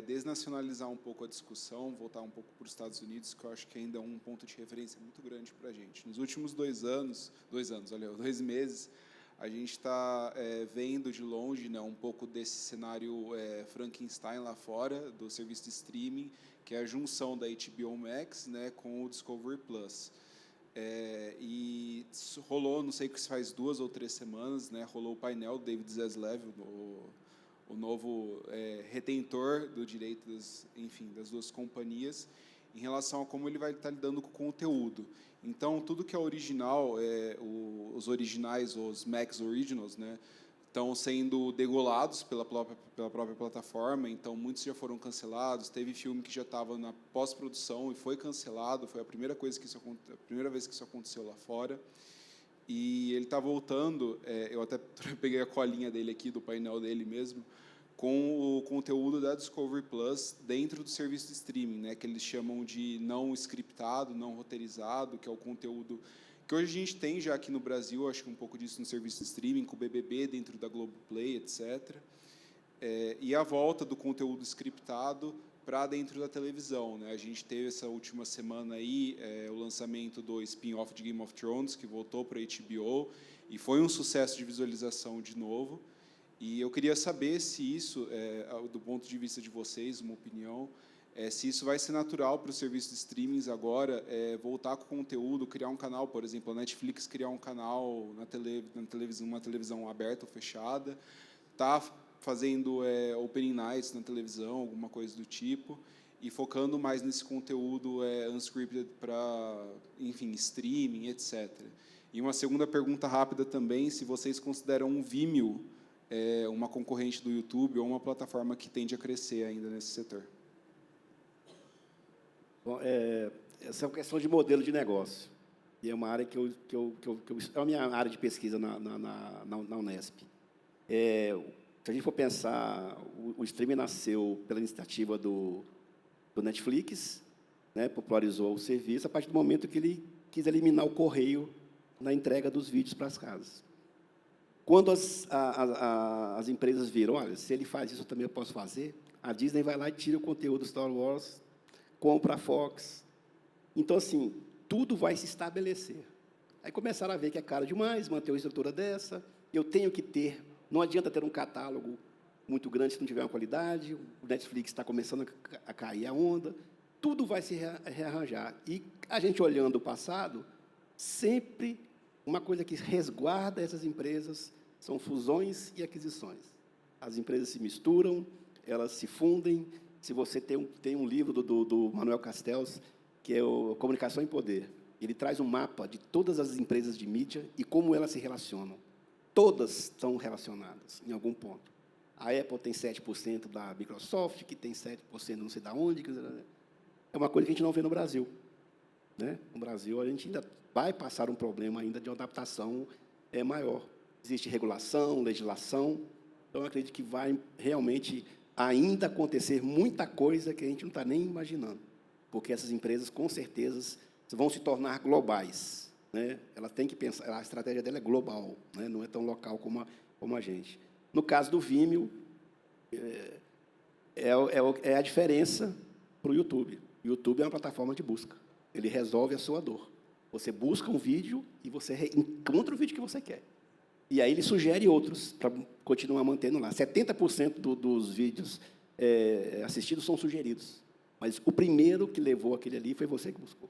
desnacionalizar um pouco a discussão, voltar um pouco para os Estados Unidos, que eu acho que ainda é um ponto de referência muito grande para a gente. Nos últimos 2 meses, a gente está vendo de longe, né, um pouco desse cenário Frankenstein lá fora, do serviço de streaming, que é a junção da HBO Max, né, com o Discovery Plus. E rolou, não sei se faz 2 ou 3 semanas, né, rolou o painel do David Zaslav, o novo retentor do direito das 2 companhias, em relação a como ele vai estar lidando com o conteúdo. Então, tudo que é original, os originais, os Max Originals, né, estão sendo degolados pela própria plataforma, então muitos já foram cancelados. Teve filme que já estava na pós-produção e foi cancelado, foi a primeira vez que isso aconteceu lá fora. E ele está voltando, eu até peguei a colinha dele aqui, do painel dele mesmo, com o conteúdo da Discovery Plus dentro do serviço de streaming, né, que eles chamam de não scriptado, não roteirizado, que é o conteúdo que hoje a gente tem já aqui no Brasil, acho que um pouco disso no serviço de streaming, com o BBB dentro da Globoplay, etc. E a volta do conteúdo scriptado para dentro da televisão, né? A gente teve essa última semana aí o lançamento do spin-off de Game of Thrones, que voltou para a HBO, e foi um sucesso de visualização de novo. E eu queria saber se isso, do ponto de vista de vocês, uma opinião, se isso vai ser natural para os serviços de streamings agora, voltar com conteúdo, criar um canal, por exemplo, a Netflix criar um canal na televisão, uma televisão aberta ou fechada, tá fazendo opening nights na televisão, alguma coisa do tipo, e focando mais nesse conteúdo unscripted para, enfim, streaming, etc. E uma segunda pergunta rápida também, se vocês consideram um Vimeo uma concorrente do YouTube ou uma plataforma que tende a crescer ainda nesse setor. Bom, essa é uma questão de modelo de negócio. E é uma área que é a minha área de pesquisa na Unesp. Se a gente for pensar, o streaming nasceu pela iniciativa do Netflix, né, popularizou o serviço a partir do momento que ele quis eliminar o correio na entrega dos vídeos para as casas. Quando as empresas viram, olha, se ele faz isso, eu também posso fazer, a Disney vai lá e tira o conteúdo Star Wars, compra a Fox. Então, assim, tudo vai se estabelecer. Aí começaram a ver que é caro demais manter uma estrutura dessa, eu tenho que ter, não adianta ter um catálogo muito grande se não tiver uma qualidade, o Netflix está começando a cair a onda, tudo vai se rearranjar. E a gente olhando o passado, sempre uma coisa que resguarda essas empresas são fusões e aquisições. As empresas se misturam, elas se fundem. Se você tem um livro do Manuel Castells, que é o Comunicação em Poder, ele traz um mapa de todas as empresas de mídia e como elas se relacionam. Todas estão relacionadas, em algum ponto. A Apple tem 7% da Microsoft, que tem 7% não sei de onde. É uma coisa que a gente não vê no Brasil, né? No Brasil, a gente ainda vai passar um problema ainda de uma adaptação maior. Existe regulação, legislação, então eu acredito que vai realmente ainda acontecer muita coisa que a gente não está nem imaginando, porque essas empresas, com certeza, vão se tornar globais, né? Ela tem que pensar, a estratégia dela é global, né? Não é tão local como a gente. No caso do Vimeo, é a diferença para o YouTube. O YouTube é uma plataforma de busca. Ele resolve a sua dor. Você busca um vídeo e você encontra o vídeo que você quer. E aí ele sugere outros para continuar mantendo lá. 70% dos vídeos assistidos são sugeridos. Mas o primeiro que levou aquele ali foi você que buscou.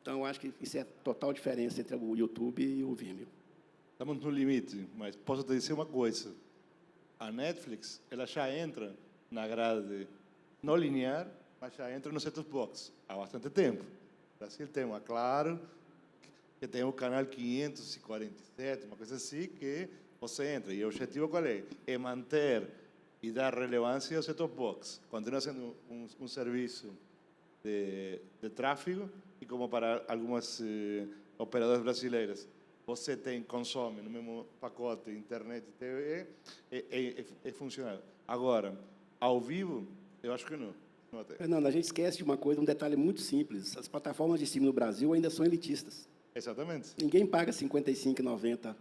Então, eu acho que isso é a total diferença entre o YouTube e o Vimeo. Estamos no limite, mas posso te dizer uma coisa. A Netflix, ela já entra na grade não linear, mas já entra no set-top box há bastante tempo. O Brasil tem uma Claro, que tem o canal 547, uma coisa assim, que você entra. E o objetivo qual é? É manter e dar relevância ao set-top box. Continua sendo um serviço de tráfego, e como para algumas operadoras brasileiras, você consome no mesmo pacote internet e TV, é funcional. Agora, ao vivo, eu acho que não. Fernando, a gente esquece de uma coisa, um detalhe muito simples. As plataformas de streaming no Brasil ainda são elitistas. Exatamente. Ninguém paga R$ 55,90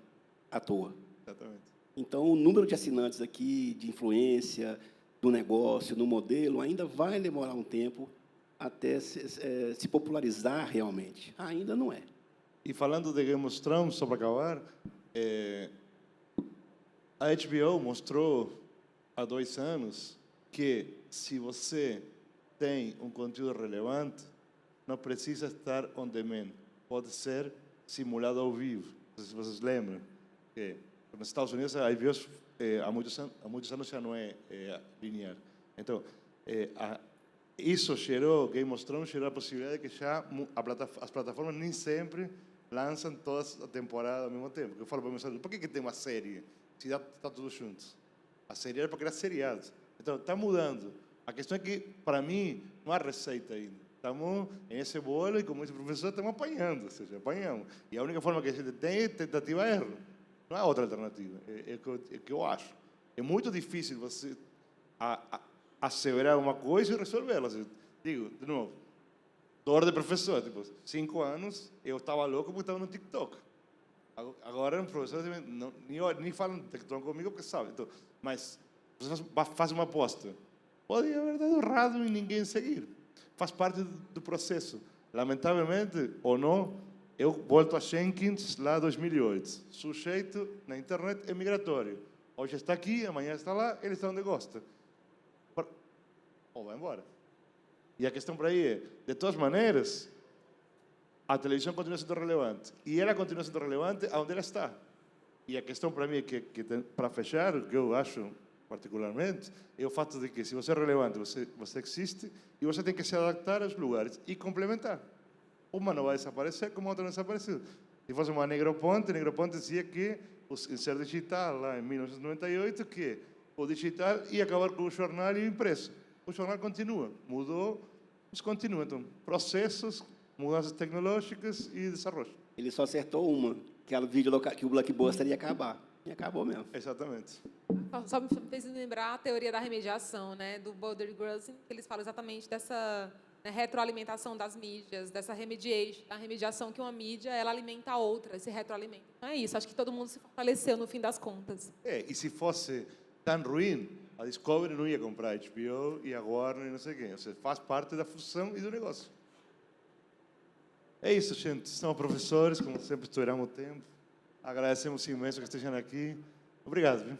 à toa. Exatamente. Então, o número de assinantes aqui, de influência, do negócio, no modelo, ainda vai demorar um tempo até se popularizar realmente. Ainda não é. E falando de Game of Thrones, só para acabar, a HBO mostrou há 2 anos que se você tem um conteúdo relevante, não precisa estar on demand. Pode ser simulado ao vivo. Não sei se vocês lembram que nos Estados Unidos a HBO há muitos anos já não é linear. Então, isso gerou, Game of Thrones gerou a possibilidade de que já as plataformas nem sempre lançam toda a temporada ao mesmo tempo. Eu falo para meus alunos, por que tem uma série se está tudo junto? A série era para criar seriados. Então, está mudando. A questão é que, para mim, não há receita ainda. Estamos nesse bolo e, como disse o professor, estamos apanhando, ou seja, apanhamos. E a única forma que a gente tem é tentativa e erro. Não há outra alternativa. É o que eu acho. É muito difícil você asseverar uma coisa e resolvê-la. Digo, de novo, dor de professor. Tipo, 5 anos, eu estava louco porque estava no TikTok. Agora, um professor nem fala no TikTok comigo porque sabe. Então, mas você faz uma aposta. Pode haver dado errado e ninguém seguir. Faz parte do processo. Lamentavelmente, ou não, eu volto a Jenkins lá em 2008. Sujeito na internet é migratório. Hoje está aqui, amanhã está lá, ele está onde gosta. Ou vai embora. E a questão para aí é, de todas maneiras, a televisão continua sendo relevante. E ela continua sendo relevante onde ela está. E a questão para mim é que para fechar, o que eu acho particularmente, é o fato de que, se você é relevante, você existe, e você tem que se adaptar aos lugares e complementar. Uma não vai desaparecer, como a outra não desapareceu. Se fosse uma Negroponte dizia que, em ser digital, lá em 1998, que o digital ia acabar com o jornal e o impresso. O jornal continua, mudou, mas continua. Então, processos, mudanças tecnológicas e desenvolvimento. Ele só acertou uma, que era o vídeo que o Blockbuster ia acabar. E acabou mesmo. Exatamente. Só me fez lembrar a teoria da remediação, né, do Boulder Grusin, que eles falam exatamente dessa retroalimentação das mídias, dessa remediação que uma mídia ela alimenta a outra, se retroalimenta. Então é isso, acho que todo mundo se fortaleceu no fim das contas. E se fosse tão ruim, a Discovery não ia comprar a HBO e a Warner e não sei quem. Ou seja, faz parte da função e do negócio. É isso, gente. São professores, como sempre, estouramos o tempo. Agradecemos imenso que estejam aqui. Obrigado, viu?